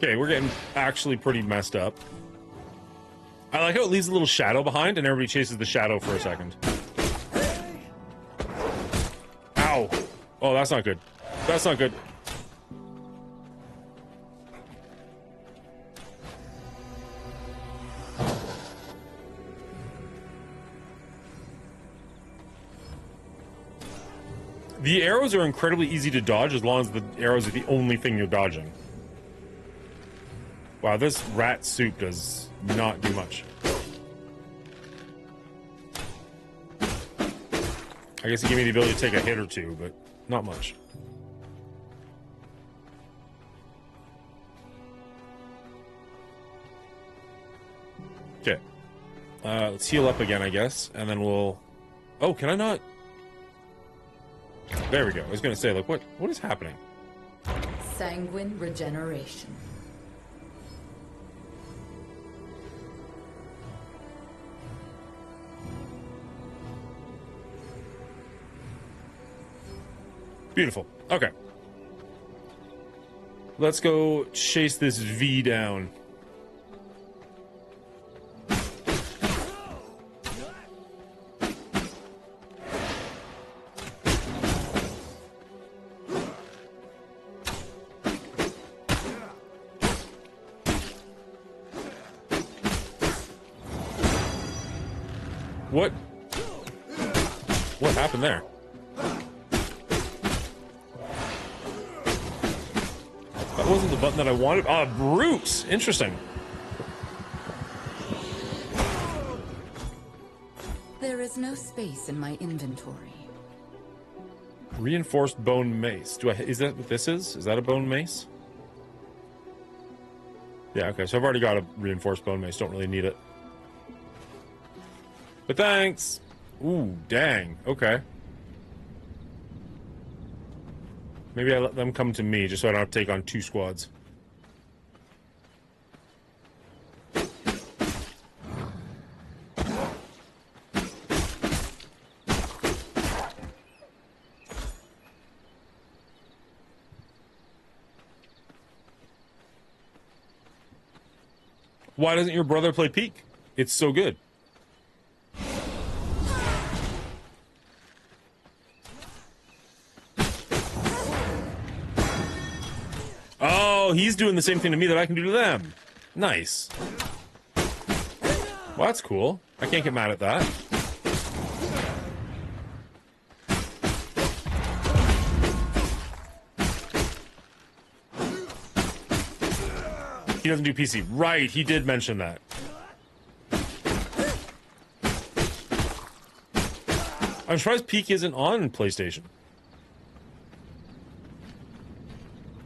Okay, we're getting actually pretty messed up. I like how it leaves a little shadow behind and everybody chases the shadow for a second. Ow. Oh, that's not good. That's not good. The arrows are incredibly easy to dodge as long as the arrows are the only thing you're dodging. Wow, this rat soup does not do much. I guess it gave me the ability to take a hit or two, but not much. Okay. Let's heal up again, I guess, and then we'll... Oh, can I not? There we go. I was going to say, like, what is happening? Sanguine regeneration. Beautiful. Okay. Let's go chase this V down. What? What happened there? That wasn't the button that I wanted. Ah, brutes! Interesting. There is no space in my inventory. Reinforced bone mace. Is that what this is? Is that a bone mace? Yeah, okay, so I've already got a reinforced bone mace. Don't really need it. But thanks! Ooh, dang. Okay. Maybe I let them come to me, just so I don't have to take on 2 squads. Why doesn't your brother play Peak? It's so good. Oh, he's doing the same thing to me that I can do to them. Nice. Well, that's cool. I can't get mad at that. He doesn't do PC. Right, he did mention that. I'm surprised Peak isn't on PlayStation.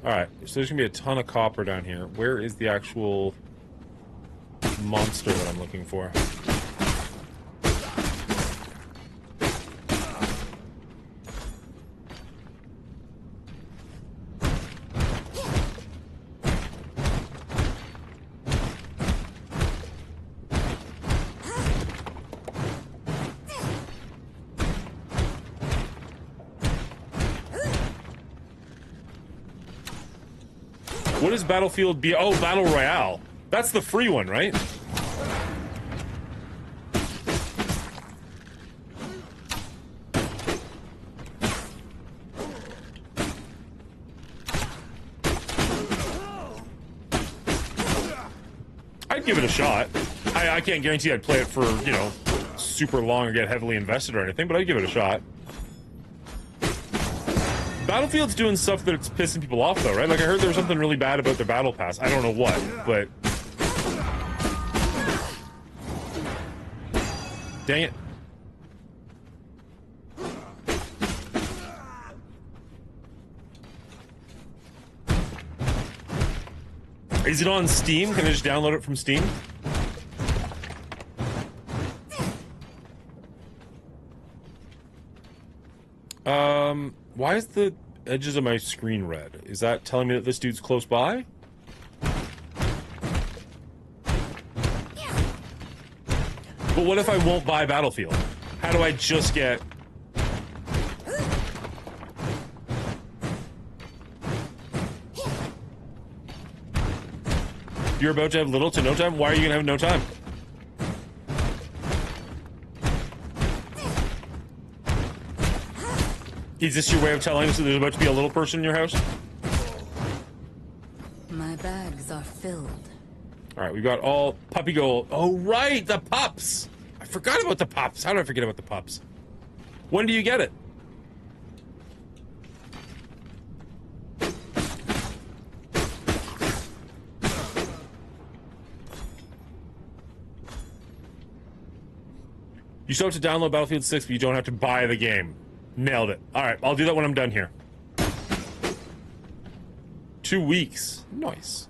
Alright, so there's gonna be a ton of copper down here. Where is the actual monster that I'm looking for? What is Battlefield B? Oh, Battle Royale. That's the free one, right? I'd give it a shot. I can't guarantee I'd play it for, you know, super long or get heavily invested or anything, but I'd give it a shot. Battlefield's doing stuff that's pissing people off, though, right? Like, I heard there was something really bad about their battle pass. I don't know what, but... Dang it. Is it on Steam? Can I just download it from Steam? Why is the edges of my screen red? Is that telling me that this dude's close by? But what if I won't buy Battlefield? How do I just get... You're about to have little to no time? Why are you gonna have no time? Is this your way of telling us that there's about to be a little person in your house? My bags are filled. All right, we got all puppy gold. Oh, right, the pups. I forgot about the pups. How did I forget about the pups? When do you get it? You still have to download Battlefield 6, but you don't have to buy the game. Nailed it. All right, I'll do that when I'm done here. 2 weeks. Nice.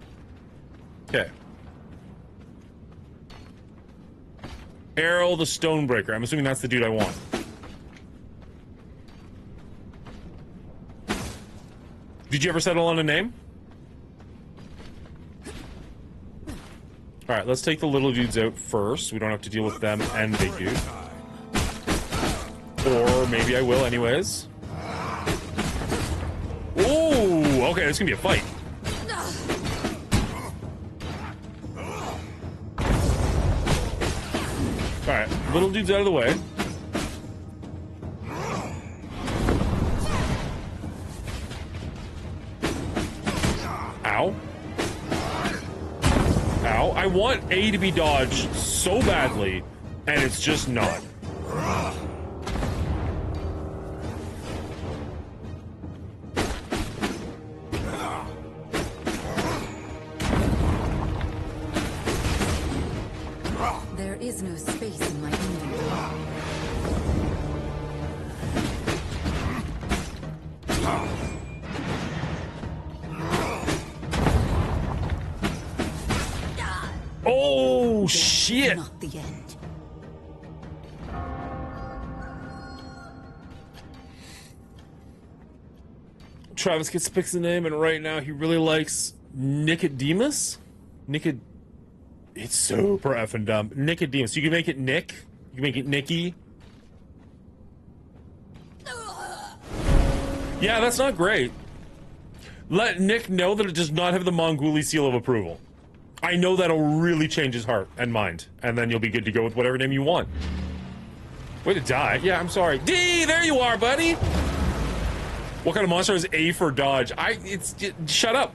Okay. Errol the Stonebreaker. I'm assuming that's the dude I want. Did you ever settle on a name? All right, let's take the little dudes out first. We don't have to deal with them and big dude. Or maybe I will anyways. Ooh, okay, it's gonna be a fight. Alright, little dude's out of the way. Ow. Ow. I want A to be dodged so badly, and it's just not. There is no space in my inventory. Oh, shit! Not the end. Travis gets picks the name, and right now he really likes Nicodemus. It's super effing dumb. Nicodemus. You can make it Nick. You can make it Nicky. Yeah, that's not great. Let Nick know that it does not have the Mongooli seal of approval. I know that'll really change his heart and mind, and then you'll be good to go with whatever name you want. Way to die. Yeah, I'm sorry. D, there you are, buddy. What kind of monster is A for dodge? Shut up.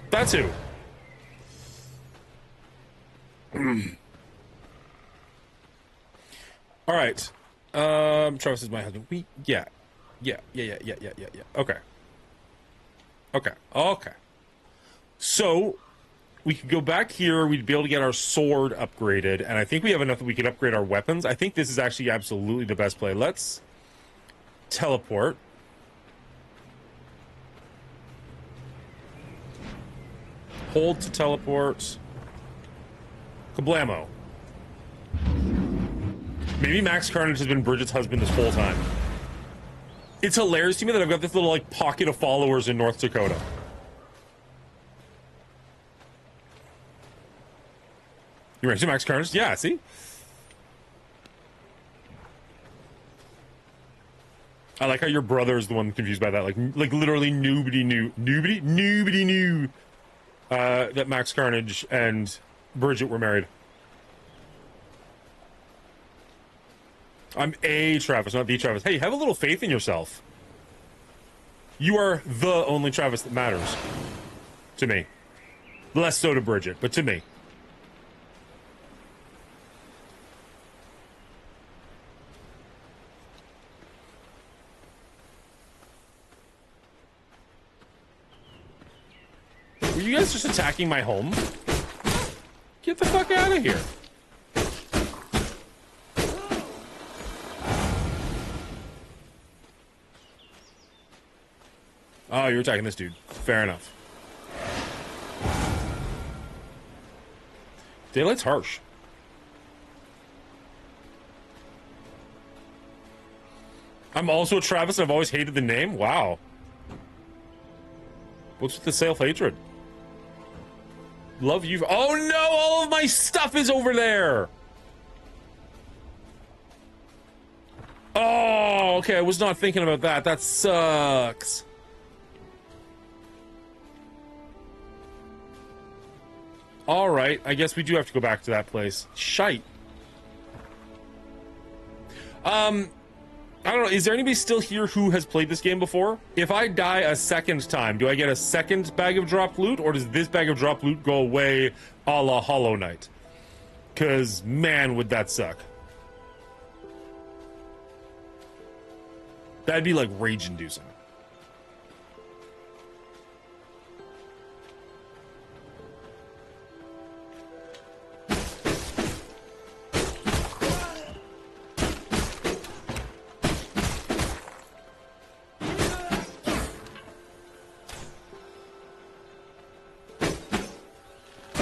That's who. All right. Travis is my husband. Yeah. Okay. So we could go back here. We'd be able to get our sword upgraded, and I think we have enough that we could upgrade our weapons. I think this is actually absolutely the best play. Let's teleport. Hold to teleport. Kablamo. Maybe Max Carnage has been Bridget's husband this whole time. It's hilarious to me that I've got this little, like, pocket of followers in North Dakota. You ready to Max Carnage? Yeah, see? I like how your brother is the one confused by that. Like literally nobody knew that Max Carnage and Bridget were married. I'm a Travis, not the Travis. Hey, have a little faith in yourself. You are the only Travis that matters. To me. Less so to Bridget, but to me. you guys just attacking my home? Get the fuck out of here. Oh, you're attacking this dude. Fair enough. Daylight's harsh. I'm also a Travis and I've always hated the name? Wow. What's with the self-hatred? Love you. Oh no, all of my stuff is over there. Oh, okay, I was not thinking about that. That sucks. All right, I guess we do have to go back to that place. Shite. I don't know, is there anybody still here who has played this game before? If I die a second time, do I get a second bag of drop loot, or does this bag of drop loot go away a la Hollow Knight? Because, man, would that suck. That'd be, like, rage-inducing.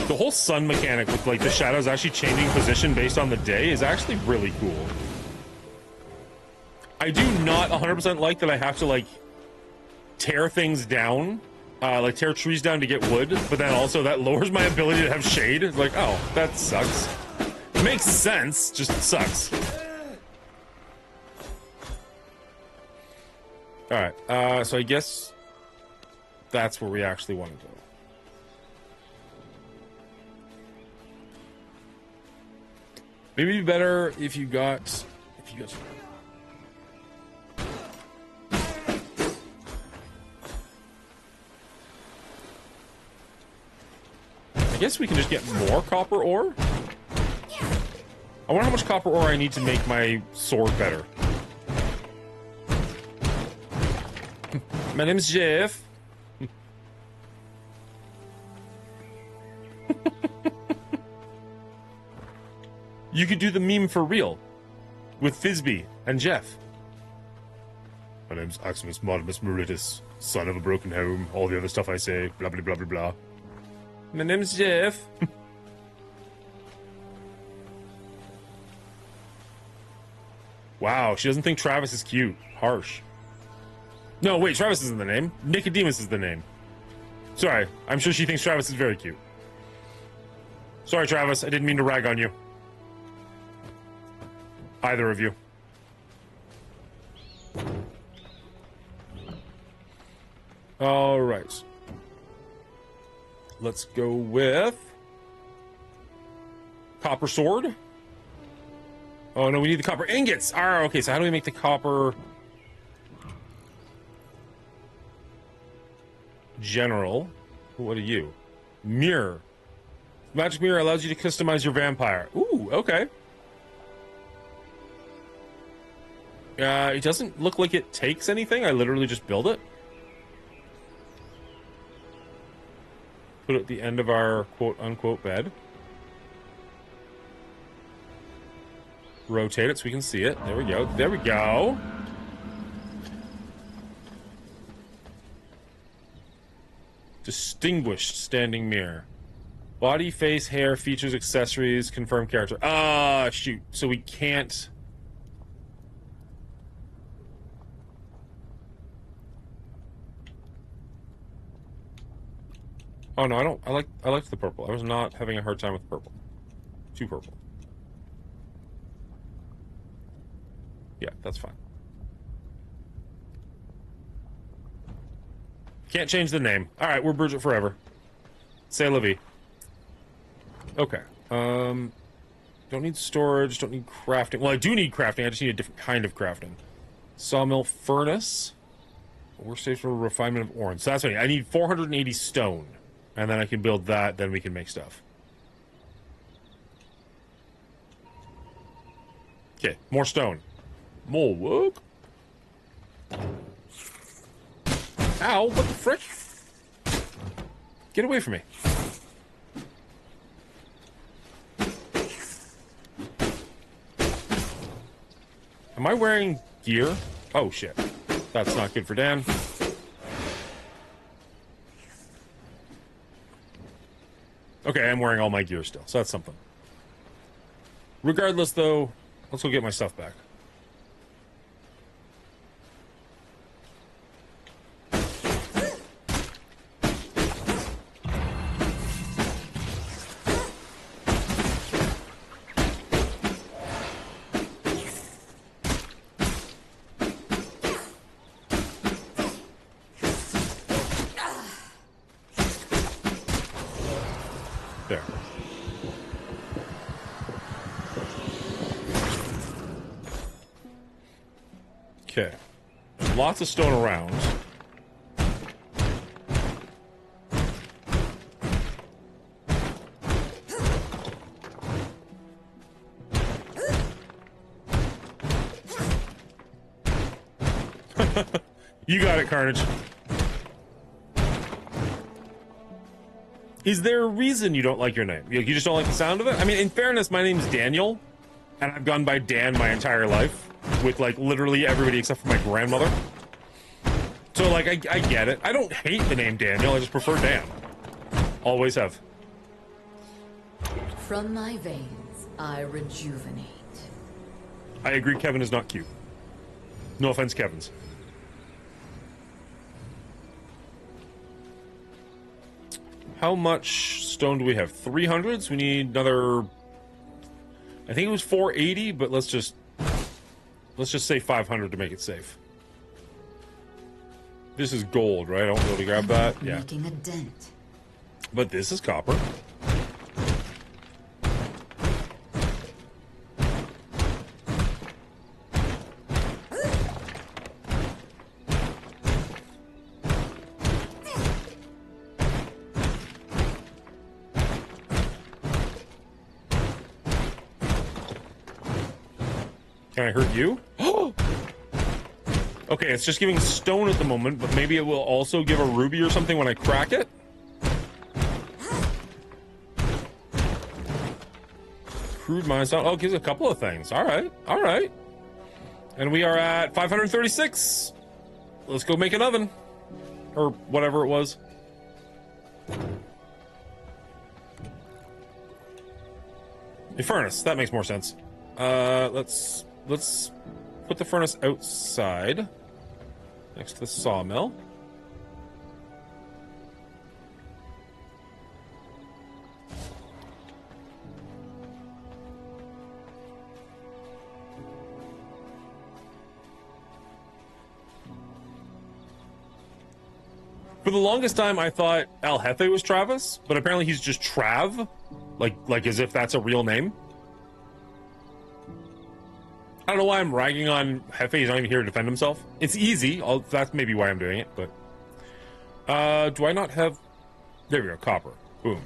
The whole sun mechanic with like the shadows actually changing position based on the day is actually really cool. I do not 100% like that I have to like tear things down, like tear trees down to get wood, but then also that lowers my ability to have shade. It's like, oh, that sucks. It makes sense, just sucks. All right, so I guess that's where we actually want to go. Maybe it'd be better if you got I guess we can just get more copper ore. I wonder how much copper ore I need to make my sword better. My name's Jeff. You could do the meme for real with Thisbe and Jeff. My name's Aximus Modimus Meritus, son of a broken home, all the other stuff I say, blah blah blah blah blah. My name's Jeff. Wow, she doesn't think Travis is cute. Harsh. No, wait, Travis isn't the name. Nicodemus is the name. Sorry, I'm sure she thinks Travis is very cute. Sorry, Travis, I didn't mean to rag on you. Either of you. All right. Let's go with copper sword. Oh no, we need the copper ingots. Ah, okay, so how do we make the copper general? What are you? Mirror. Magic mirror allows you to customize your vampire. Ooh, okay. It doesn't look like it takes anything. I literally just build it. Put it at the end of our quote-unquote bed. Rotate it so we can see it. There we go. There we go. Distinguished standing mirror. Body, face, hair, features, accessories, confirm character. Ah, shoot. So we can't... Oh no, I don't. I liked the purple. I was not having a hard time with the purple. Too purple. Yeah, that's fine. Can't change the name. All right, we're Bridget forever. C'est la vie. Okay. Don't need storage. Don't need crafting. Well, I do need crafting. I just need a different kind of crafting. Sawmill furnace. Workstation for refinement of ore. So that's what I need. 480 stone. And then I can build that, then we can make stuff. Okay, more stone. More work. Ow, what the frick? Get Get away from me. Am I wearing gear? Oh, shit. That's not good for Dan. Okay, I'm wearing all my gear still, so that's something. Regardless, though, let's go get my stuff back. There. Okay. Lots of stone around. You got it, Carnage. Is there a reason you don't like your name? You just don't like the sound of it? I mean, in fairness, my name's Daniel, and I've gone by Dan my entire life, with, like, literally everybody except for my grandmother. So, like, I get it. I don't hate the name Daniel, I just prefer Dan. Always have. From my veins, I rejuvenate. I agree Kevin is not cute. No offense, Kevin's. How much stone do we have? 300s? We need another... I think it was 480, but let's just say 500 to make it safe. This is gold, right? I don't be able to grab that. Yeah. Making a dent. But this is copper. Can I hurt you? Okay, it's just giving stone at the moment, but maybe it will also give a ruby or something when I crack it? Crude mine stone. Oh, it gives a couple of things. All right, all right. And we are at 536. Let's go make an oven. Or whatever it was. A furnace. That makes more sense. Let's put the furnace outside next to the sawmill. For the longest time, I thought El Jefe was Travis, but apparently he's just Trav, like as if that's a real name. I don't know why I'm ragging on Jefe. He's not even here to defend himself. It's easy. That's maybe why I'm doing it, but... do I not have... There we go, copper. Boom.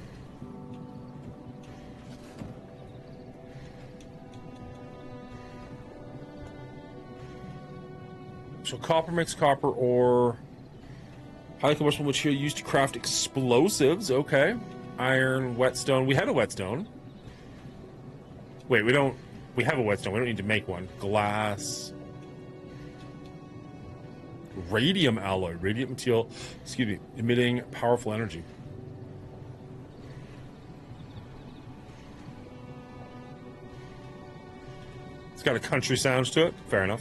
So copper makes copper ore. Highly combustible material used to craft explosives. Okay. Iron, whetstone. We had a whetstone. Wait, we don't... We have a whetstone. We don't need to make one. Glass. Radium alloy. Radiant material. Excuse me. Emitting powerful energy. It's got a country sound to it. Fair enough.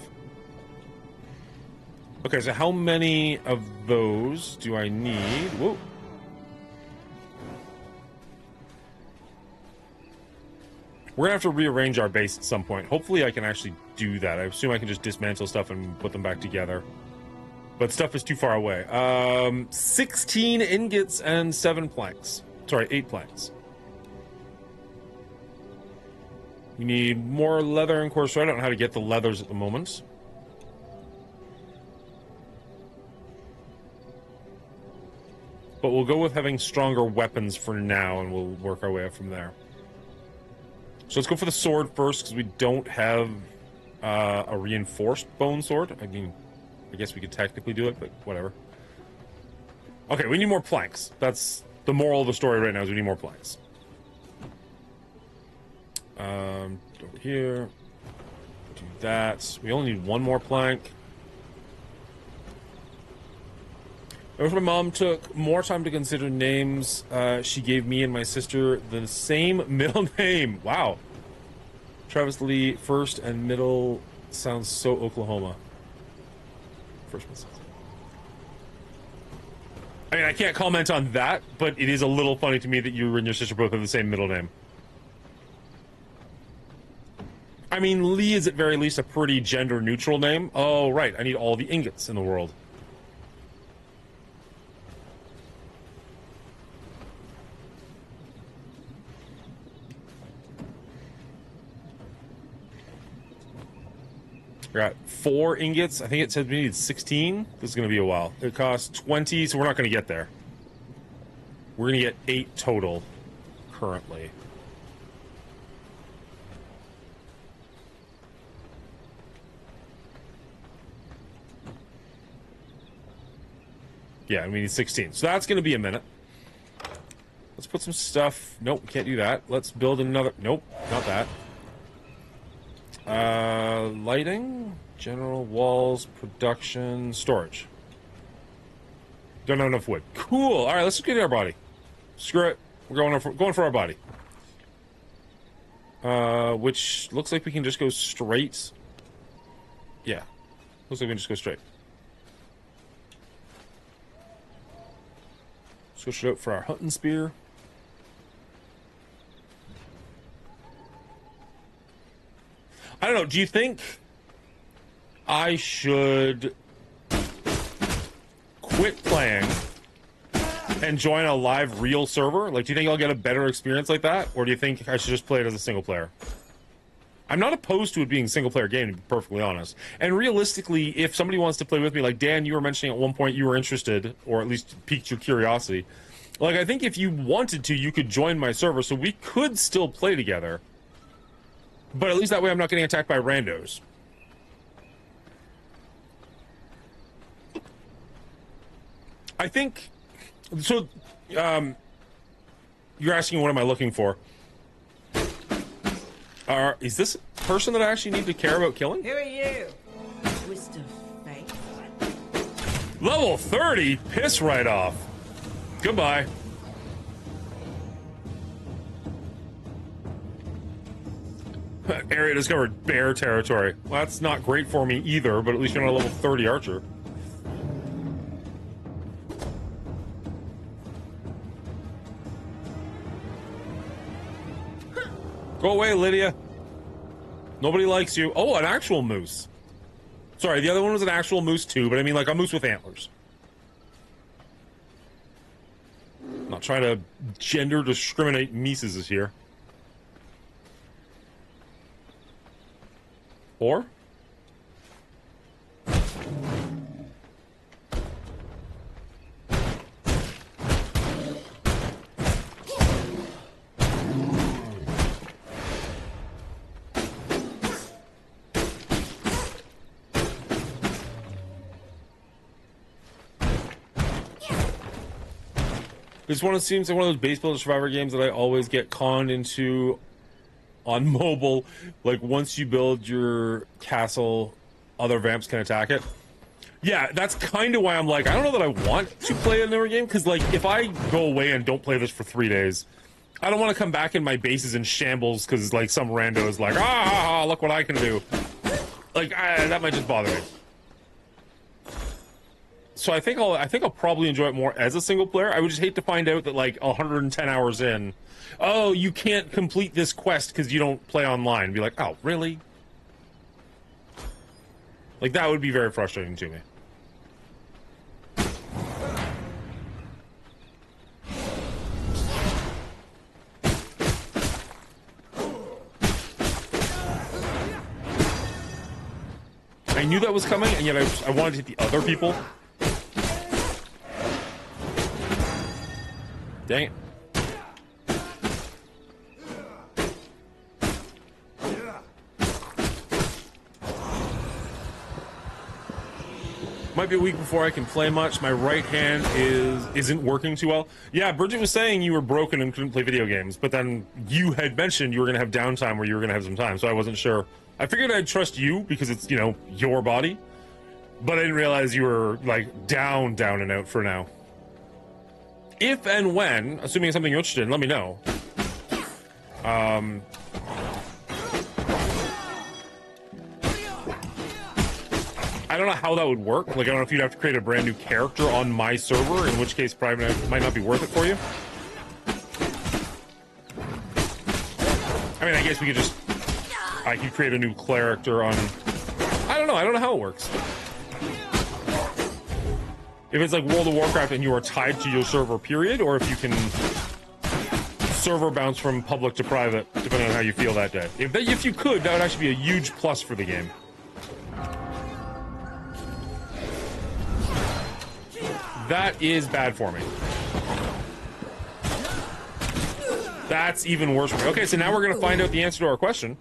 Okay, so how many of those do I need? Whoa. We're gonna have to rearrange our base at some point. Hopefully I can actually do that. I assume I can just dismantle stuff and put them back together. But stuff is too far away. 16 ingots and 7 planks. Sorry, 8 planks. We need more leather and course. I don't know how to get the leathers at the moment. But we'll go with having stronger weapons for now, and we'll work our way up from there. So let's go for the sword first, because we don't have a reinforced bone sword. I mean, I guess we could technically do it, but whatever. Okay, we need more planks. That's The moral of the story right now is we need more planks. Over here. Do that. We only need one more plank. I wish my mom took more time to consider names. She gave me and my sister the same middle name. Wow. Travis Lee, first and middle sounds so Oklahoma. First one sounds. I mean, I can't comment on that, but it is a little funny to me that you and your sister both have the same middle name. I mean, Lee is at very least a pretty gender-neutral name. Oh, right. I need all the ingots in the world. I got 4 ingots. I think it said we need 16. This is going to be a while. It costs 20, so we're not going to get there. We're going to get 8 total currently. Yeah, we need 16. So that's going to be a minute. Let's put some stuff. Nope, we can't do that. Let's build another. Nope, not that. Lighting, general, walls, production, storage. Don't have enough wood. Cool. All right, let's get our body. Screw it. We're going for our body. Which looks like we can just go straight. Yeah, looks like we can just go straight. Switch it out for our hunting spear. I don't know. Do you think I should quit playing and join a live real server? Like, do you think I'll get a better experience like that? Or do you think I should just play it as a single player? I'm not opposed to it being a single player game, to be perfectly honest. And realistically, if somebody wants to play with me, like Dan, you were mentioning at one point you were interested, or at least piqued your curiosity. Like, I think if you wanted to, you could join my server, so we could still play together. But at least that way I'm not getting attacked by randos. I think... So, you're asking what am I looking for? Is this a person that I actually need to care about killing? Who are you? Twist of fate. Level 30? Piss right off. Goodbye. Area discovered bear territory. Well, that's not great for me either, but at least you're not a level 30 archer. Go away, Lydia. Nobody likes you. Oh, an actual moose. Sorry, the other one was an actual moose too, but I mean like a moose with antlers. I'm not trying to gender discriminate Mises here. Or? This one seems like one of those base builder survivor games that I always get conned into on mobile. Like, once you build your castle, other vamps can attack it. Yeah, that's kind of why I'm like, I don't know that I want to play another game, because, like, if I go away and don't play this for 3 days, I don't want to come back in my bases in shambles because, like, some rando is like, look what I can do. Like, that might just bother me. So I think I'll probably enjoy it more as a single player. I would just hate to find out that, like, 110 hours in, oh, you can't complete this quest because you don't play online. Be like, oh, really? Like, that would be very frustrating to me. I knew that was coming, and yet I wanted to hit the other people. Dang it. Might be a week before I can play much. My right hand isn't working too well. Yeah, Bridget was saying you were broken and couldn't play video games, but then you had mentioned you were going to have downtime where you were going to have some time, so I wasn't sure. I figured I'd trust you because it's, you know, your body, but I didn't realize you were, like, down and out for now. If and when, assuming it's something you're interested in, let me know. I don't know how that would work. Like, I don't know if you'd have to create a brand new character on my server, in which case probably might not be worth it for you. I mean, I guess we could just... I could create a new character on... I don't know how it works. If it's like World of Warcraft and you are tied to your server, period, or if you can server bounce from public to private, depending on how you feel that day. If you could, that would actually be a huge plus for the game. That is bad for me. That's even worse for me. Okay, so now we're going to find out the answer to our question.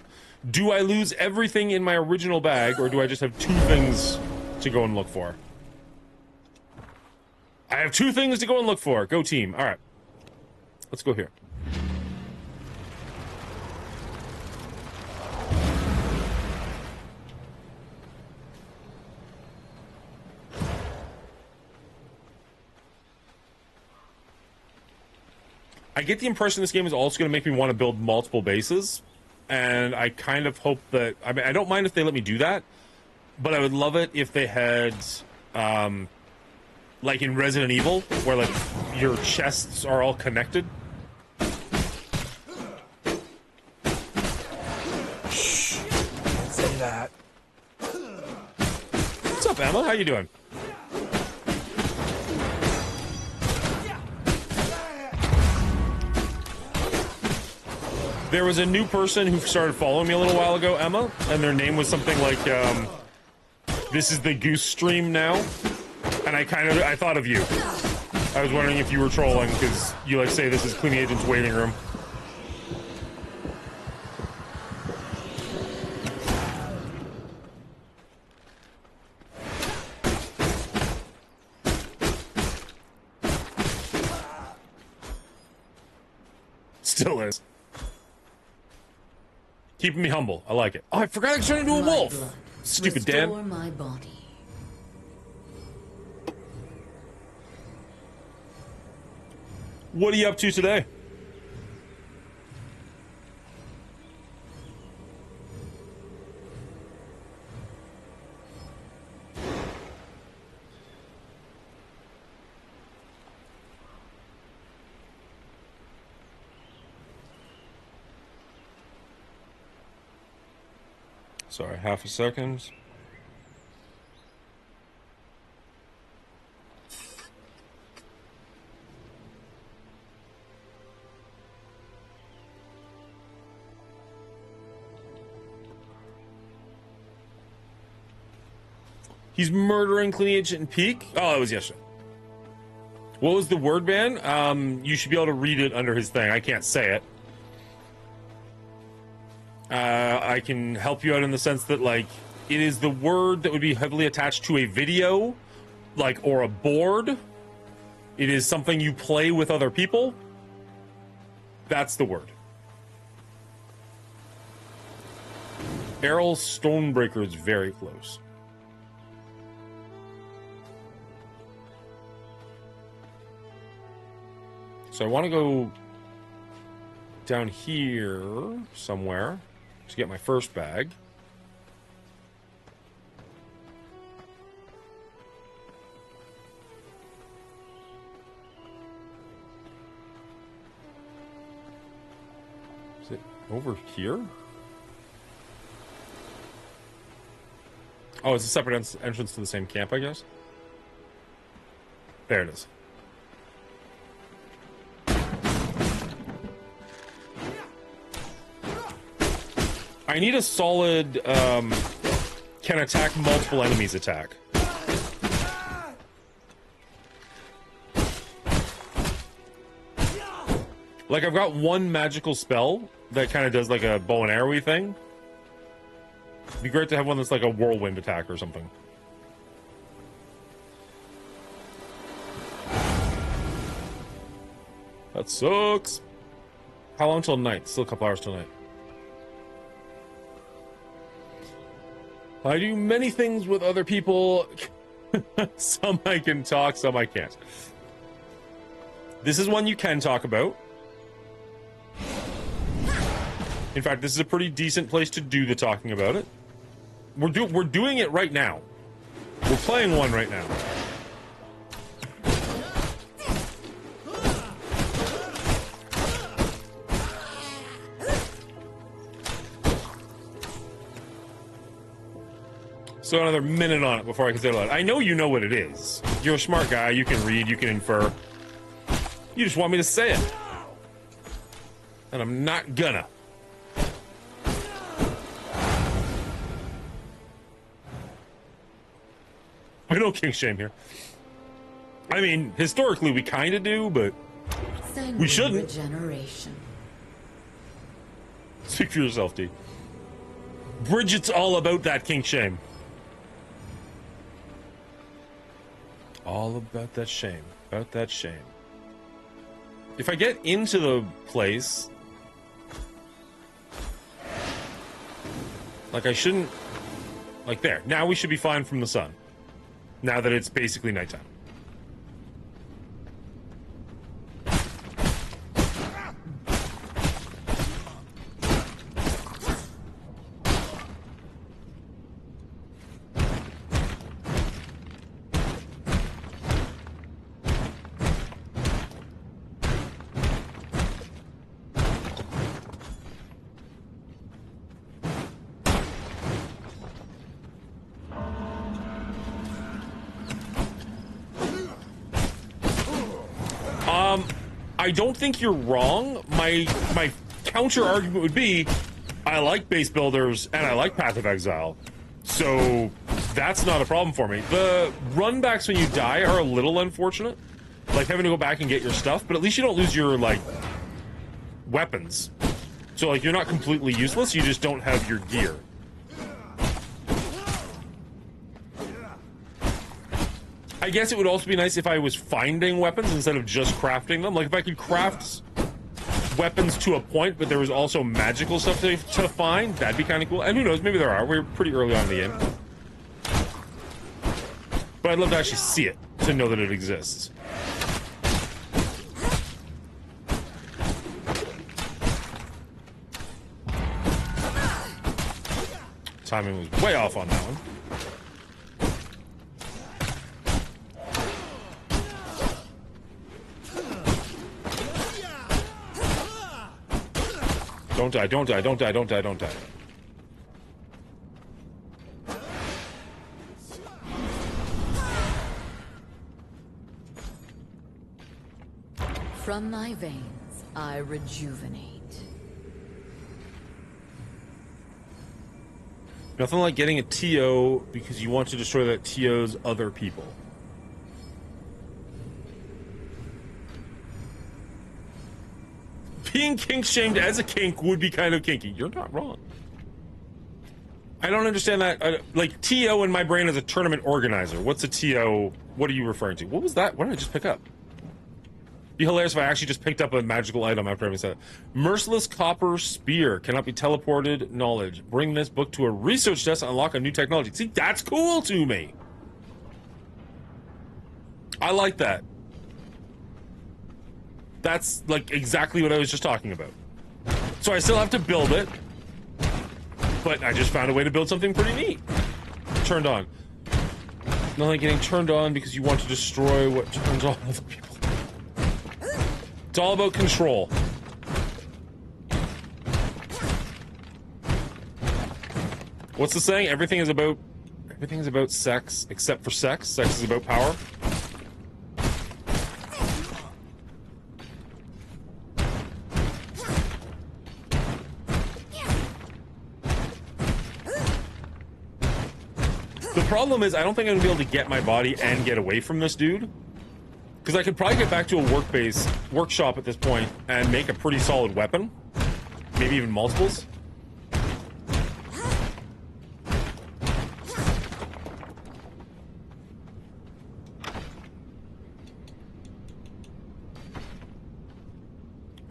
Do I lose everything in my original bag, or do I just have 2 things to go and look for? I have 2 things to go and look for. Go team. All right. Let's go here. I get the impression this game is also going to make me want to build multiple bases, and I kind of hope that... I mean, I don't mind if they let me do that, but I would love it if they had, like in Resident Evil, where, like, your chests are all connected. Shh. Can't say that. What's up, Emma? How you doing? There was a new person who started following me a little while ago, Emma, and their name was something like, this is the Goose Stream now, and I thought of you. I was wondering if you were trolling, because you, like, say this is Cleaning Agent's waiting room. Still is. Keeping me humble. I like it. Oh, I forgot I could turn into a wolf. Stupid Dan. Restore my body. What are you up to today? Sorry, half a second. He's murdering Cleaning Agent and Peak? Oh, it was yesterday. What was the word ban? You should be able to read it under his thing. I can't say it. I can help you out in the sense that, like, it is the word that would be heavily attached to a video, like, or a board. It is something you play with other people. That's the word. Errol Stonebreaker is very close. So I want to go down here somewhere to get my first bag. Is it over here? Oh, it's a separate entrance to the same camp, I guess. There it is. I need a solid, can attack multiple enemies attack. Like, I've got one magical spell that kind of does like a bow and arrowy thing. It'd be great to have one that's like a whirlwind attack or something. That sucks. How long till night? Still a couple hours till night. I do many things with other people. Some I can talk, some I can't. This is one you can talk about. In fact, this is a pretty decent place to do the talking about it. We're doing it right now. We're playing one right now. So another minute on it before I can say it aloud. I know you know what it is. You're a smart guy. You can read. You can infer. You just want me to say it. And I'm not gonna. I know King Shame here. I mean, historically we kind of do, but we shouldn't. Regeneration. Speak for yourself, D. Bridget's all about that King Shame. All about that shame. About that shame. If I get into the place... Like, I shouldn't... Like, there. Now we should be fine from the sun. Now that it's basically nighttime. I don't think you're wrong. My counter argument would be, I like base builders and I like Path of Exile, so that's not a problem for me. The runbacks when you die are a little unfortunate, like having to go back and get your stuff, but at least you don't lose your like weapons. So like you're not completely useless. You just don't have your gear. I guess it would also be nice if I was finding weapons instead of just crafting them. Like, if I could craft weapons to a point, but there was also magical stuff to find, that'd be kind of cool. And who knows, maybe there are. We're pretty early on in the game. But I'd love to actually see it, to know that it exists. Timing was way off on that one. Don't die, don't die, don't die, don't die, don't die. From my veins, I rejuvenate. Nothing like getting a TO because you want to destroy that TO's other people. Being kink-shamed as a kink would be kind of kinky. You're not wrong. I don't understand that. Like, TO in my brain is a tournament organizer. What's a TO? What are you referring to? What was that? What did I just pick up? It'd be hilarious if I actually just picked up a magical item after having said it. Merciless Copper Spear. Cannot be teleported. Knowledge. Bring this book to a research desk to unlock a new technology. See, that's cool to me. I like that. That's, like, exactly what I was just talking about. So I still have to build it, but I just found a way to build something pretty neat. Turned on. Not like getting turned on because you want to destroy what turns on other people. It's all about control. What's the saying? Everything is about sex, except for sex. Sex is about power. The problem is, I don't think I'm gonna be able to get my body and get away from this dude. Because I could probably get back to a workshop at this point and make a pretty solid weapon. Maybe even multiples.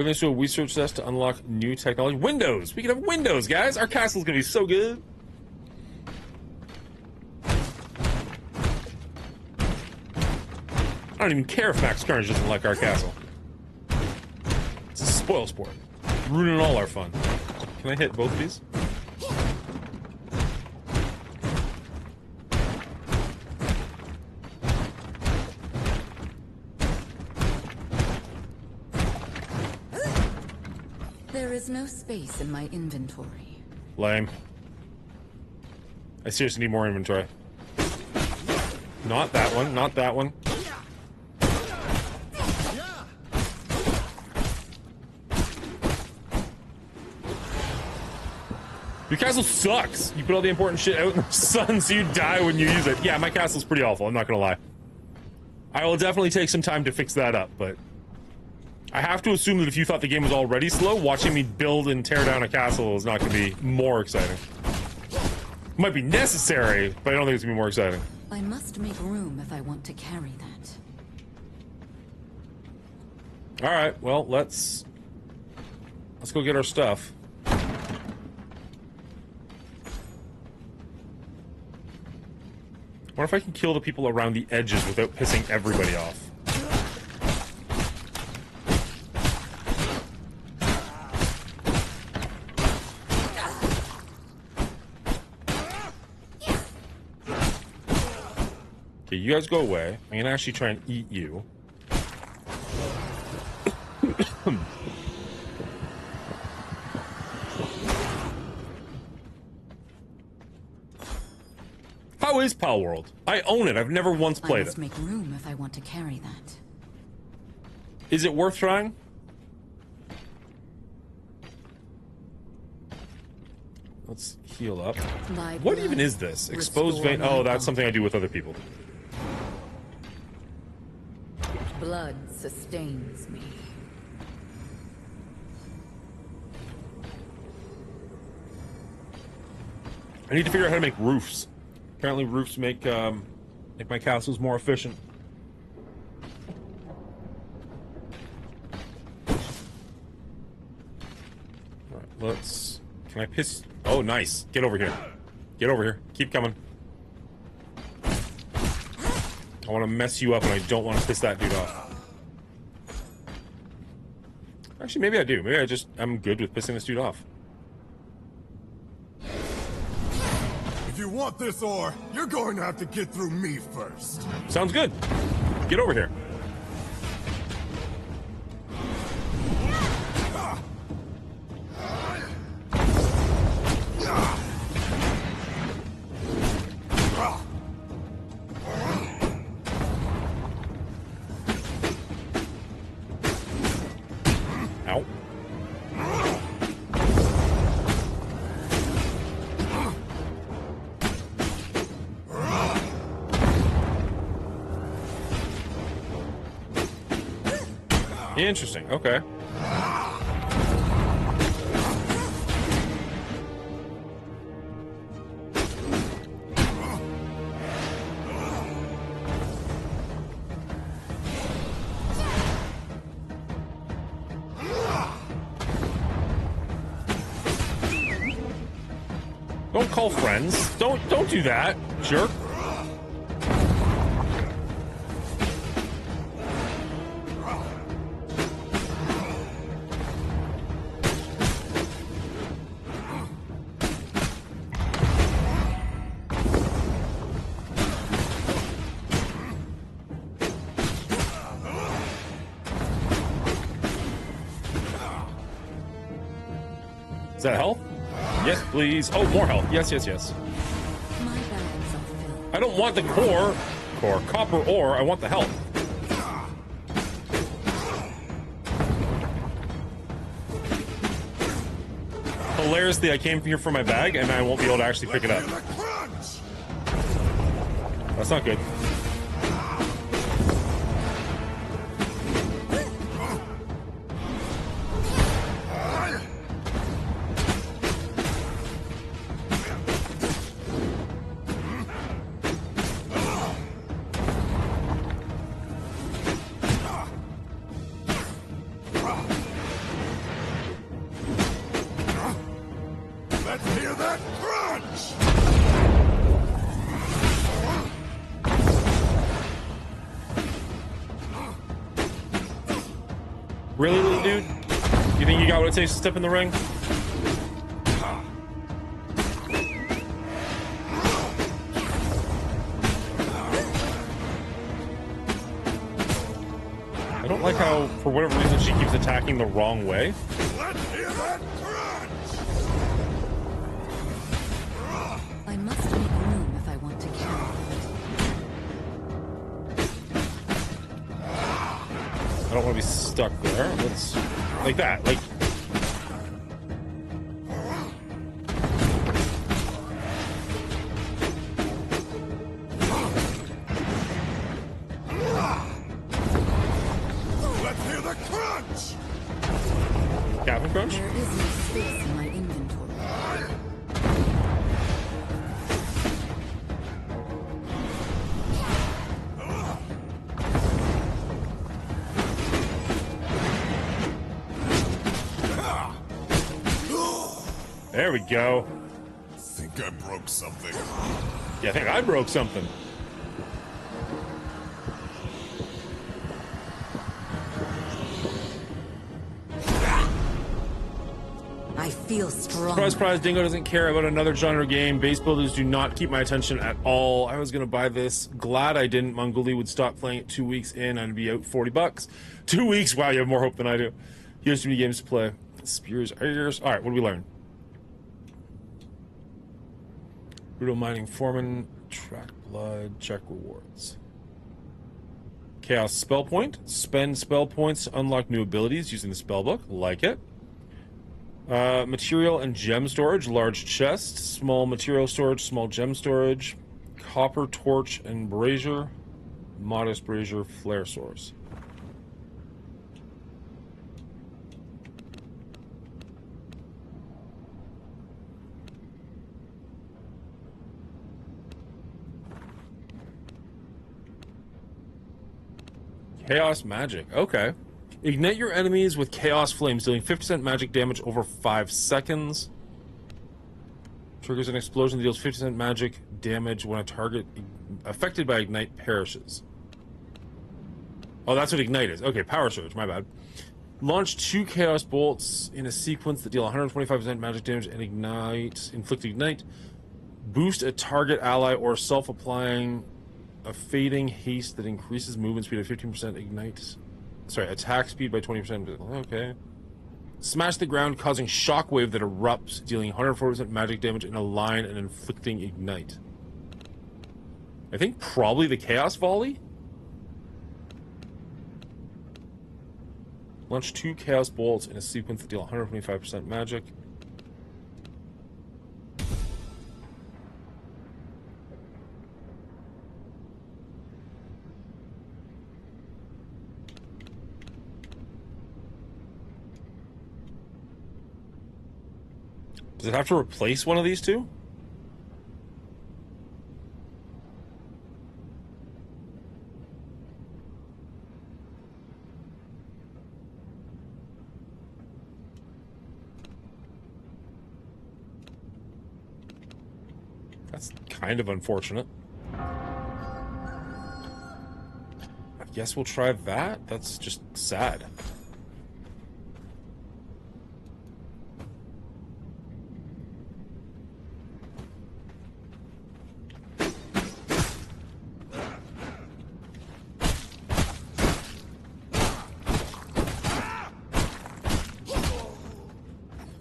Put this to a research desk to unlock new technology. Windows! We can have windows, guys! Our castle's gonna be so good! I don't even care if Max Carnage doesn't like our castle. It's a spoil sport. Ruining all our fun. Can I hit both of these? There is no space in my inventory. Lame. I seriously need more inventory. Not that one, not that one. Your castle sucks. You put all the important shit out in the sun so you die when you use it. Yeah, my castle's pretty awful, I'm not gonna lie. I will definitely take some time to fix that up, but I have to assume that if you thought the game was already slow, watching me build and tear down a castle is not gonna be more exciting. Might be necessary, but I don't think it's gonna be more exciting. I must make room if I want to carry that. Alright, well, let's go get our stuff. I wonder if I can kill the people around the edges without pissing everybody off. Okay, you guys go away. I'm gonna actually try and eat you. How is Pal World? I own it. I've never once played I must it. make room if I want to carry that. Is it worth trying? Let's heal up. What even is this? Exposed vein. Oh, that's something I do with other people. Blood sustains me. I need to figure out how to make roofs. Apparently roofs make my castles more efficient. Alright, let's... Can I piss... Oh, nice. Get over here. Get over here. Keep coming. I want to mess you up and I don't want to piss that dude off. Actually, maybe I do. Maybe I'm good with pissing this dude off. If you want this ore, you're going to have to get through me first. Sounds good. Get over here. Ow. Interesting. Okay. Don't call friends. Don't do that, jerk. Is that health? Yes, please. Oh, more health. Yes, yes, yes. My bags are filled. I don't want the copper ore. I want the health. Hilariously, I came here for my bag, and I won't be able to actually pick it up. That's not good. Really, little dude? You think you got what it takes to step in the ring? I don't like how, for whatever reason, she keeps attacking the wrong way. Let's hear that crunch! I must make room if I want to carry I don't want to be stuck there. Let's... like that. Like... Let's hear the crunch! Captain Crunch? There is no space in my inventory. There we go. Think I broke something. Yeah, I think I broke something. I feel strong. Surprise, surprise, Dingo doesn't care about another genre game. Base builders do not keep my attention at all. I was going to buy this. Glad I didn't. Mongooli would stop playing it 2 weeks in. I'd be out $40. 2 weeks? Wow, you have more hope than I do. Here's too many games to play. Spears, ears. All right, what do we learn? Brutal Mining Foreman. Track blood. Check rewards. Chaos spell point. Spend spell points to unlock new abilities using the spellbook. Like it. Material and gem storage, large chest, small material storage, small gem storage, copper torch and brazier, modest brazier, flare source. Chaos magic, okay. Ignite your enemies with chaos flames, dealing 50% magic damage over 5 seconds. Triggers an explosion that deals 50% magic damage when a target affected by ignite perishes. Oh, that's what ignite is. Okay, power surge, my bad. Launch 2 chaos bolts in a sequence that deal 125% magic damage and inflict ignite. Boost a target ally or self-applying a fading haste that increases movement speed at 15% ignite. Sorry, attack speed by 20%. Okay. Smash the ground, causing shockwave that erupts, dealing 140% magic damage in a line and inflicting ignite. I think probably the Chaos Volley? Launch 2 Chaos Bolts in a sequence that deal 125% magic. Does it have to replace one of these two? That's kind of unfortunate. I guess we'll try that. That's just sad.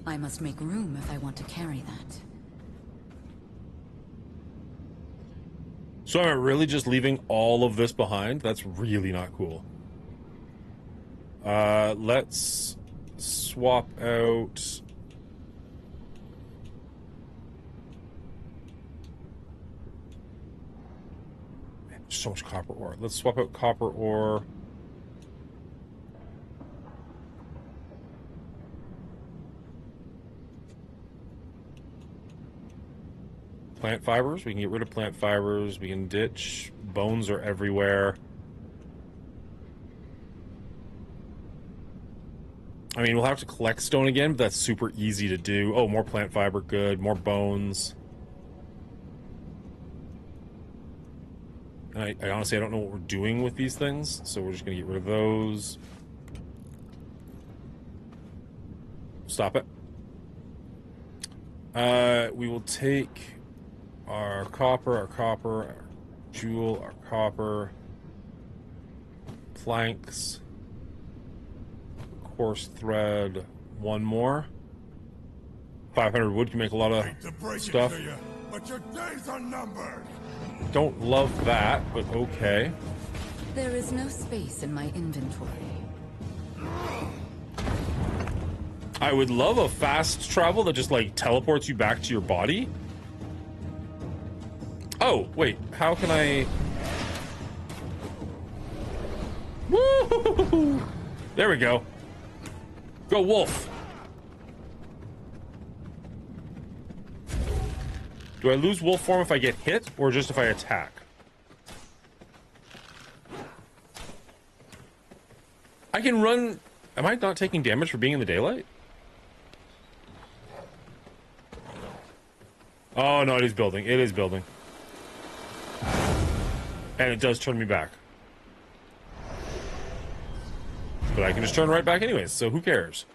I must make room if I want to carry that. So am I really just leaving all of this behind? That's really not cool. Let's swap out... Man, there's so much copper ore. Let's swap out copper ore. Plant fibers. We can get rid of plant fibers. We can ditch. Bones are everywhere. I mean, we'll have to collect stone again, but that's super easy to do. Oh, more plant fiber. Good. More bones. And I honestly, I don't know what we're doing with these things, so we're just going to get rid of those. stop it. We will take our copper, our jewel, our copper, planks, coarse thread, one more. 500 wood can make a lot of stuff. You, but your days are numbered. Don't love that, but okay. There is no space in my inventory. I would love a fast travel that just like teleports you back to your body. Oh, wait, how can I... Woo! There we go. Go, wolf. Do I lose wolf form if I get hit, or just if I attack? I can run... Am I not taking damage for being in the daylight? Oh, no, it is building. It is building. And it does turn me back. But I can just turn right back anyways, so who cares?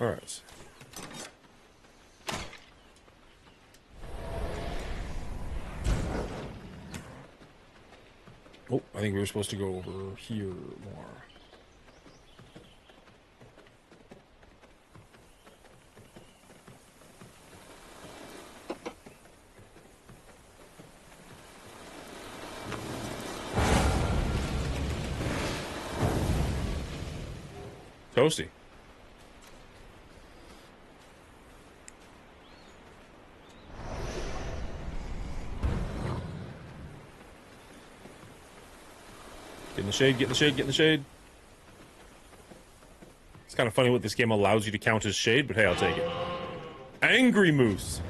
All right. Oh, I think we were supposed to go over here more. Toasty. Get in the shade, get in the shade, get in the shade. It's kind of funny what this game allows you to count as shade, but hey, I'll take it. Angry Moose.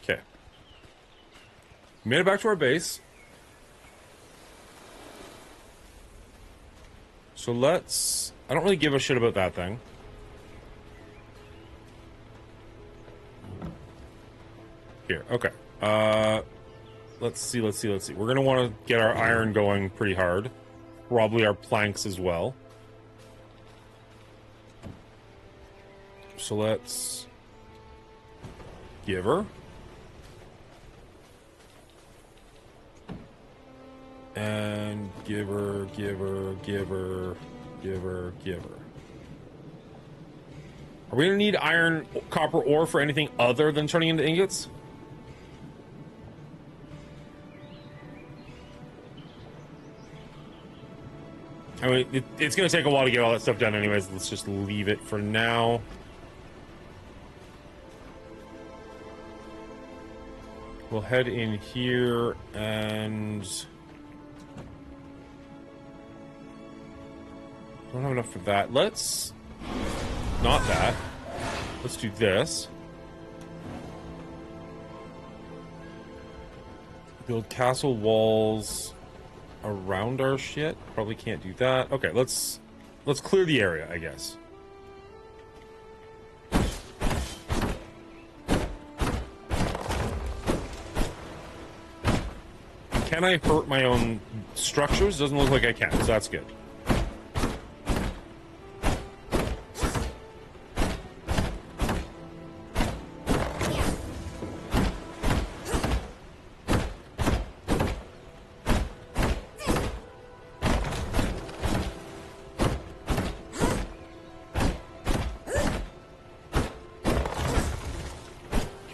Okay. We made it back to our base. So let's... I don't really give a shit about that thing. Here, okay. Let's see. We're gonna want to get our iron going pretty hard. Probably our planks as well. So let's... give her. And give her. Are we gonna need iron, copper ore for anything other than turning into ingots? I mean, it's gonna take a while to get all that stuff done anyways. Let's just leave it for now. We'll head in here and... don't have enough for that. Let's... not that. Let's do this. Build castle walls around our shit. Probably can't do that. Okay, let's clear the area, I guess. Can I hurt my own structures? Doesn't look like I can, so that's good.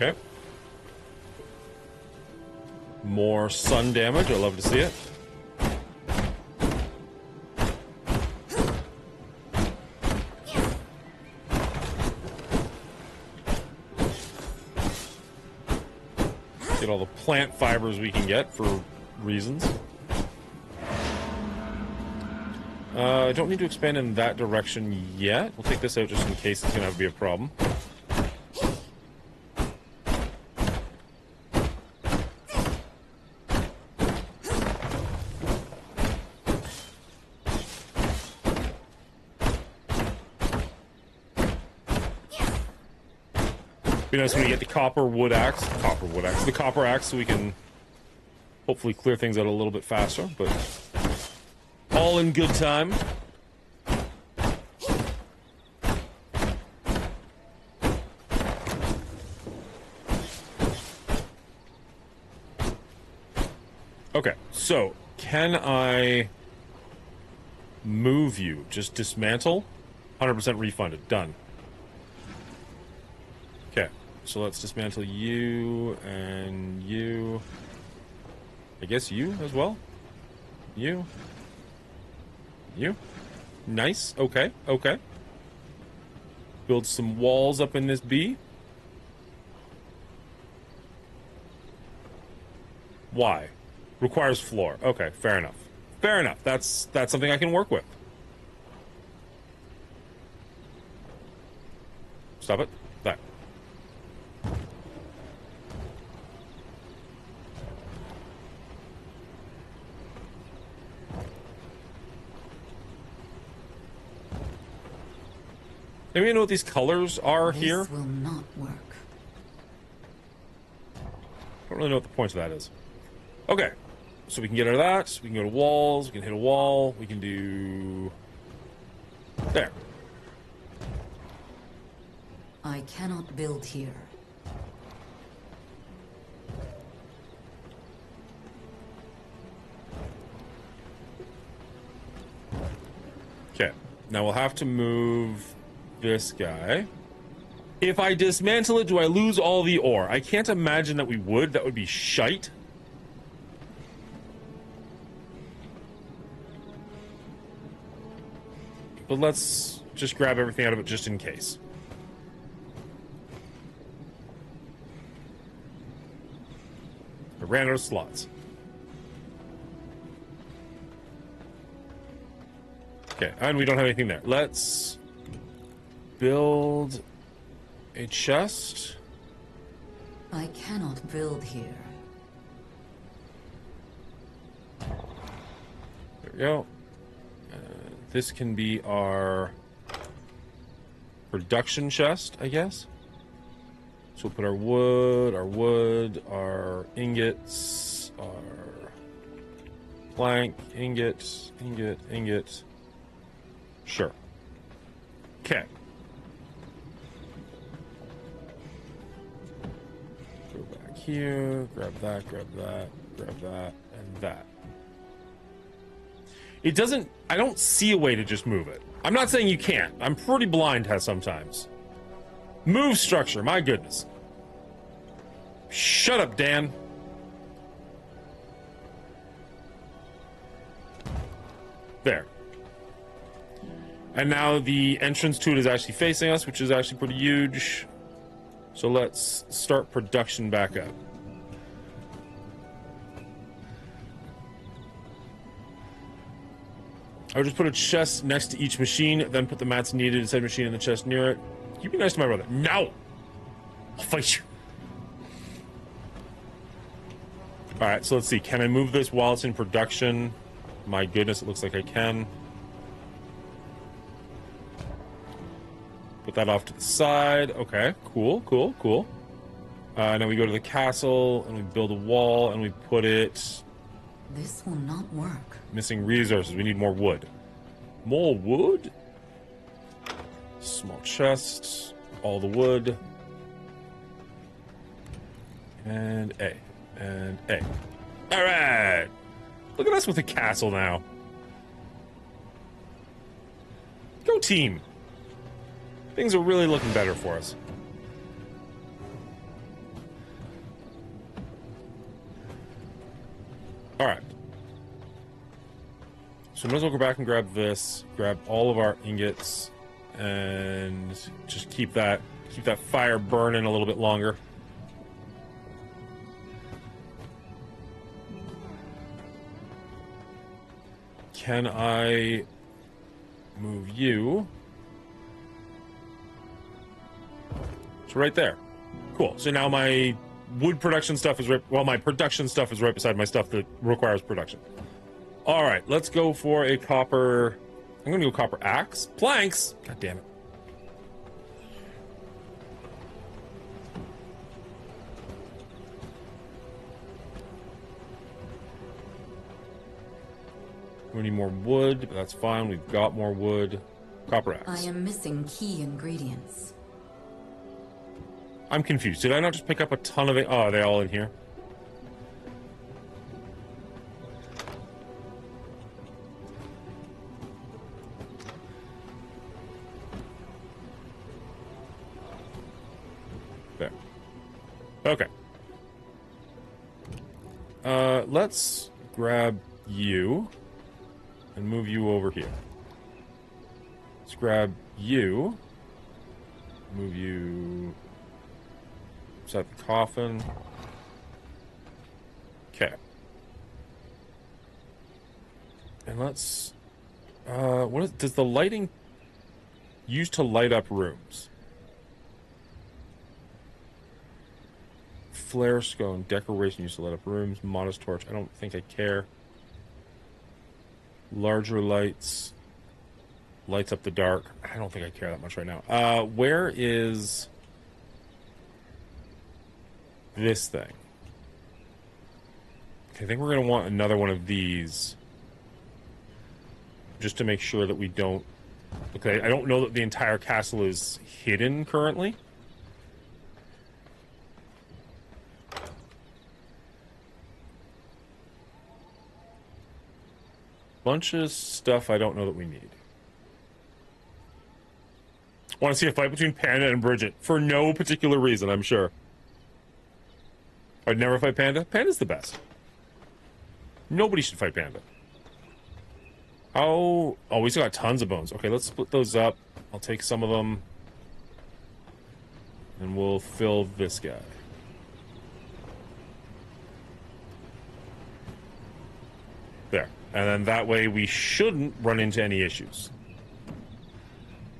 Okay. More sun damage. I love to see it. Get all the plant fibers we can get for reasons. I don't need to expand in that direction yet. We'll take this out just in case it's going to have to be a problem. Be nice when we get the copper axe, the copper axe, so we can hopefully clear things out a little bit faster, but all in good time. Okay, so can I move you? Just dismantle? 100% refunded. Done. Okay, so let's dismantle you and you. I guess you as well? You. You. Nice. Okay, okay. Build some walls up in this B. Why? Requires floor. Okay, fair enough. Fair enough. That's something I can work with. Stop it. That. Maybe I know what these colors are here. This will not work. I don't really know what the point of that is. Okay. So we can get out of that. We can go to walls. We can hit a wall. We can do... There. I cannot build here. Okay. Now we'll have to move this guy. If I dismantle it, do I lose all the ore? I can't imagine that we would. That would be shite. But let's just grab everything out of it just in case. I ran out of slots. Okay, and we don't have anything there. Let's build a chest. I cannot build here. There we go. This can be our production chest, I guess. So we'll put our wood, our ingots, our plank, ingot. Sure. Okay. Go back here, grab that, and that. It doesn't... I don't see a way to just move it. I'm not saying you can't. I'm pretty blind sometimes. Move structure, my goodness. Shut up, Dan. There. And now the entrance to it is actually facing us, which is actually pretty huge. So let's start production back up. I would just put a chest next to each machine, then put the mats needed in said machine in the chest near it. You be nice to my brother. No! I'll fight you. Alright, so let's see. Can I move this while it's in production? My goodness, it looks like I can. Put that off to the side. Okay, cool. Now we go to the castle, and we build a wall, and we put it... This will not work. Missing resources. We need more wood. More wood? Small chest. All the wood. And A. And A. Alright! Look at us with a castle now. Go team! Things are really looking better for us. Alright. So might as well go back and grab this, grab all of our ingots, and just keep that fire burning a little bit longer. Can I move you? So right there. Cool. So now my wood production stuff is right, well, my production stuff is right beside my stuff that requires production. All right, let's go for a copper. I'm gonna go copper axe. Planks. God damn it. We need more wood, but that's fine. We've got more wood. Copper axe. I am missing key ingredients. I'm confused. Did I not just pick up a ton of it? Oh, are they all in here? There. Okay. Let's grab you and move you over here. Let's grab you. Move you inside the coffin. Okay. And let's does the lighting used to light up rooms? Flare scone, decoration used to light up rooms, modest torch. I don't think I care. Larger lights, lights up the dark. I don't think I care that much right now. Where is this thing? Okay, I think we're gonna want another one of these, just to make sure that we don't. Okay, I don't know that the entire castle is hidden currently. Bunch of stuff I don't know that we need. Want to see a fight between Panda and Bridget for no particular reason, I'm sure. I'd never fight Panda. Panda's the best. Nobody should fight Panda. Oh, we still got tons of bones. Okay, let's split those up. I'll take some of them. And we'll fill this guy. There. And then that way we shouldn't run into any issues.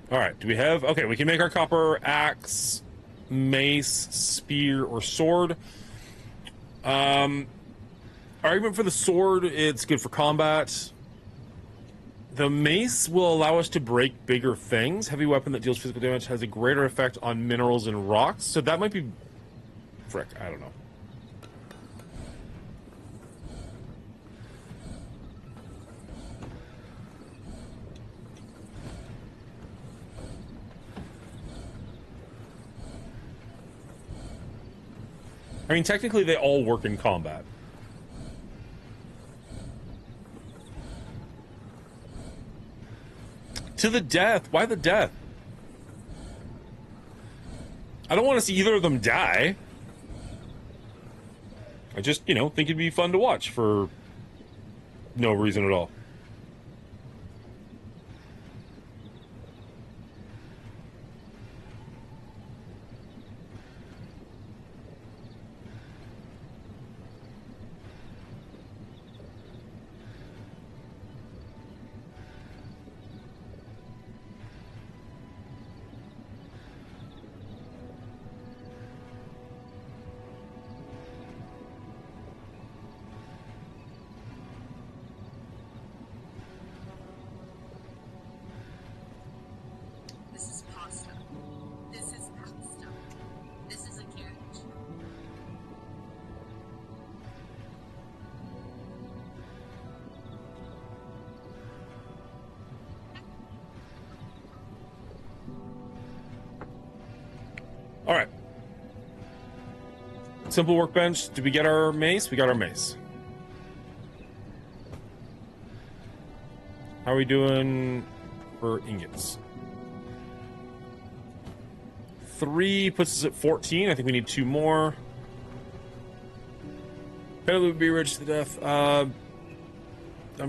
Alright, do we have... Okay, we can make our copper axe, mace, spear, or sword. Argument for the sword, it's good for combat. The mace will allow us to break bigger things. Heavy weapon that deals physical damage has a greater effect on minerals and rocks. So that might be... Frick, I don't know. I mean, technically they all work in combat. To the death. Why the death? I don't want to see either of them die. I just, you know, think it'd be fun to watch for no reason at all. All right. Simple workbench. Did we get our mace? We got our mace. How are we doing for ingots? 3 puts us at 14. I think we need 2 more. Better would be rich to death. I'm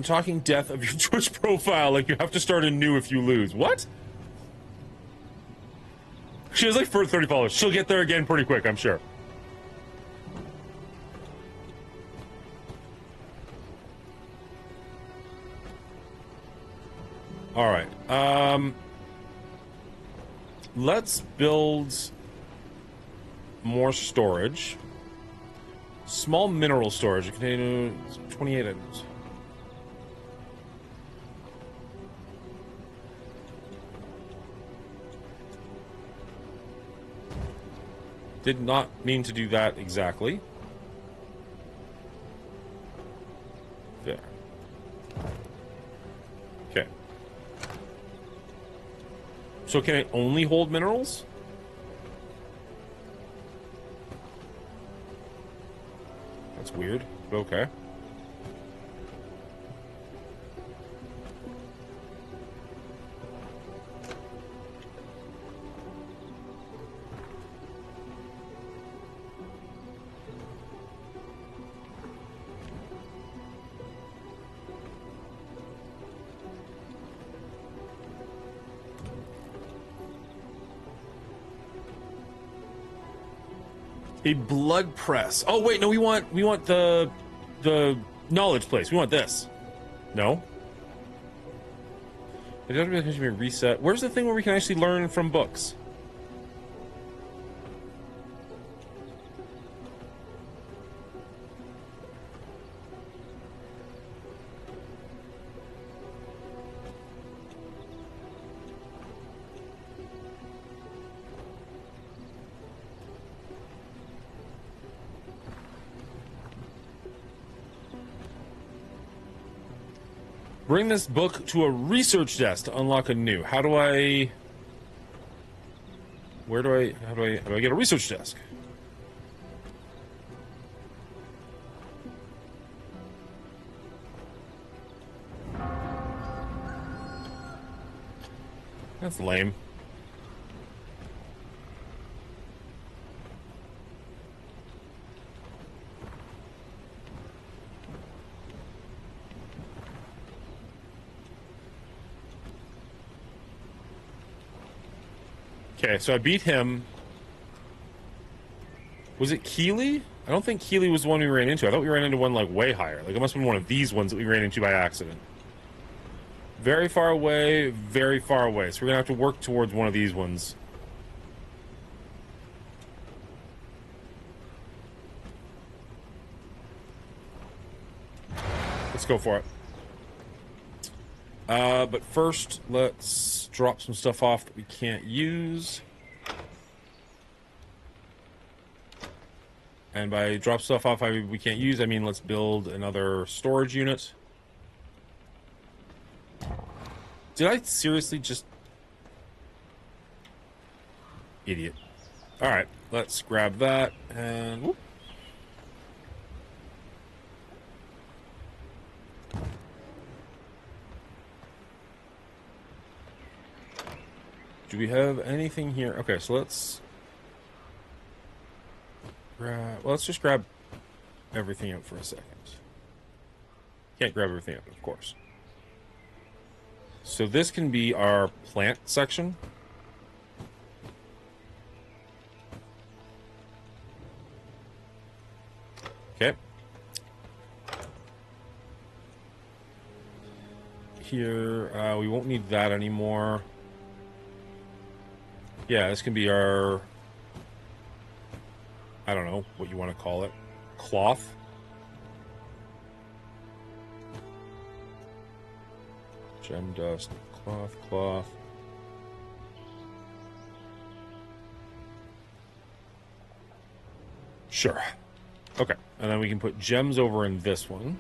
talking death of your Twitch profile. Like, you have to start anew if you lose. What? She has like 30 followers. She'll get there again pretty quick, I'm sure. All right. Let's build more storage. Small mineral storage. A container 28 items. Did not mean to do that exactly. There. So can it only hold minerals? That's weird, but okay. A blood press. Oh wait, no, we want the knowledge place. We want this. No. It doesn't be reset. Where's the thing where we can actually learn from books? Bring this book to a research desk to unlock a new. How do I get a research desk? That's lame. Okay, so I beat him. Was it Keeley? I don't think Keeley was the one we ran into. I thought we ran into one, like, way higher. Like, it must have been one of these ones that we ran into by accident. Very far away, very far away. So we're gonna have to work towards one of these ones. Let's go for it. But first, let's drop some stuff off that we can't use. And by drop stuff off we can't use, I mean let's build another storage unit. Did I seriously just... Idiot. Alright, let's grab that, and... Whoop. Do we have anything here? Okay, so let's grab... Well, let's just grab everything out for a second. Can't grab everything up, of course. So this can be our plant section. Okay. Here, we won't need that anymore. Yeah, this can be our... I don't know what you want to call it. Cloth. Gem dust. Cloth. Sure. Okay. And then we can put gems over in this one.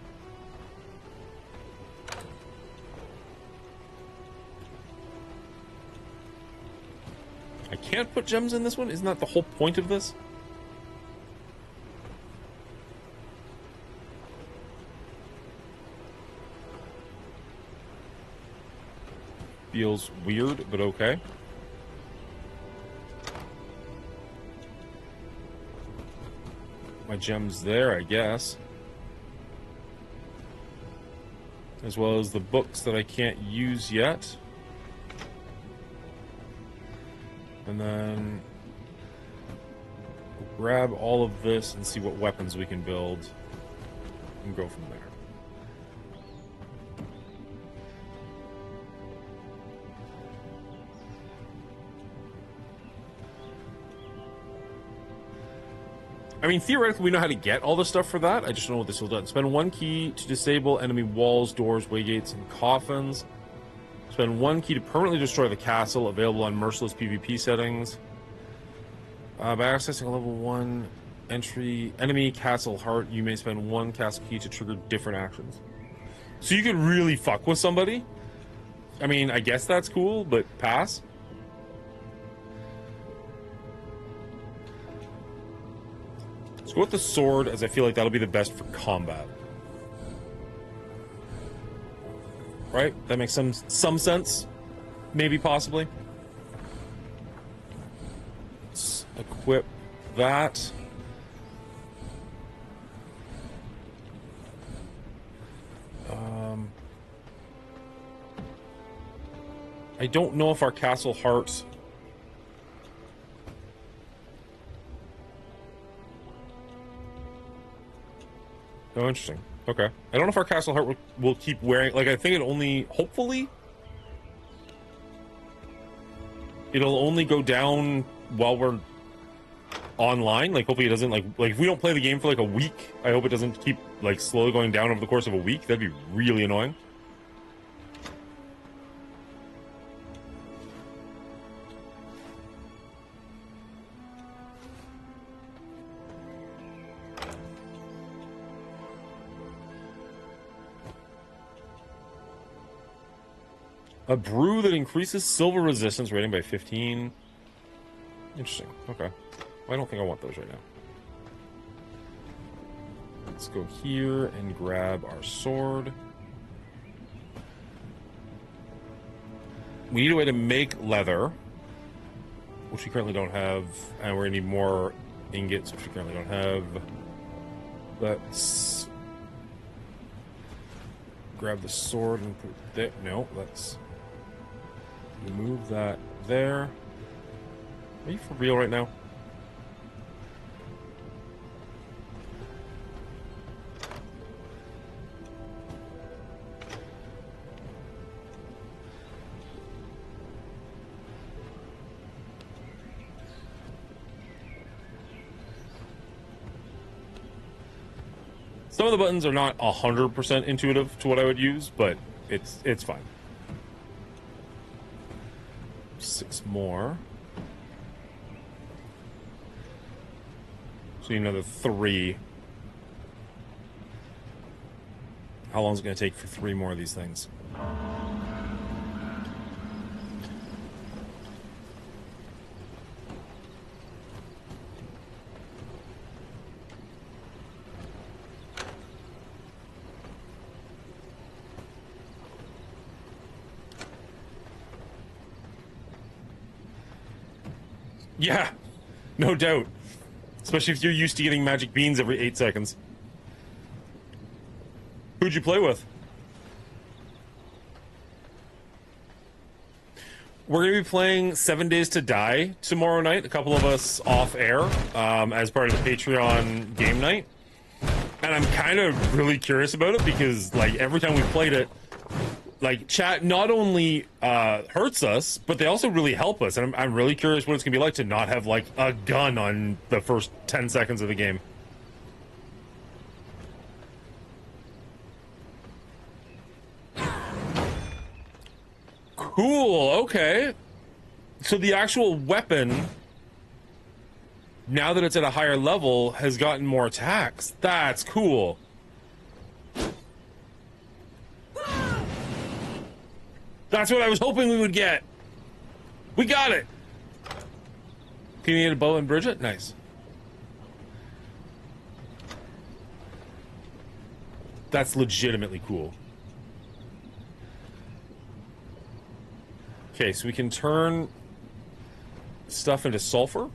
I can't put gems in this one? Isn't that the whole point of this? Feels weird, but okay. My gems there, I guess. As well as the books that I can't use yet. And then we'll grab all of this and see what weapons we can build and go from there. I mean, theoretically, we know how to get all the stuff for that. I just don't know what this will do. Spend 1 key to disable enemy walls, doors, waygates, and coffins. Spend 1 key to permanently destroy the castle, available on merciless PvP settings. By accessing a level 1 entry enemy castle heart, you may spend 1 castle key to trigger different actions. So you could really fuck with somebody. I mean, I guess that's cool, but pass. Let's go with the sword, as I feel like that'll be the best for combat. Right? That makes some sense? Maybe, possibly. Let's equip that. I don't know if our Castle Heart... Oh, interesting. Okay. I don't know if our Castle Heart will keep wearing... Like, I think it only... Hopefully... It'll only go down while we're online. Like, hopefully it doesn't, like if we don't play the game for, like, a week, I hope it doesn't keep, like, slowly going down over the course of a week. That'd be really annoying. A brew that increases silver resistance rating by 15. Interesting. Okay. Well, I don't think I want those right now. Let's go here and grab our sword. We need a way to make leather, which we currently don't have, and we're gonna need more ingots, which we currently don't have. Let's grab the sword and put it there. No, let's move that there. Are you for real right now? Some of the buttons are not 100% intuitive to what I would use, but it's fine. 6 more. So you need another 3. How long is it going to take for 3 more of these things? Yeah, no doubt. Especially if you're used to getting magic beans every 8 seconds. Who'd you play with? We're going to be playing 7 Days to Die tomorrow night. A couple of us off air as part of the Patreon game night. And I'm kind of really curious about it because, like, every time we played it, like, chat not only hurts us, but they also really help us. And I'm really curious what it's going to be like to not have, like, a gun on the first 10 seconds of the game. Cool, okay. So the actual weapon, now that it's at a higher level, has gotten more attacks. That's cool. That's what I was hoping we would get. We got it. Can you get a bow and Bridget? Nice. That's legitimately cool. Okay, so we can turn stuff into sulfur.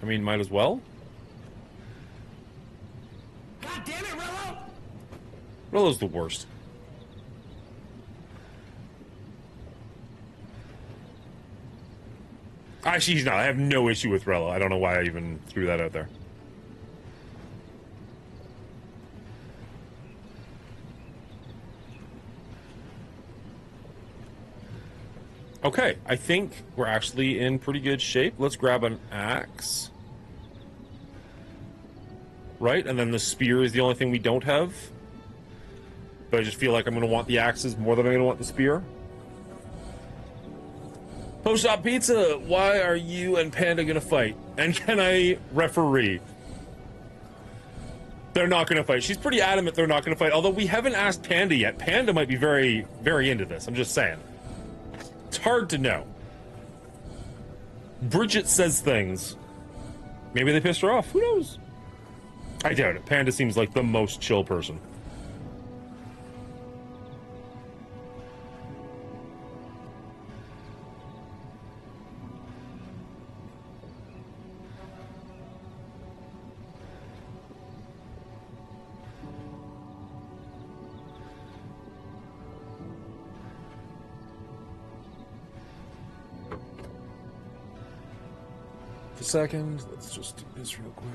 I mean, might as well. God damn it, Rello! Rello's the worst. Actually, he's not. I have no issue with Rello. I don't know why I even threw that out there. Okay, I think we're actually in pretty good shape. Let's grab an axe. Right, and then the spear is the only thing we don't have. But I just feel like I'm going to want the axes more than I'm going to want the spear. Post-op pizza, why are you and Panda going to fight? And can I referee? They're not going to fight. She's pretty adamant they're not going to fight, although we haven't asked Panda yet. Panda might be very, very into this. I'm just saying. It's hard to know. Bridget says things. Maybe they pissed her off. Who knows? I doubt it. Panda seems like the most chill person. Second, let's just do this real quick.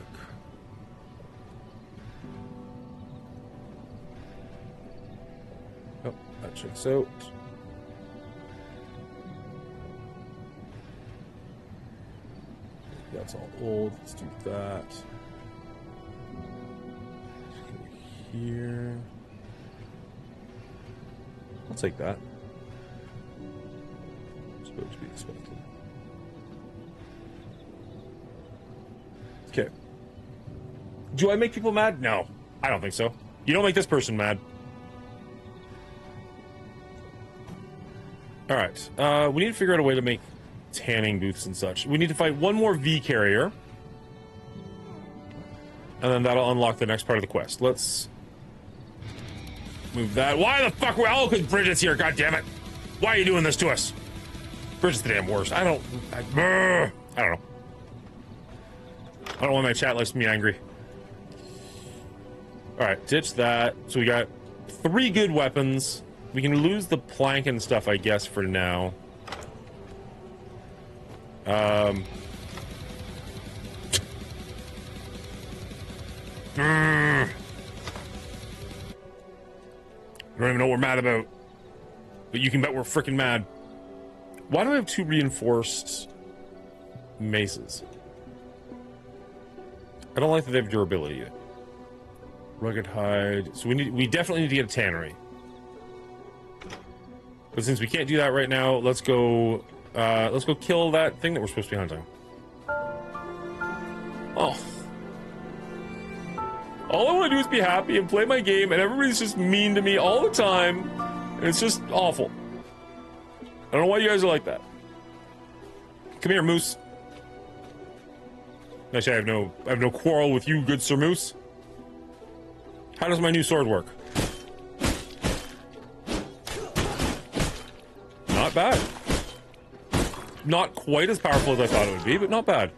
Oh, that checks out. That's all old. Let's do that. Let's go here. I'll take that. Supposed to be expected. Okay. Do I make people mad? No, I don't think so. You don't make this person mad. All right. We need to figure out a way to make tanning booths and such. We need to fight one more V carrier. And then that'll unlock the next part of the quest. Let's move that. Why the fuck? Oh, because Bridget's here. God damn it. Why are you doing this to us? Bridget's the damn worst. I don't know. I don't want my chat list me angry. Alright, ditch that. So we got 3 good weapons. We can lose the plank and stuff, I guess, for now. I don't even know what we're mad about. But you can bet we're freaking mad. Why do I have 2 reinforced maces? I don't like that they have durability yet. Rugged hide. So we definitely need to get a tannery. But since we can't do that right now, let's go kill that thing that we're supposed to be hunting. Oh. All I want to do is be happy and play my game, and everybody's just mean to me all the time, and it's just awful. I don't know why you guys are like that. Come here, Moose. Actually, I have no quarrel with you, good Sir Moose. How does my new sword work? Not bad. Not quite as powerful as I thought it would be, but not bad.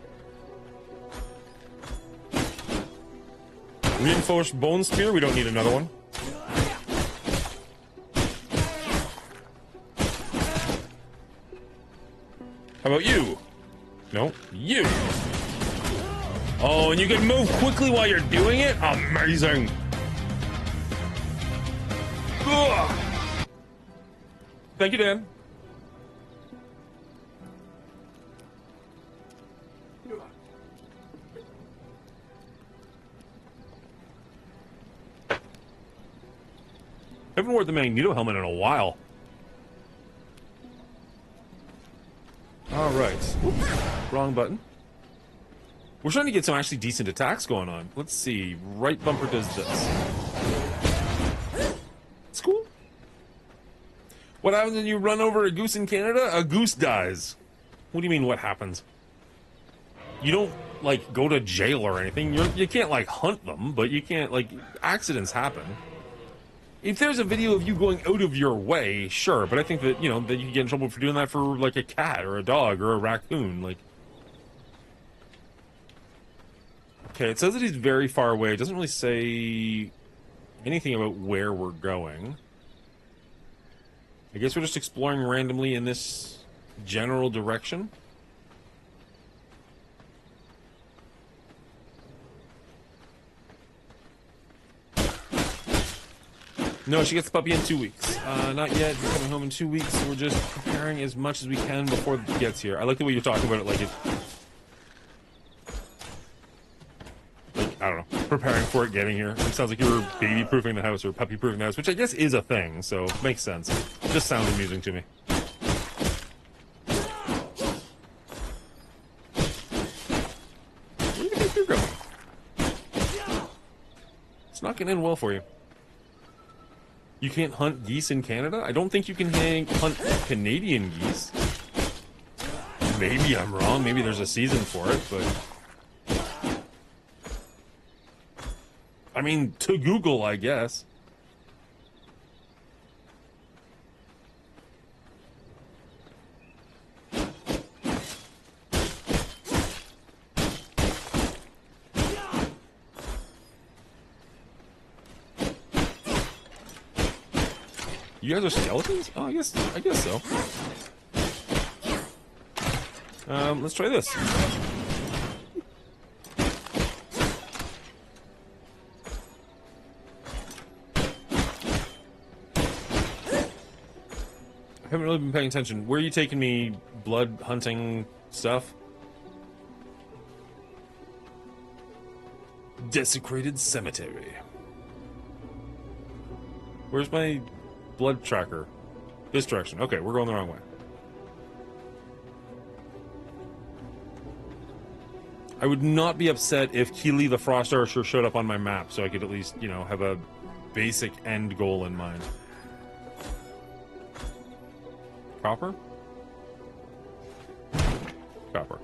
Reinforced bone spear, we don't need another one. How about you? No, you. Oh, and you can move quickly while you're doing it? Amazing. Ugh. Thank you, Dan. I haven't worn the Magneto helmet in a while. All right. Oops. Wrong button. We're trying to get some actually decent attacks going on. Let's see. Right bumper does this. It's cool. What happens when you run over a goose in Canada? A goose dies. What do you mean, what happens? You don't, like, go to jail or anything. You can't, like, hunt them, but you can't, like, accidents happen. If there's a video of you going out of your way, sure, but I think that, you know, that you can get in trouble for doing that for, like, a cat or a dog or a raccoon, like... Okay, it says that he's very far away. It doesn't really say anything about where we're going. I guess we're just exploring randomly in this general direction. No, she gets the puppy in 2 weeks. Not yet. She's coming home in 2 weeks, so we're just preparing as much as we can before it gets here. I like the way you're talking about it like it... I don't know, preparing for it getting here. It sounds like you're baby-proofing the house or puppy-proofing the house, which I guess is a thing, so makes sense. It just sounds amusing to me. Where do you think you're going? It's not getting in well for you. You can't hunt geese in Canada? I don't think you can hunt Canadian geese. Maybe I'm wrong. Maybe there's a season for it, but... I mean, to Google, I guess. You guys are skeletons? Oh, I guess so. Let's try this. I haven't really been paying attention. Where are you taking me? Blood hunting stuff? Desecrated cemetery. Where's my blood tracker? This direction. Okay, we're going the wrong way. I would not be upset if Keely the Frost Archer showed up on my map, so I could at least, you know, have a basic end goal in mind. Copper? Copper.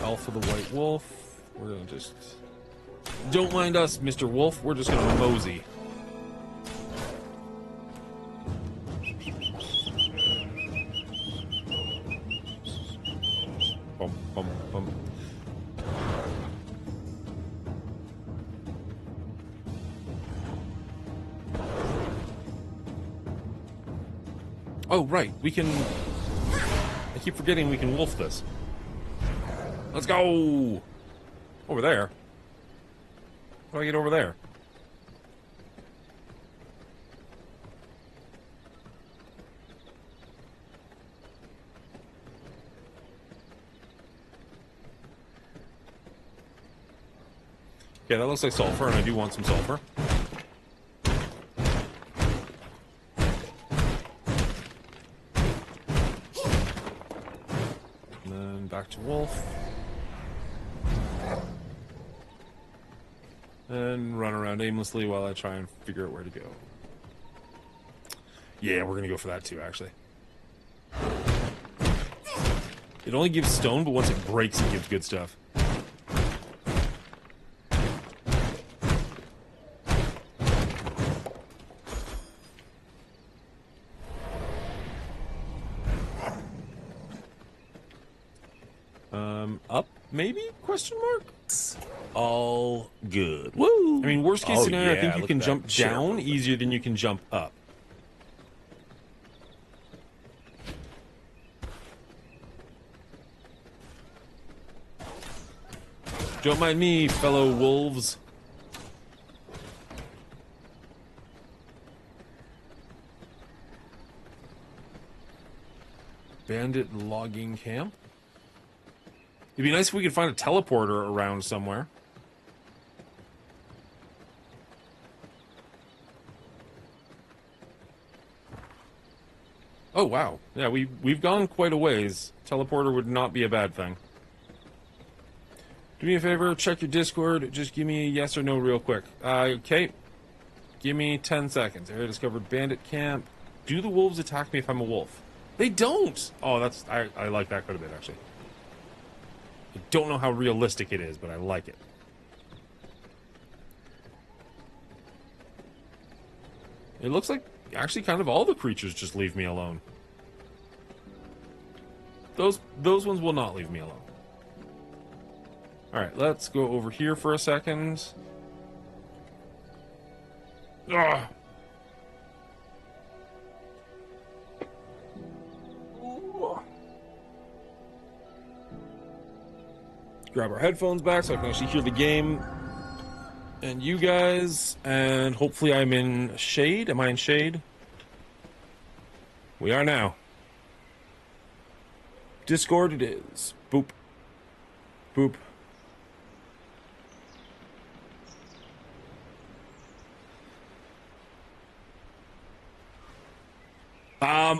Alpha the White Wolf. We're gonna just... Don't mind us, Mr. Wolf. We're just gonna mosey. Bum, bum, bum. Oh, right. We can... I keep forgetting we can wolf this. Let's go! Over there. How do I get over there? Yeah, that looks like sulfur, and I do want some sulfur. And then back to wolf. And run around aimlessly while I try and figure out where to go. Yeah, we're gonna go for that too, actually. It only gives stone, but once it breaks, it gives good stuff. Up, maybe? Question mark? All good. Woo! I mean, worst case scenario, I think you can jump down easier than you can jump up. Don't mind me, fellow wolves. Bandit logging camp. It'd be nice if we could find a teleporter around somewhere. Oh, wow. Yeah, we've gone quite a ways. Teleporter would not be a bad thing. Do me a favor, check your Discord. Just give me a yes or no real quick. Okay. Give me 10 seconds. Area discovered bandit camp. Do the wolves attack me if I'm a wolf? They don't! Oh, that's... I like that quite a bit, actually. I don't know how realistic it is, but I like it. It looks like actually kind of all the creatures just leave me alone. Those ones will not leave me alone. Alright, let's go over here for a second. Ugh. Grab our headphones back so I can actually hear the game and you guys, and hopefully I'm in shade. Am I in shade? We are now. Discord it is. Boop. Boop.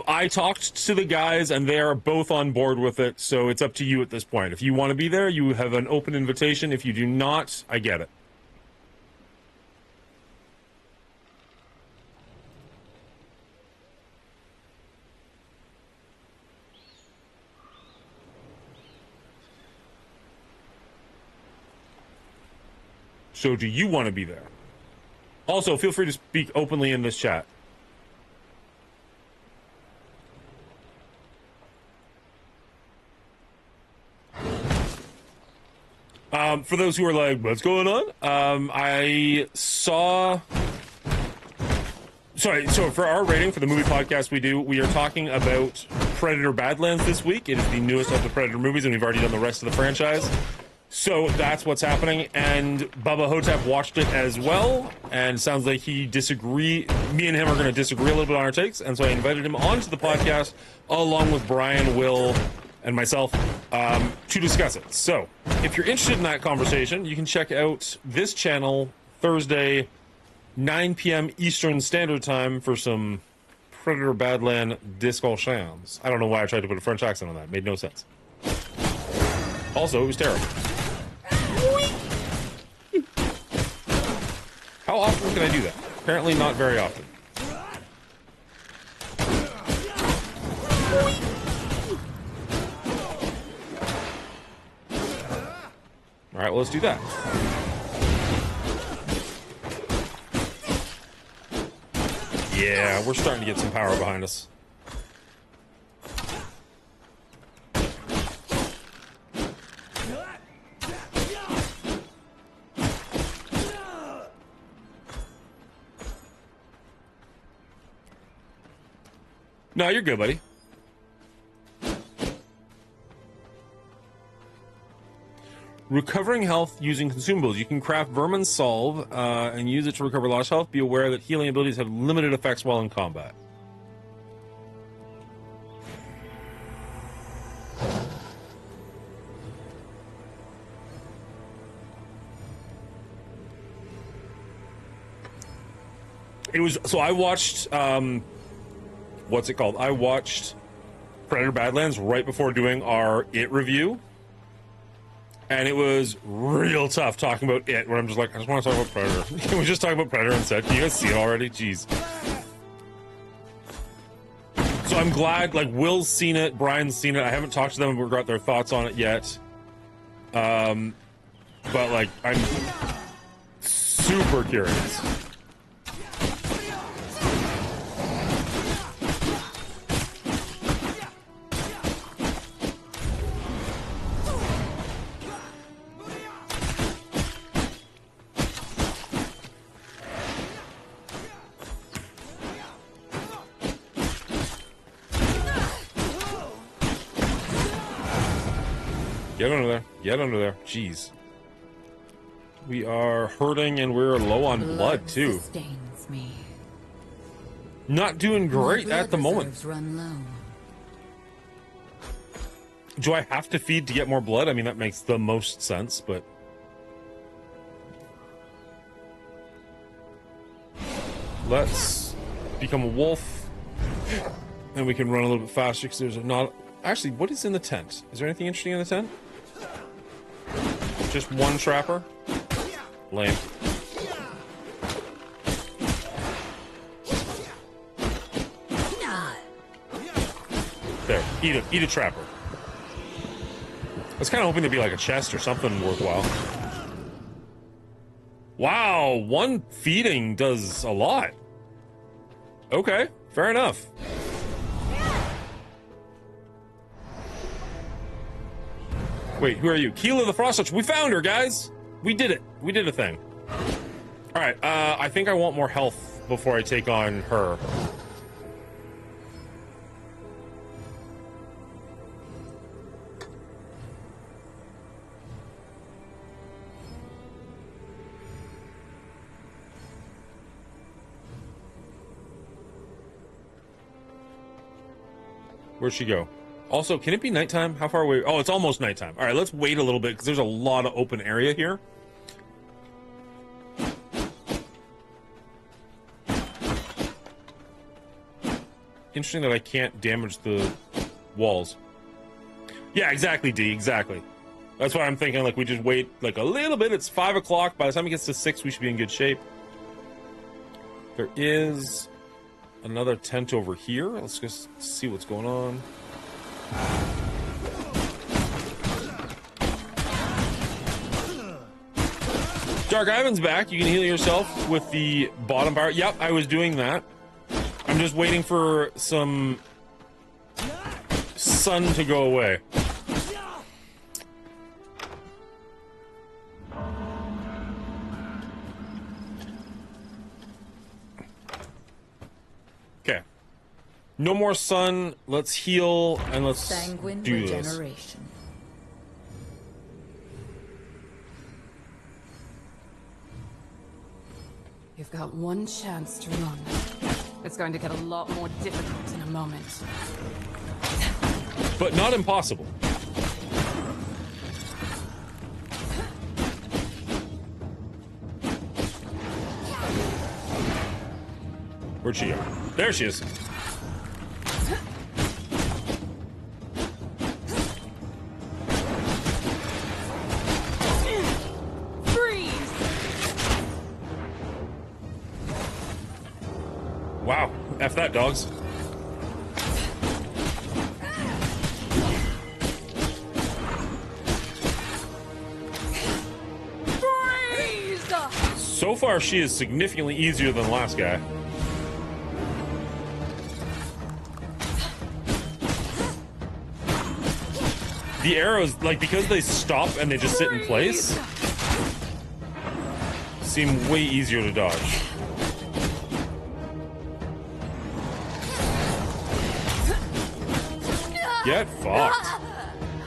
I talked to the guys and they are both on board with it, so it's up to you at this point. If you want to be there, you have an open invitation. If you do not, I get it. So do you want to be there? Also, feel free to speak openly in this chat. For those who are like, what's going on? I saw... Sorry, so for our rating for the movie podcast we are talking about Predator Badlands this week. It is the newest of the Predator movies, and we've already done the rest of the franchise. So that's what's happening, and Bubba Hotep watched it as well, and sounds like he disagreed. Me and him are going to disagree a little bit on our takes, and so I invited him onto the podcast, along with Brian, Will, and myself, to discuss it. So, if you're interested in that conversation, you can check out this channel Thursday, 9 p.m. Eastern Standard Time for some Predator Badland discussions. I don't know why I tried to put a French accent on that. It made no sense. Also, it was terrible. How often can I do that? Apparently not very often. All right, well, let's do that. Yeah, we're starting to get some power behind us. No, you're good, buddy. Recovering health using consumables. You can craft Vermin Solve and use it to recover lost health. Be aware that healing abilities have limited effects while in combat. It was... So I watched... what's it called? I watched Predator Badlands right before doing our It review. And it was real tough talking about it, where I'm just like, I just want to talk about Predator. Can we just talk about Predator instead? Can you guys see it already? Jeez. So I'm glad, like, Will's seen it, Brian's seen it. I haven't talked to them and got their thoughts on it yet. But, like, I'm super curious. Get under there. Get under there. Jeez. We are hurting and we're low on blood too. Sustains me. Not doing great at the moment. Run low. Do I have to feed to get more blood? I mean, that makes the most sense, but... Let's become a wolf. And we can run a little bit faster because there's not... Actually, what is in the tent? Is there anything interesting in the tent? Just one trapper? Lame. There, eat a trapper. I was kind of hoping there'd be like a chest or something worthwhile. Wow, one feeding does a lot. Okay, fair enough. Wait, who are you? Keela the Frost Touch. We found her, guys. We did it. We did a thing. All right, I think I want more health before I take on her. Where'd she go? Also, can it be nighttime? How far away? Oh, it's almost nighttime. All right, let's wait a little bit because there's a lot of open area here. Interesting that I can't damage the walls. Yeah, exactly, D, exactly. That's why I'm thinking, like, we just wait, like, a little bit. It's 5 o'clock. By the time it gets to 6, we should be in good shape. There is another tent over here. Let's just see what's going on. Dark Ivan's back. You can heal yourself with the bottom bar. Yep, I was doing that. I'm just waiting for some sun to go away. Okay. No more sun. Let's heal and let's Sanguine do regeneration. this. You've got one chance to run. It's going to get a lot more difficult in a moment. But not impossible. Where'd she go? There she is. Wow, F that, dogs. So far, she is significantly easier than the last guy. The arrows, like, because they stop and they just sit in place, seem way easier to dodge. Get fucked.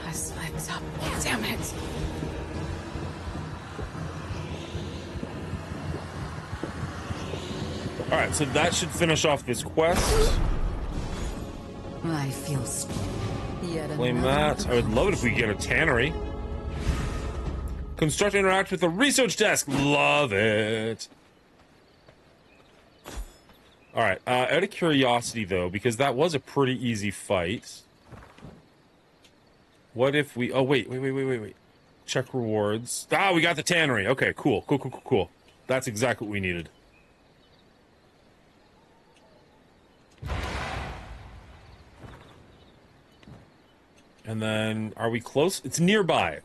I slipped up. Damn it. Alright, so that should finish off this quest. I feel yet Claim that. I would love it if we could get a tannery. Construct and interact with the research desk. Love it. Alright, out of curiosity though, because that was a pretty easy fight. What if we... Oh, wait. Check rewards. Ah, we got the tannery. Okay, cool. Cool. That's exactly what we needed. And then, are we close? It's nearby.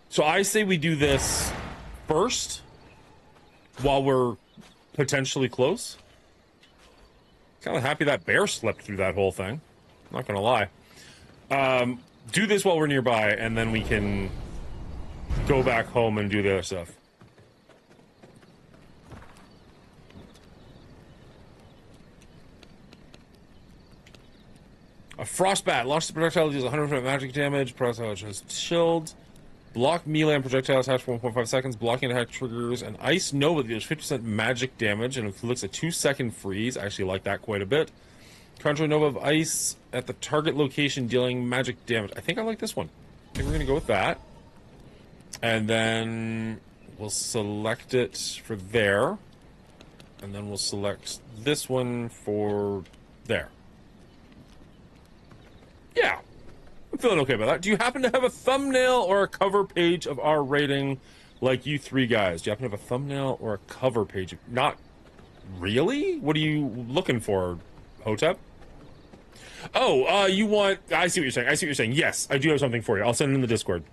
So I say we do this first, while we're potentially close. Kind of happy that bear slept through that whole thing. Not gonna lie. Do this while we're nearby, and then we can go back home and do the other stuff. A frostbat. Launch the projectile deals 100% magic damage. Projectile has shield. Block melee and projectiles attached for 1.5 seconds. Blocking attack triggers an ice nova that deals 50% magic damage and inflicts a 2-second freeze. I actually like that quite a bit. Conjure nova of ice at the target location dealing magic damage. I think I like this one. I think we're gonna go with that. And then we'll select it for there. And then we'll select this one for there. Yeah. I'm feeling okay about that. Do you happen to have a thumbnail or a cover page of our rating like you three guys? Do you happen to have a thumbnail or a cover page? Not really? What are you looking for, Hotep? Oh, you want... I see what you're saying. Yes, I do have something for you. I'll send it in the Discord.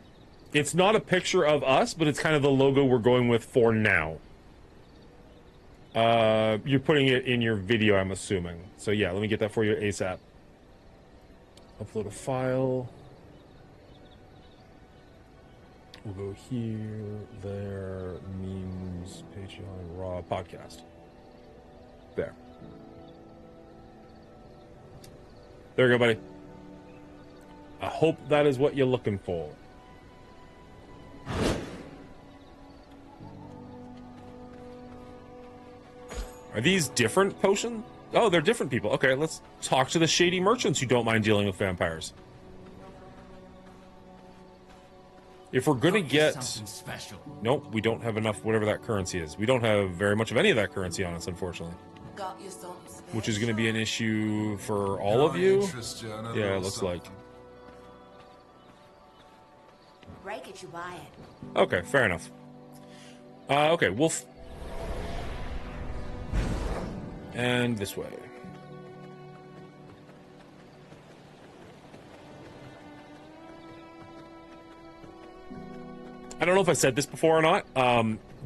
It's not a picture of us, but it's kind of the logo we're going with for now. You're putting it in your video, I'm assuming. So yeah, let me get that for you ASAP. Upload a file. We'll go here, there, memes, Patreon, raw, podcast. There. There you go, buddy. I hope that is what you're looking for. Are these different potions? Oh, they're different people. Okay, let's talk to the shady merchants who don't mind dealing with vampires. If we're gonna get... special. Nope, we don't have enough, whatever that currency is. We don't have very much of any of that currency on us, unfortunately. Got you something special. Which is gonna be an issue for all of you. Yeah, it looks like. Break it, you buy it. Okay, fair enough. Okay, Wolf. And this way. I don't know if I said this before or not,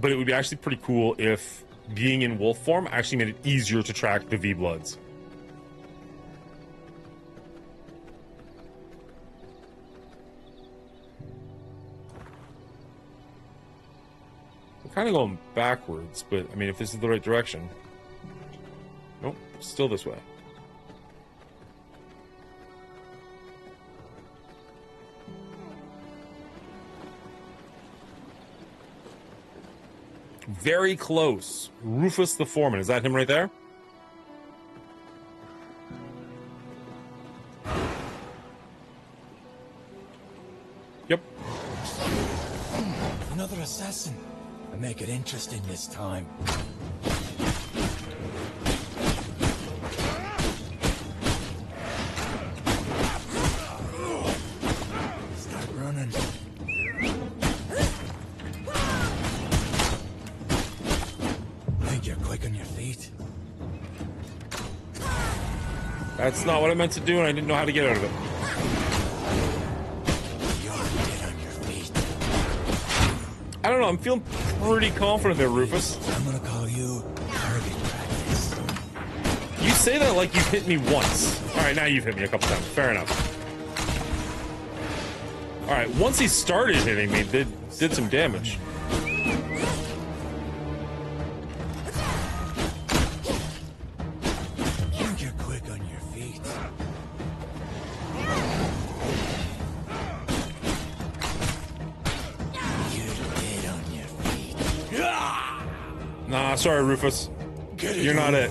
but it would be actually pretty cool if being in wolf form actually made it easier to track the V-Bloods. We're kind of going backwards, but I mean, if this is the right direction. Nope, still this way. Very close. Rufus the Foreman. Is that him right there? Yep. Another assassin. I make it interesting this time. Start running. Think you're quick on your feet? That's not what I meant to do, and I didn't know how to get out of it. I don't know, I'm feeling pretty confident there, Rufus. I'm gonna call you target practice. You say that like you've hit me once. Alright, now you've hit me a couple times. Fair enough. Alright, once he started hitting me, did some damage. Think you're quick on your feet. Nah, sorry, Rufus. You're not it.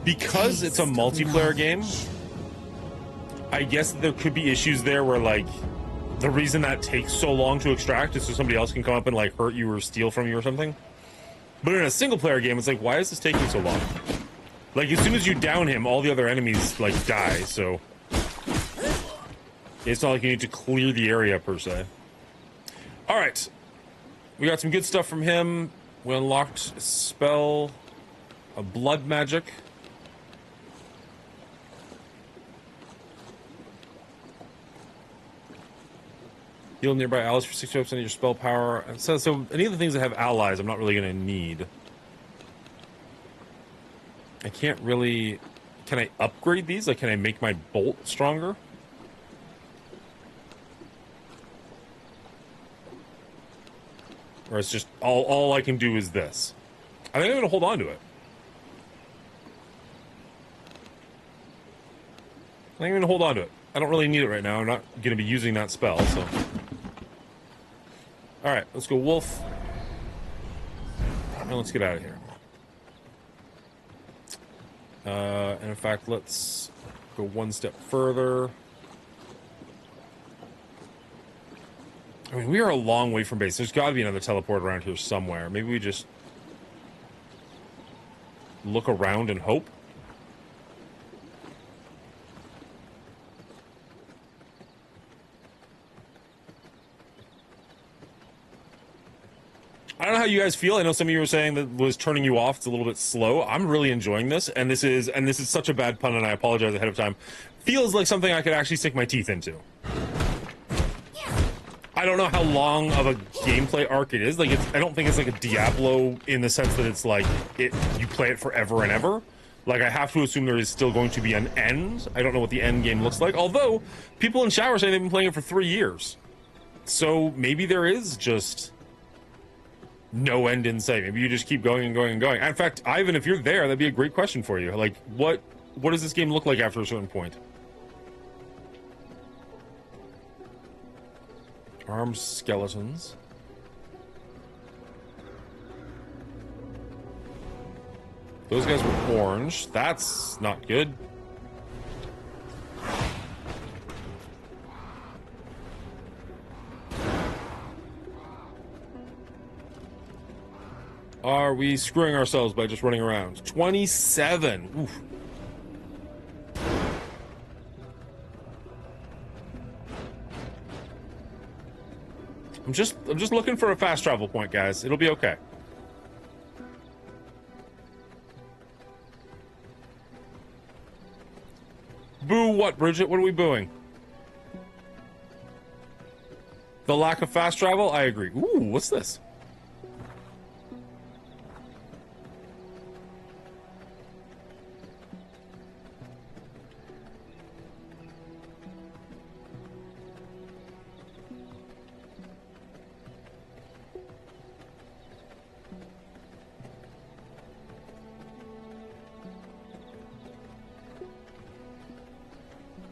Because it's a multiplayer game, I guess there could be issues there where, like, the reason that takes so long to extract is so somebody else can come up and, like, hurt you or steal from you or something. But in a single-player game, it's like, why is this taking so long? Like, as soon as you down him, all the other enemies, like, die, so... It's not like you need to clear the area, per se. Alright. We got some good stuff from him. We unlocked a spell... a blood magic. Heal nearby allies for 60% of your spell power. So any of the things that have allies, I'm not really going to need. I can't really... Can I upgrade these? Like, can I make my bolt stronger? Or it's just... All I can do is this. I think I'm going to hold on to it. I think I'm going to hold on to it. I don't really need it right now. I'm not going to be using that spell, so... Alright, let's go wolf. And let's get out of here. And in fact, let's go one step further. I mean, we are a long way from base. There's got to be another teleport around here somewhere. Maybe we just look around and hope. I don't know how you guys feel. I know some of you were saying that was turning you off. It's a little bit slow. I'm really enjoying this, and this is such a bad pun, and I apologize ahead of time. Feels like something I could actually stick my teeth into. I don't know how long of a gameplay arc it is. Like, I don't think it's like a Diablo in the sense that it's like you play it forever and ever. Like, I have to assume there is still going to be an end. I don't know what the end game looks like. Although people in chat were saying they've been playing it for 3 years, so maybe there is just no end in sight. Maybe you just keep going and going and going. In fact, Ivan, if you're there, that'd be a great question for you. Like, what does this game look like after a certain point? Armed skeletons. Those guys were orange. That's not good. Are we screwing ourselves by just running around? 27. Oof. I'm just looking for a fast travel point, guys. It'll be okay. Boo what, Bridget? What are we booing? The lack of fast travel? I agree. Ooh, what's this?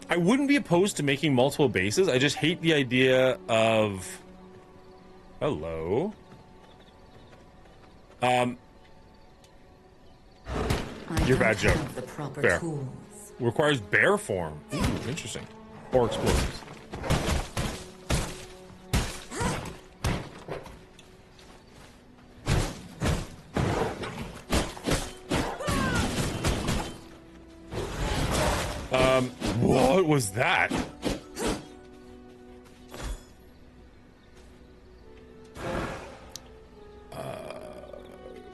I wouldn't be opposed to making multiple bases. I just hate the idea of... Hello? Your bad joke. Fair. Requires bear form. Ooh, interesting. Or explosives. What was that?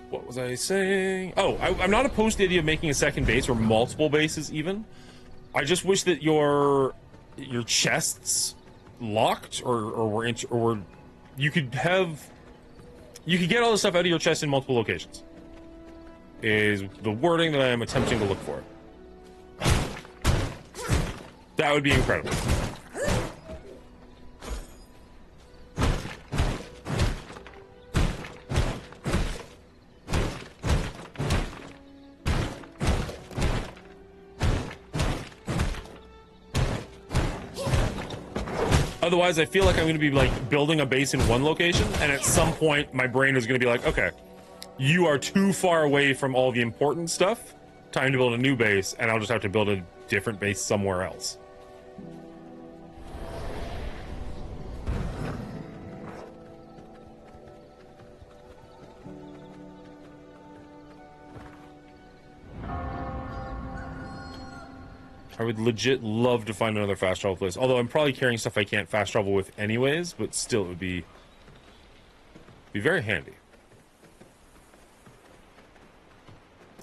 What was I saying? Oh, I'm not opposed to the idea of making a second base or multiple bases even. I just wish that your chests locked or you could get all the stuff out of your chest in multiple locations. Is the wording that I am attempting to look for. That would be incredible. Otherwise, I feel like I'm going to be like building a base in one location, and at some point, my brain is going to be like, okay, you are too far away from all the important stuff. Time to build a new base, and I'll just have to build a different base somewhere else. I would legit love to find another fast travel place. Although I'm probably carrying stuff I can't fast travel with anyways, but still it would be very handy.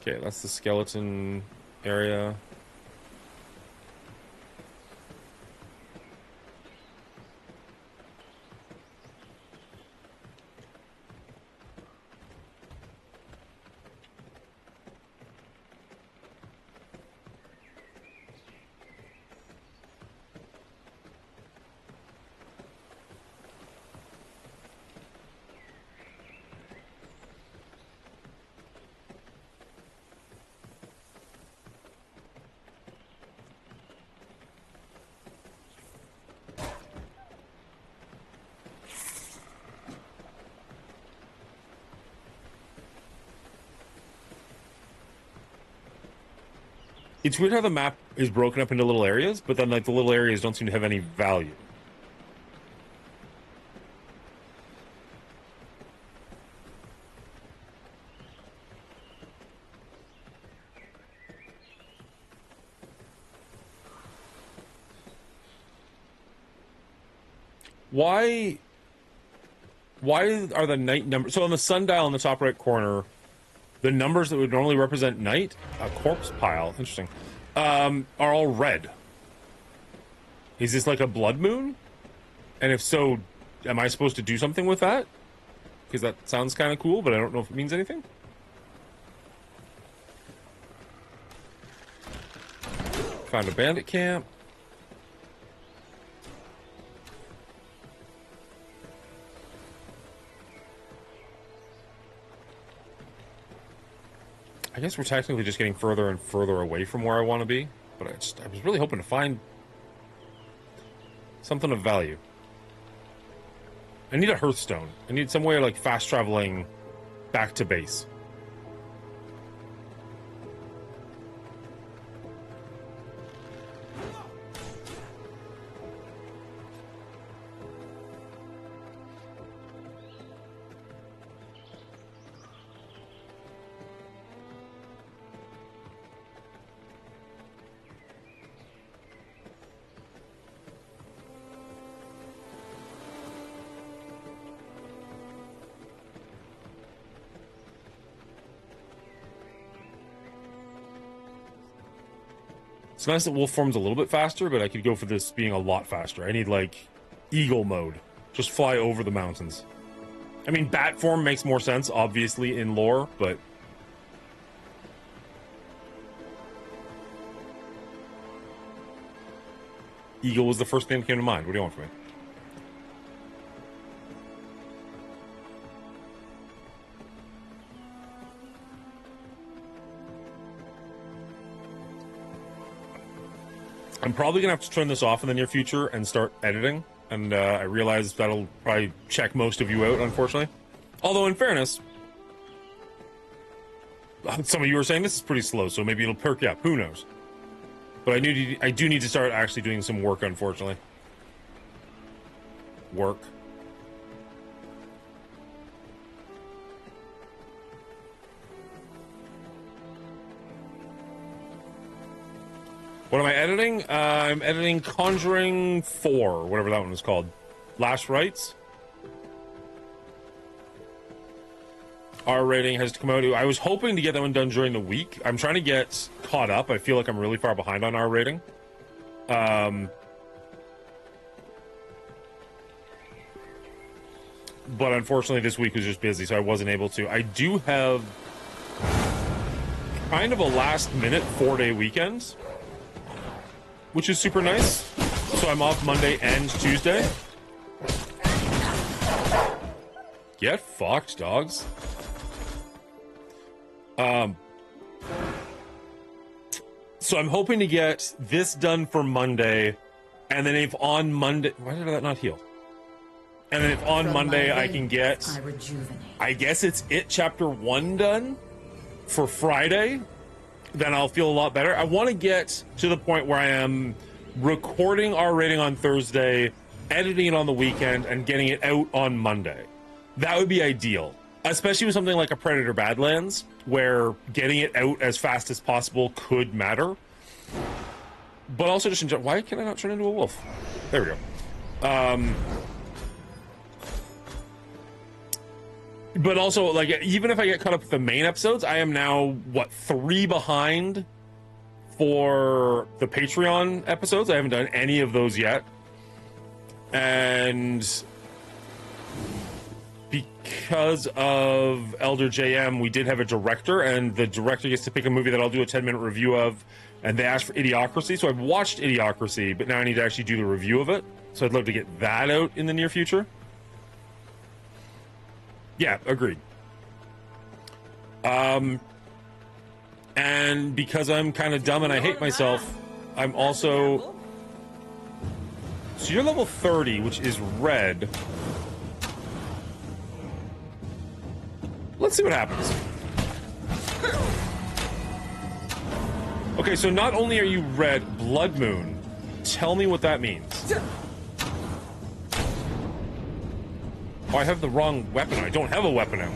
Okay, that's the skeleton area. It's weird how the map is broken up into little areas, but then like the little areas don't seem to have any value. Why are the night numbers... So on the sundial in the top right corner, the numbers that would normally represent night, a corpse pile, interesting, are all red. Is this like a blood moon? And if so, am I supposed to do something with that? Because that sounds kind of cool, but I don't know if it means anything. Found a bandit camp. I guess we're technically just getting further and further away from where I want to be, but I was really hoping to find something of value. I need a Hearthstone. I need some way of like fast traveling back to base. It's nice that wolf form's a little bit faster, but I could go for this being a lot faster. I need, like, eagle mode. Just fly over the mountains. I mean, bat form makes more sense, obviously, in lore, but... Eagle was the first thing that came to mind. What do you want from me? I'm probably gonna have to turn this off in the near future and start editing, and I realize that'll probably check most of you out, unfortunately. Although, in fairness, some of you are saying this is pretty slow, so maybe it'll perk you up. Who knows? But I do need to start actually doing some work, unfortunately. Work. What am I editing? I'm editing Conjuring 4, whatever that one was called. Last Rites. R rating has to come out. I was hoping to get that one done during the week. I'm trying to get caught up. I feel like I'm really far behind on R rating. But unfortunately, this week was just busy, so I wasn't able to. I do have kind of a last-minute 4-day weekend, which is super nice. So I'm off Monday and Tuesday. Get fucked, dogs. So I'm hoping to get this done for Monday, and then if on Monday... Why did that not heal? And then if on Monday I can get... I guess it's Chapter 1 done for Friday, then I'll feel a lot better. I want to get to the point where I am recording our rating on Thursday, editing it on the weekend, and getting it out on Monday. That would be ideal. Especially with something like a Predator Badlands, where getting it out as fast as possible could matter. But also just enjoy... Why can I not turn into a wolf? There we go. But also, like, even if I get caught up with the main episodes, I am now, what, 3 behind for the Patreon episodes. I haven't done any of those yet. And because of Elder JM, we did have a director, and the director gets to pick a movie that I'll do a 10-minute review of, and they asked for Idiocracy, so I've watched Idiocracy, but now I need to actually do the review of it, so I'd love to get that out in the near future. Yeah, agreed. And because I'm kind of dumb and I hate myself, I'm also... So you're level 30, which is red. Let's see what happens. Okay, so not only are you red, Blood Moon. Tell me what that means. Oh, I have the wrong weapon. I don't have a weapon out.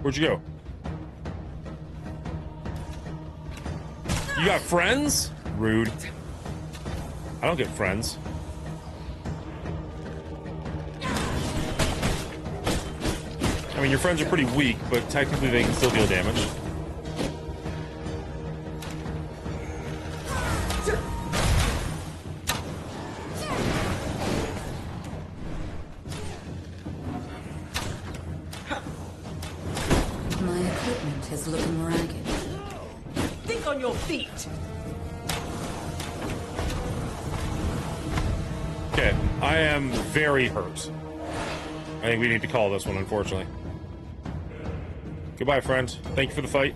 Where'd you go? You got friends? Rude. I don't get friends. I mean, your friends are pretty weak, but technically they can still deal damage. My equipment is looking ragged. Think on your feet. Okay, I am very hurt. I think we need to call this one, unfortunately. Goodbye, friend. Thank you for the fight.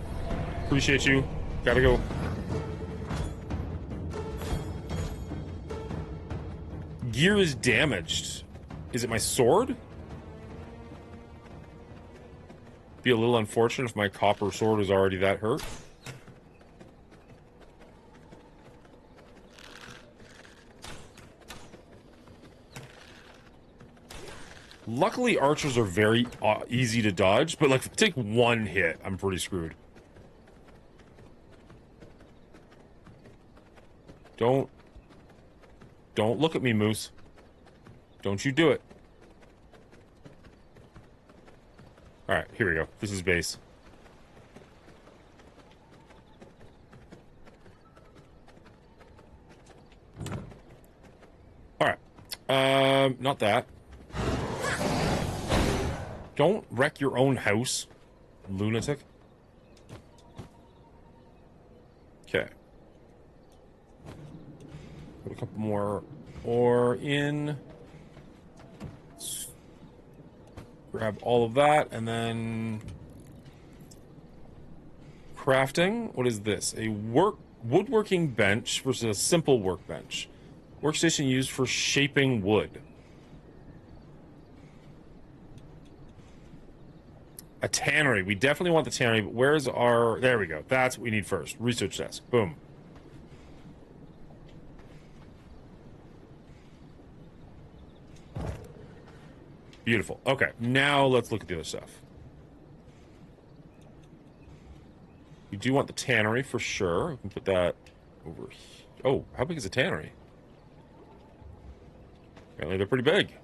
Appreciate you. Gotta go. Gear is damaged. Is it my sword? Be a little unfortunate if my copper sword was already that hurt. Luckily, archers are very easy to dodge, but like if I take one hit, I'm pretty screwed. Don't look at me, Moose. Don't you do it. Alright, here we go. This is base. Alright. Not that. Don't wreck your own house, lunatic. Okay. Put a couple more ore in. Grab all of that, and then... Crafting. What is this? A woodworking bench versus a simple workbench. Workstation used for shaping wood. A tannery. We definitely want the tannery, but where's our... There we go. That's what we need first. Research desk. Boom. Beautiful. Okay, now let's look at the other stuff. We do want the tannery for sure. We can put that over here. Oh, how big is a tannery? Apparently they're pretty big.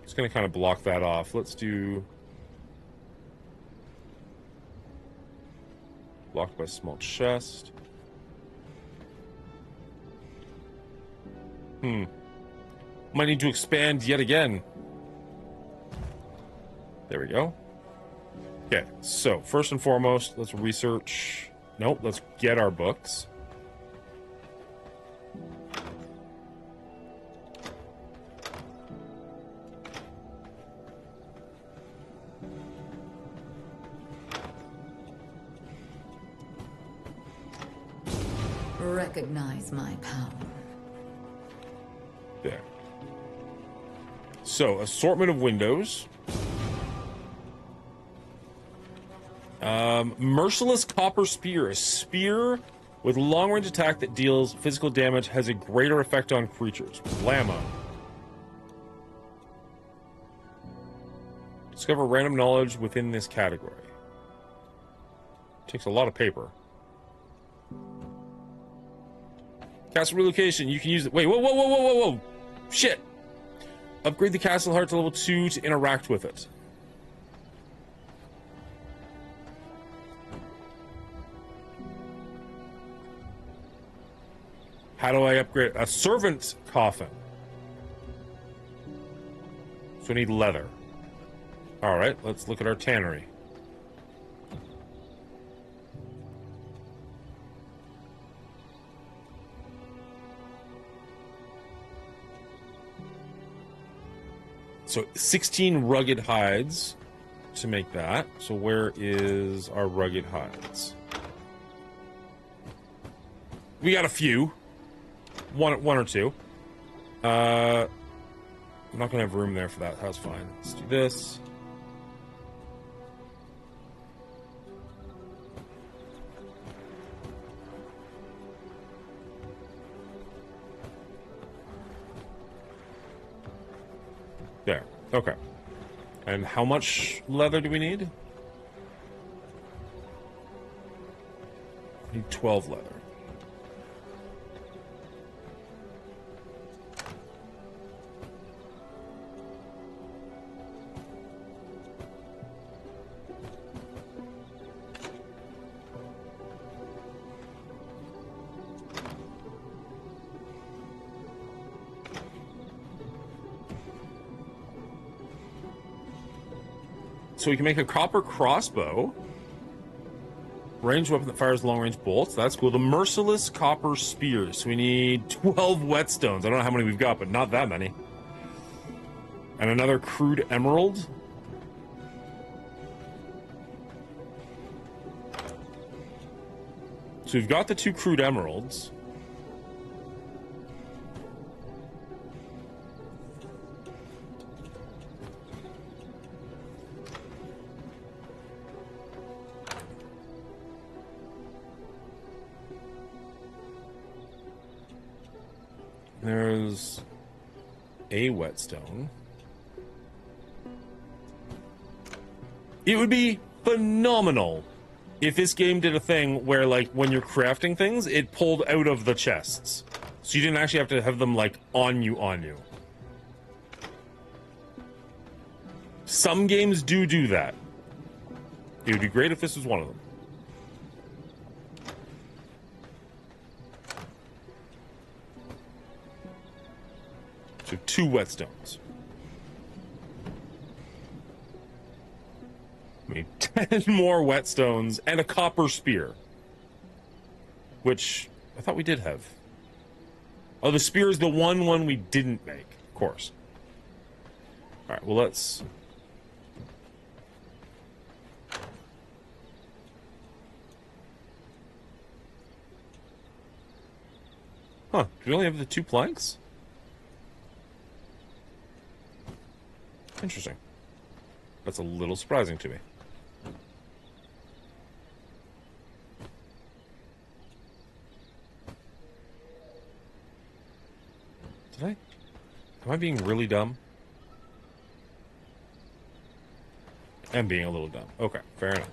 Just gonna kind of block that off. Let's do... Blocked by small chest. Might need to expand yet again. There we go. Okay, so first and foremost, let's research. Nope, let's get our books. Recognize my power. There. So, assortment of windows. Merciless Copper Spear. A spear with long-range attack that deals physical damage, has a greater effect on creatures. Blammo. Discover random knowledge within this category. Takes a lot of paper. Castle relocation. You can use it. Wait, whoa. Shit. Upgrade the castle heart to level 2 to interact with it. How do I upgrade a servant coffin? So we need leather. All right, let's look at our tannery. So 16 rugged hides to make that. So where is our rugged hides? We got a few. One or two. I'm not gonna have room there for that. That's fine. Let's do this. There. Okay. And how much leather do we need? Need 12 leather. So we can make a copper crossbow. Ranged weapon that fires long-range bolts. That's cool. The merciless copper spears. So we need 12 whetstones. I don't know how many we've got, but not that many. And another crude emerald. So we've got the 2 crude emeralds. There's a whetstone. It would be phenomenal if this game did a thing where, like, when you're crafting things, it pulled out of the chests. So you didn't actually have to have them, like, on you. Some games do that. It would be great if this was one of them. So 2 whetstones. I mean, 10 more whetstones and a copper spear. Which I thought we did have. Oh, the spear is the one we didn't make, of course. Alright, well, let's... Huh, do we only have the 2 planks? Interesting. That's a little surprising to me. Am I being really dumb? I'm being a little dumb. Okay, fair enough.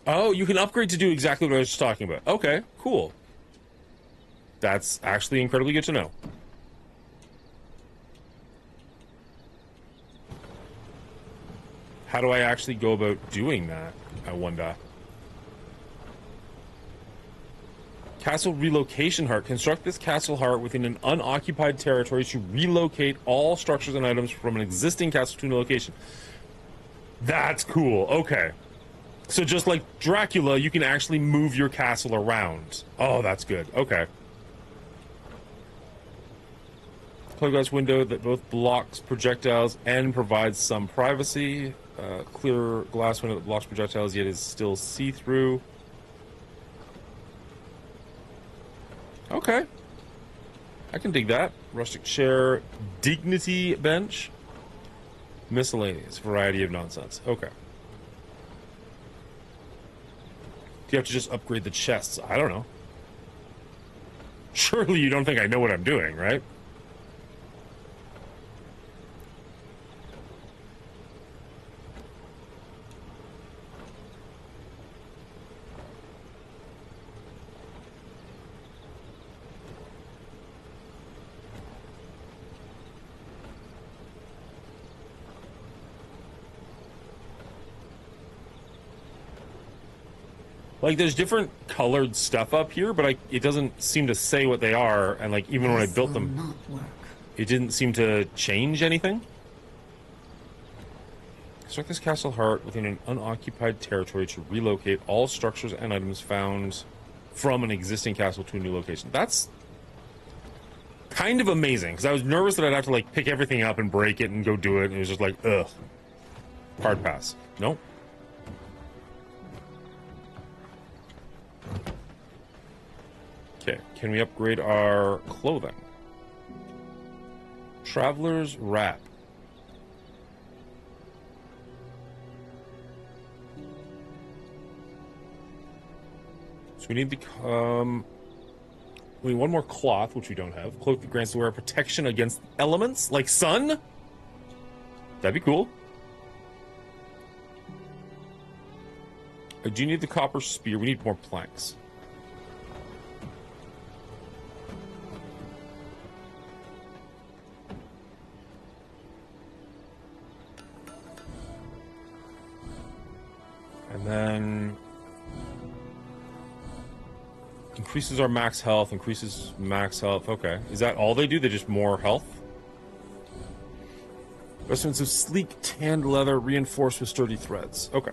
Oh, you can upgrade to do exactly what I was just talking about. Okay, cool. That's actually incredibly good to know. How do I actually go about doing that, I wonder? Castle relocation heart. Construct this castle heart within an unoccupied territory to relocate all structures and items from an existing castle to a new location. That's cool. Okay. So just like Dracula, you can actually move your castle around. Oh, that's good. Okay. Plexiglass window that both blocks projectiles and provides some privacy. Clear glass window that blocks projectiles yet is still see-through. Okay. I can dig that. Rustic chair. Dignity bench. Miscellaneous. Variety of nonsense. Okay. Do you have to just upgrade the chests? I don't know. Surely you don't think I know what I'm doing, right? Like, there's different colored stuff up here, but it doesn't seem to say what they are, and, like, even when I built them, it didn't seem to change anything. Construct this castle heart within an unoccupied territory to relocate all structures and items found from an existing castle to a new location. That's kind of amazing, because I was nervous that I'd have to, like, pick everything up and break it and go do it, and it was just like, ugh. Hard pass. Nope. Okay, can we upgrade our clothing? Traveler's wrap. So we need the we need one more cloth, which we don't have. Cloak that grants the wearer protection against elements like sun. That'd be cool. I do need the copper spear. We need more planks. And then increases our max health, increases max health. Okay. Is that all they do? They just more health? Vestments of sleek tanned leather reinforced with sturdy threads. Okay.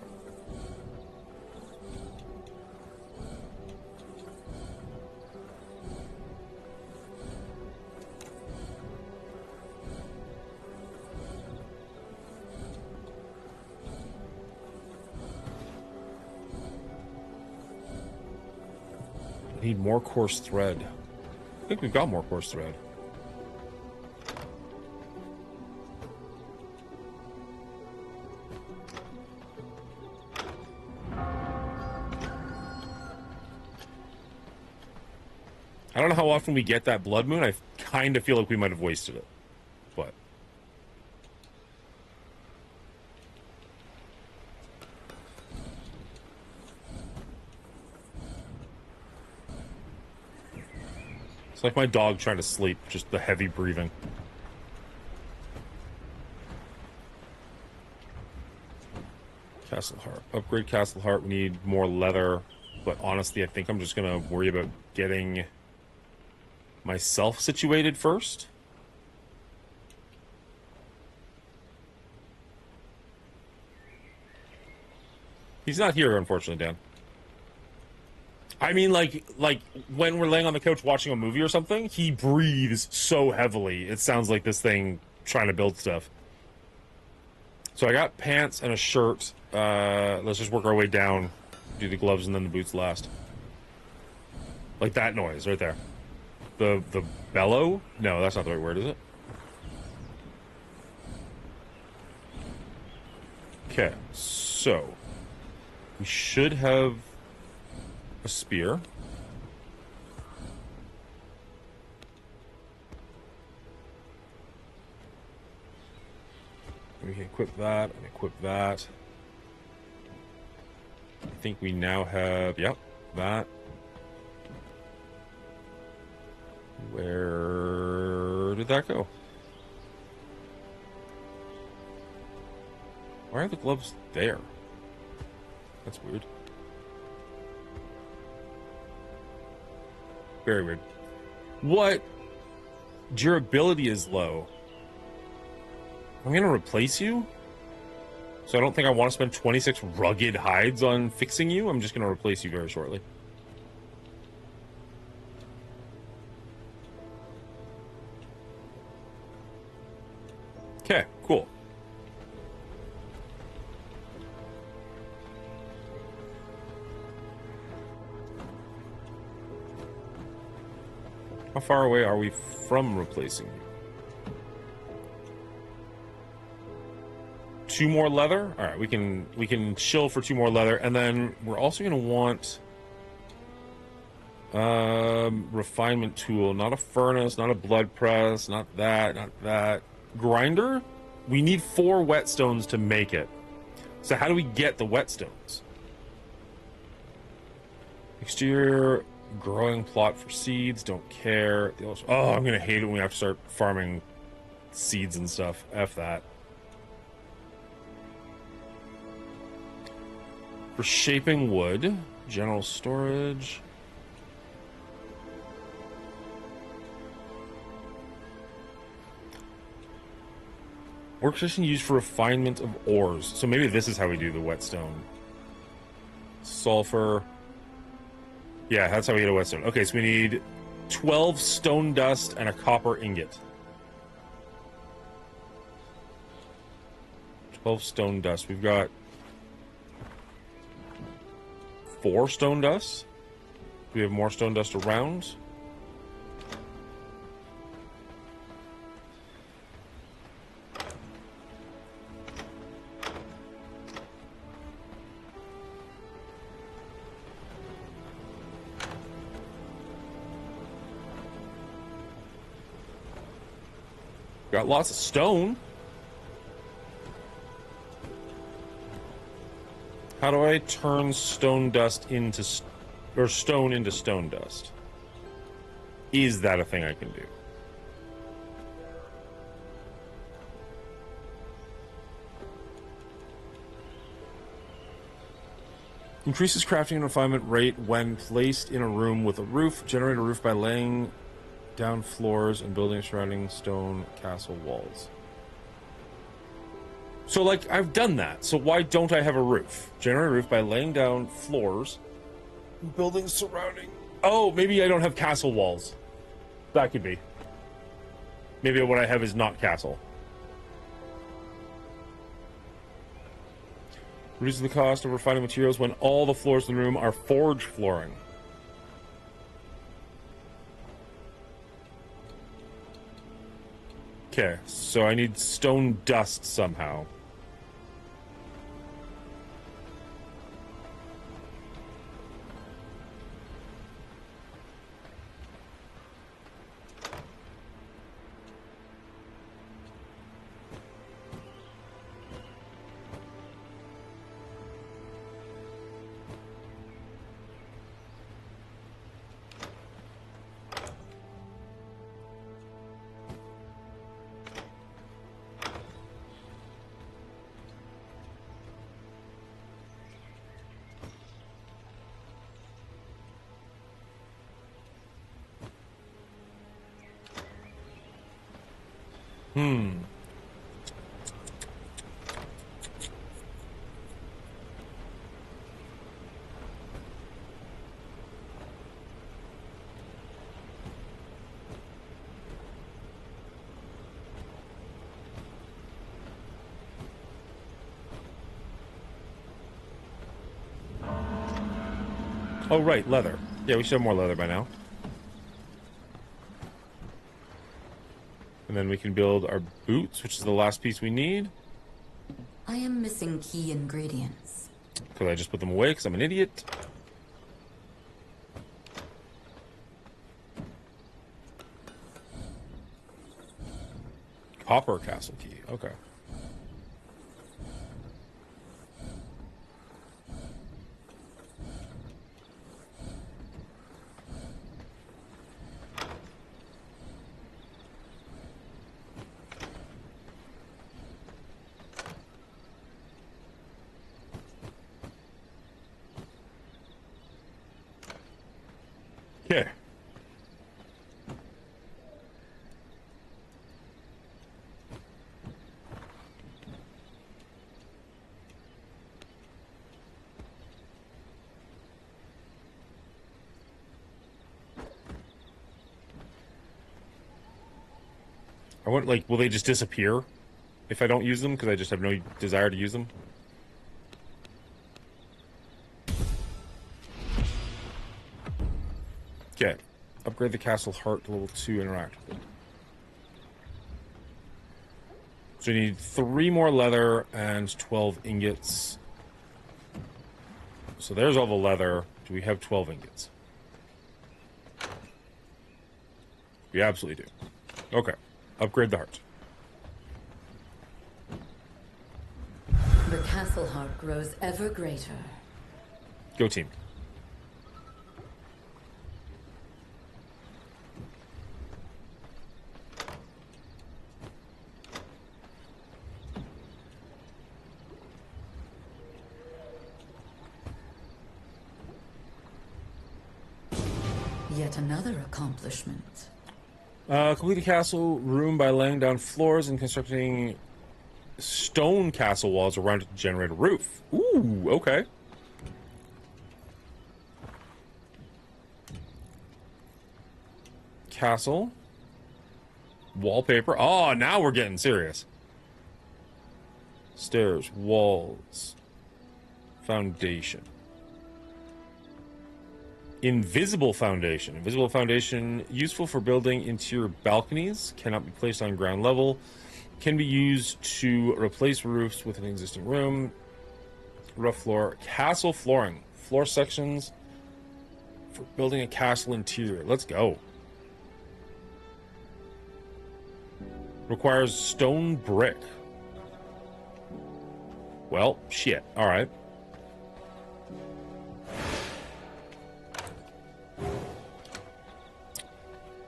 Need more coarse thread. I think we've got more coarse thread. I don't know how often we get that blood moon. I kind of feel like we might have wasted it. But... it's like my dog trying to sleep, just the heavy breathing. Castle Heart. Upgrade Castle Heart. We need more leather. But honestly, I think I'm just going to worry about getting myself situated first. He's not here, unfortunately, Dan. I mean, like when we're laying on the couch watching a movie or something, he breathes so heavily. It sounds like this thing trying to build stuff. So I got pants and a shirt. Let's just work our way down. Do the gloves and then the boots last. Like that noise right there. The bellow? No, that's not the right word, is it? Okay, so we should have a spear. We can equip that and equip that. I think we now have, yep, that. Where did that go? Why are the gloves there? That's weird. Very weird. What? Durability is low. I'm gonna replace you? So I don't think I want to spend 26 rugged hides on fixing you. I'm just gonna replace you very shortly. Okay, cool. How far away are we from replacing you? 2 more leather? All right, we can chill for 2 more leather, and then we're also going to want refinement tool, not a furnace, not a blood press, not that, not that. Grinder? We need 4 whetstones to make it. So how do we get the whetstones? Exterior growing plot for seeds, don't care. Oh, I'm going to hate it when we have to start farming seeds and stuff. F that. For shaping wood, general storage. Workstation used for refinement of ores. So maybe this is how we do the whetstone. Sulfur. Yeah, that's how we get a whetstone. Okay, so we need 12 stone dust and a copper ingot. 12 stone dust. We've got 4 stone dust. Do we have more stone dust around? Got lots of stone. How do I turn stone dust into, or stone into stone dust? Is that a thing I can do? Increases crafting and refinement rate when placed in a room with a roof. Generate a roof by laying down floors and building surrounding stone castle walls. So, like, I've done that. So why don't I have a roof? Generate a roof by laying down floors and building surrounding... Oh, maybe I don't have castle walls. That could be. Maybe what I have is not castle. Reduces the cost of refining materials when all the floors in the room are forge flooring. Okay, so I need stone dust somehow. Oh, right, leather. Yeah, we should have more leather by now. And then we can build our boots, which is the last piece we need. I am missing key ingredients. Could I just put them away because I'm an idiot? Copper castle key. Okay. Okay. I want, like, will they just disappear if I don't use them because I just have no desire to use them? Okay. Upgrade the castle heart to level 2 interact with it. So we need 3 more leather and 12 ingots. So there's all the leather. Do we have 12 ingots? We absolutely do. Okay. Upgrade the heart. The castle heart grows ever greater. Go team. Yet another accomplishment. Complete a castle room by laying down floors and constructing stone castle walls around it to generate a roof. Ooh, okay. Castle. Wallpaper. Oh, now we're getting serious. Stairs, walls, foundation. Invisible foundation. Invisible foundation, useful for building interior balconies, cannot be placed on ground level, can be used to replace roofs with an existing room. Rough floor. Castle flooring. Floor sections for building a castle interior. Let's go. Requires stone brick. Well, shit. All right.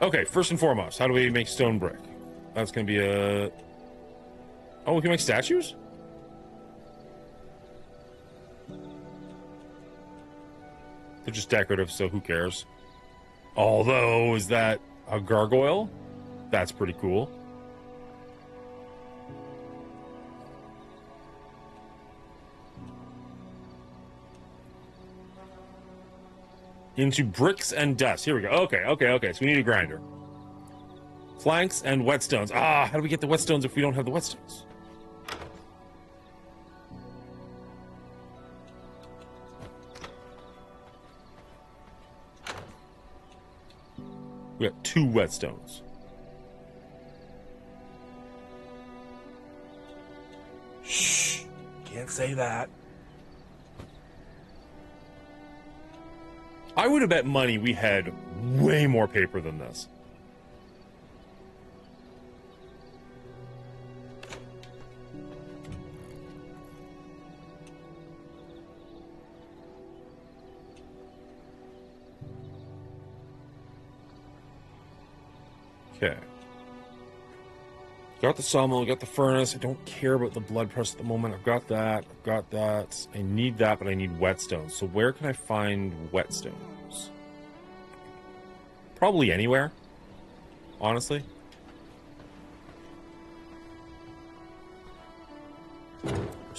Okay, first and foremost, how do we make stone brick? That's going to be a... Oh, we can make statues? They're just decorative, so who cares? Although, is that a gargoyle? That's pretty cool. Into bricks and dust. Here we go. Okay. So we need a grinder. Flanks and whetstones. Ah, how do we get the whetstones if we don't have the whetstones? We got 2 whetstones. Shh. Can't say that. I would have bet money we had way more paper than this. Okay. Got the sawmill, got the furnace. I don't care about the blood press at the moment. I've got that. I need that, but I need whetstones. So where can I find whetstones? Probably anywhere, honestly.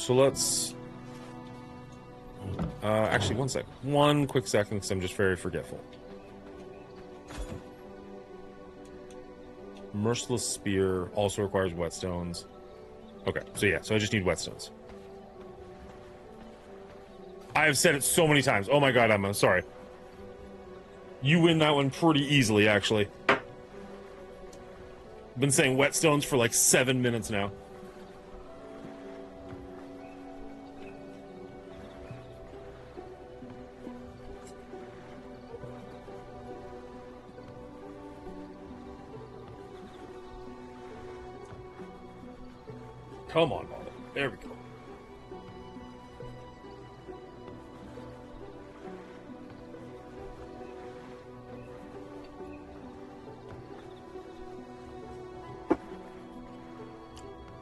so let's... actually, one sec. One quick second, because I'm just very forgetful. Merciless Spear also requires whetstones. Okay, so yeah, so I just need whetstones. I have said it so many times. Oh my god, Emma, sorry. You win that one pretty easily, actually. I've been saying whetstones for like 7 minutes now. Come on, Molly. There we go.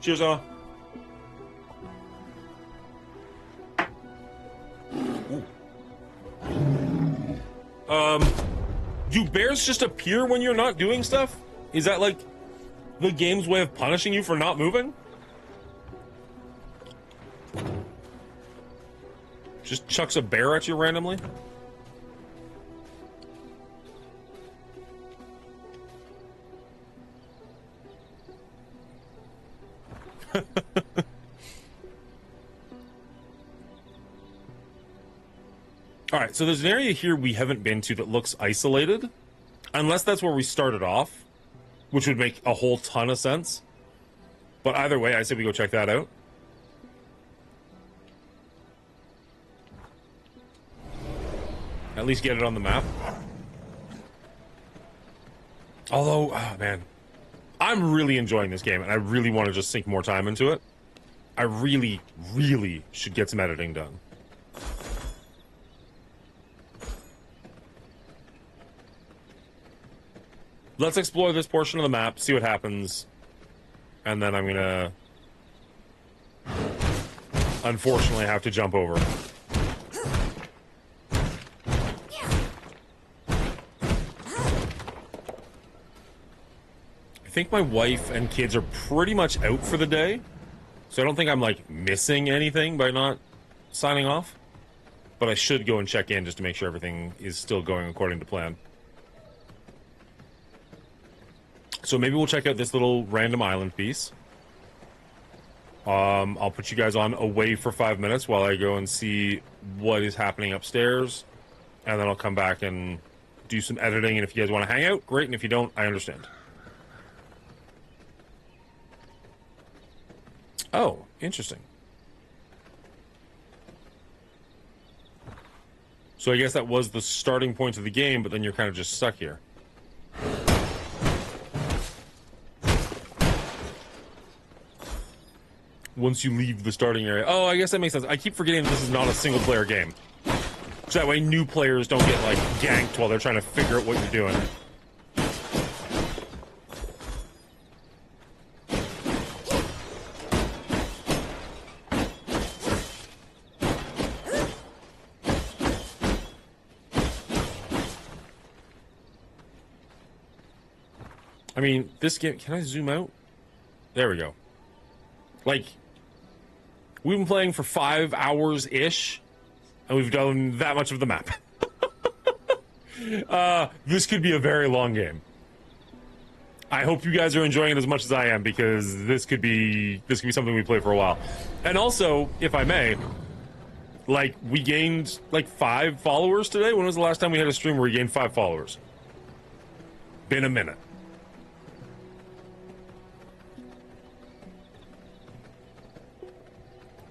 Cheers, Emma. Do bears just appear when you're not doing stuff? Is that like the game's way of punishing you for not moving? Just chucks a bear at you randomly? Alright, so there's an area here we haven't been to that looks isolated. Unless that's where we started off, which would make a whole ton of sense. But either way, I say we go check that out. At least get it on the map. Although, oh man, I'm really enjoying this game, and I really want to just sink more time into it. I really, really should get some editing done. Let's explore this portion of the map, see what happens, and then I'm gonna unfortunately have to jump over. I think my wife and kids are pretty much out for the day, so I don't think I'm like missing anything by not signing off, but I should go and check in just to make sure everything is still going according to plan. So maybe we'll check out this little random island piece. I'll put you guys on away for 5 minutes while I go and see what is happening upstairs, and then I'll come back and do some editing, and if you guys want to hang out, great, and if you don't, I understand. Oh, interesting. So I guess that was the starting point of the game, but then you're kind of just stuck here. Once you leave the starting area. Oh, I guess that makes sense. I keep forgetting this is not a single-player game. So that way new players don't get, like, ganked while they're trying to figure out what you're doing. I mean, this game... Can I zoom out? There we go. Like... We've been playing for 5 hours-ish, and we've done that much of the map. This could be a very long game. I hope you guys are enjoying it as much as I am, because this could be something we play for a while. And also, if I may, like, we gained, like, 5 followers today. When was the last time we had a stream where we gained 5 followers? Been a minute.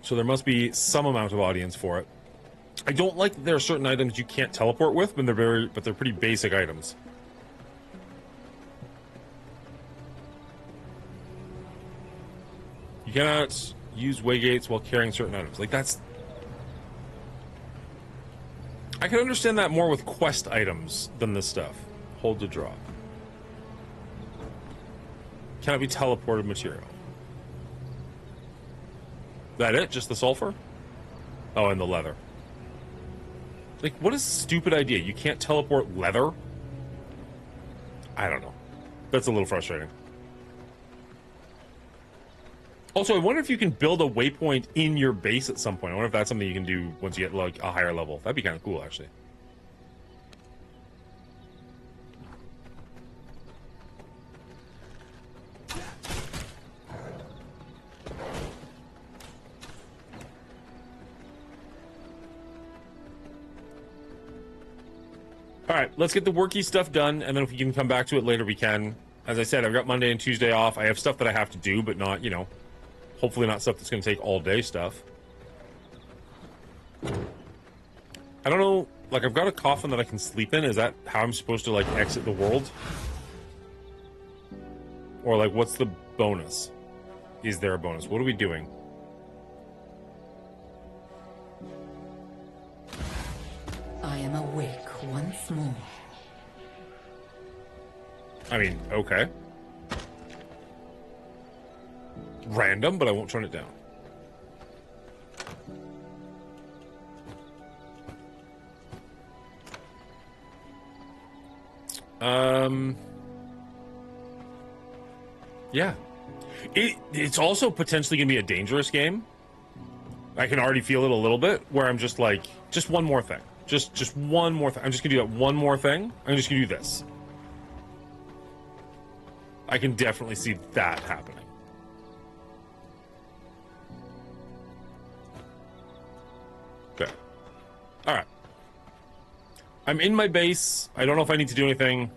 So there must be some amount of audience for it. I don't like that there are certain items you can't teleport with, but they're pretty basic items. You cannot use waygates while carrying certain items. Like, that's... I can understand that more with quest items than this stuff. Hold to drop. Cannot be teleported material. That it? Just the sulfur? Oh, and the leather. Like, what a stupid idea. You can't teleport leather? I don't know. That's a little frustrating. Also, I wonder if you can build a waypoint in your base at some point. I wonder if that's something you can do once you get like a higher level. That'd be kind of cool, actually. All right, let's get the worky stuff done, and then if we can come back to it later, we can. As I said, I've got Monday and Tuesday off. I have stuff that I have to do, but not, you know, hopefully not stuff that's going to take all day stuff. I don't know, like, I've got a coffin that I can sleep in. Is that how I'm supposed to, like, exit the world? Or, like, what's the bonus? Is there a bonus? What are we doing? I am awake once more. I mean, okay. Random, but I won't turn it down. Yeah. It's also potentially going to be a dangerous game. I can already feel it a little bit, where I'm just like, just one more thing. Just one more thing. I'm just going to do that one more thing. I'm just going to do this. I can definitely see that happening. Okay. All right. I'm in my base. I don't know if I need to do anything.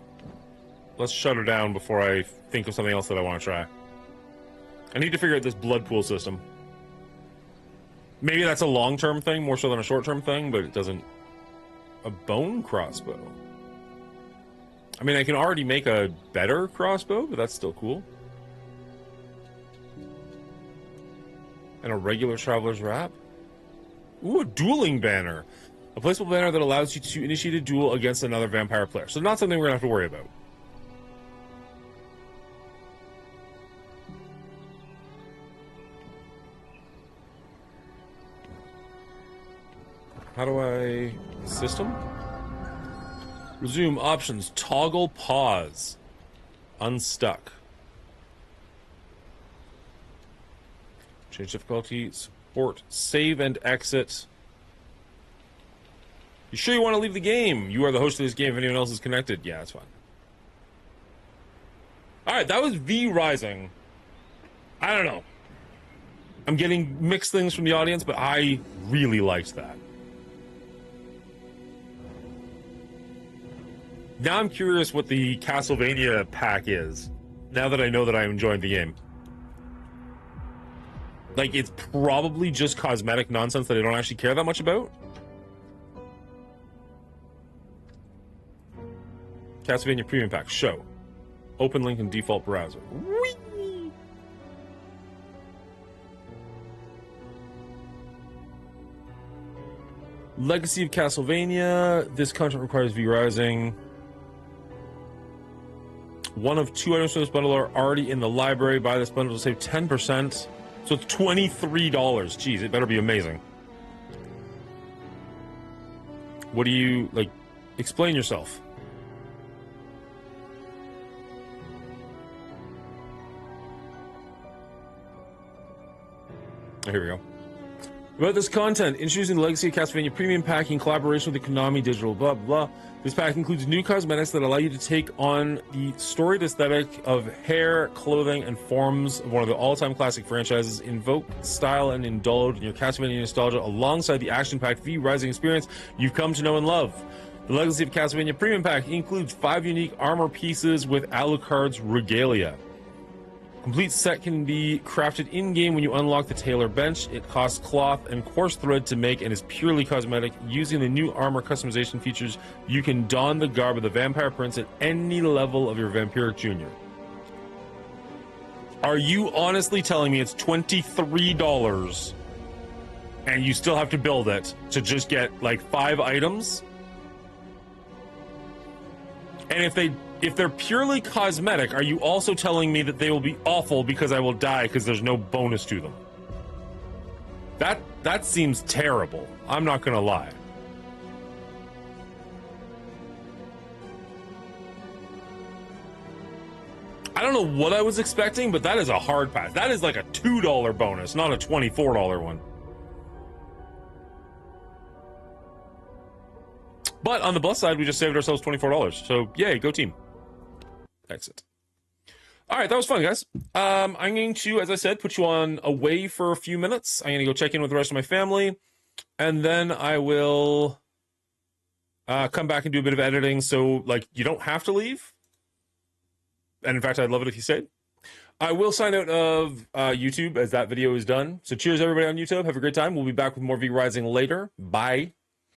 Let's shut her down before I think of something else that I want to try. I need to figure out this blood pool system. Maybe that's a long-term thing, more so than a short-term thing, but it doesn't... A bone crossbow. I mean, I can already make a better crossbow, but that's still cool. And a regular traveler's wrap. Ooh, a dueling banner. A placeable banner that allows you to initiate a duel against another vampire player. So not something we're going to have to worry about. How do I... System? Resume options. Toggle pause. Unstuck. Change difficulty. Support. Save and exit. You sure you want to leave the game? You are the host of this game. If anyone else is connected, yeah, that's fine. Alright, that was V Rising. I don't know. I'm getting mixed things from the audience, but I really liked that. Now I'm curious what the Castlevania pack is, now that I know that I'm enjoying the game. Like, it's probably just cosmetic nonsense that I don't actually care that much about. Castlevania Premium Pack, show. Open link in default browser. Whee! Legacy of Castlevania. This content requires V Rising. One of 2 items from this bundle are already in the library. Buy this bundle to save 10%. So it's $23. Jeez, it better be amazing. What do you, like, explain yourself. Here we go. About this content, introducing the Legacy of Castlevania Premium Pack in collaboration with the Konami Digital, blah, blah. This pack includes new cosmetics that allow you to take on the storied aesthetic of hair, clothing, and forms of one of the all-time classic franchises. Invoke style and indulge in your Castlevania nostalgia alongside the action-packed V Rising experience you've come to know and love. The Legacy of Castlevania Premium Pack includes 5 unique armor pieces with Alucard's regalia. Complete set can be crafted in-game when you unlock the Tailor Bench. It costs cloth and coarse thread to make and is purely cosmetic. Using the new armor customization features, you can don the garb of the Vampire Prince at any level of your Vampiric Junior. Are you honestly telling me it's $23 and you still have to build it to just get like 5 items? And if they're purely cosmetic, are you also telling me that they will be awful because I will die because there's no bonus to them? That seems terrible. I'm not gonna lie. I don't know what I was expecting, but that is a hard pass. That is like a $2 bonus, not a $24 one. But on the plus side, we just saved ourselves $24. So yay, go team. Exit. All right, that was fun, guys. I'm going to, as I said, put you on away for a few minutes. I'm going to go check in with the rest of my family, and then I will come back and do a bit of editing. So, like, you don't have to leave. And in fact, I'd love it if you stayed. I will sign out of YouTube as that video is done. So cheers, everybody on YouTube. Have a great time. We'll be back with more V Rising later. Bye.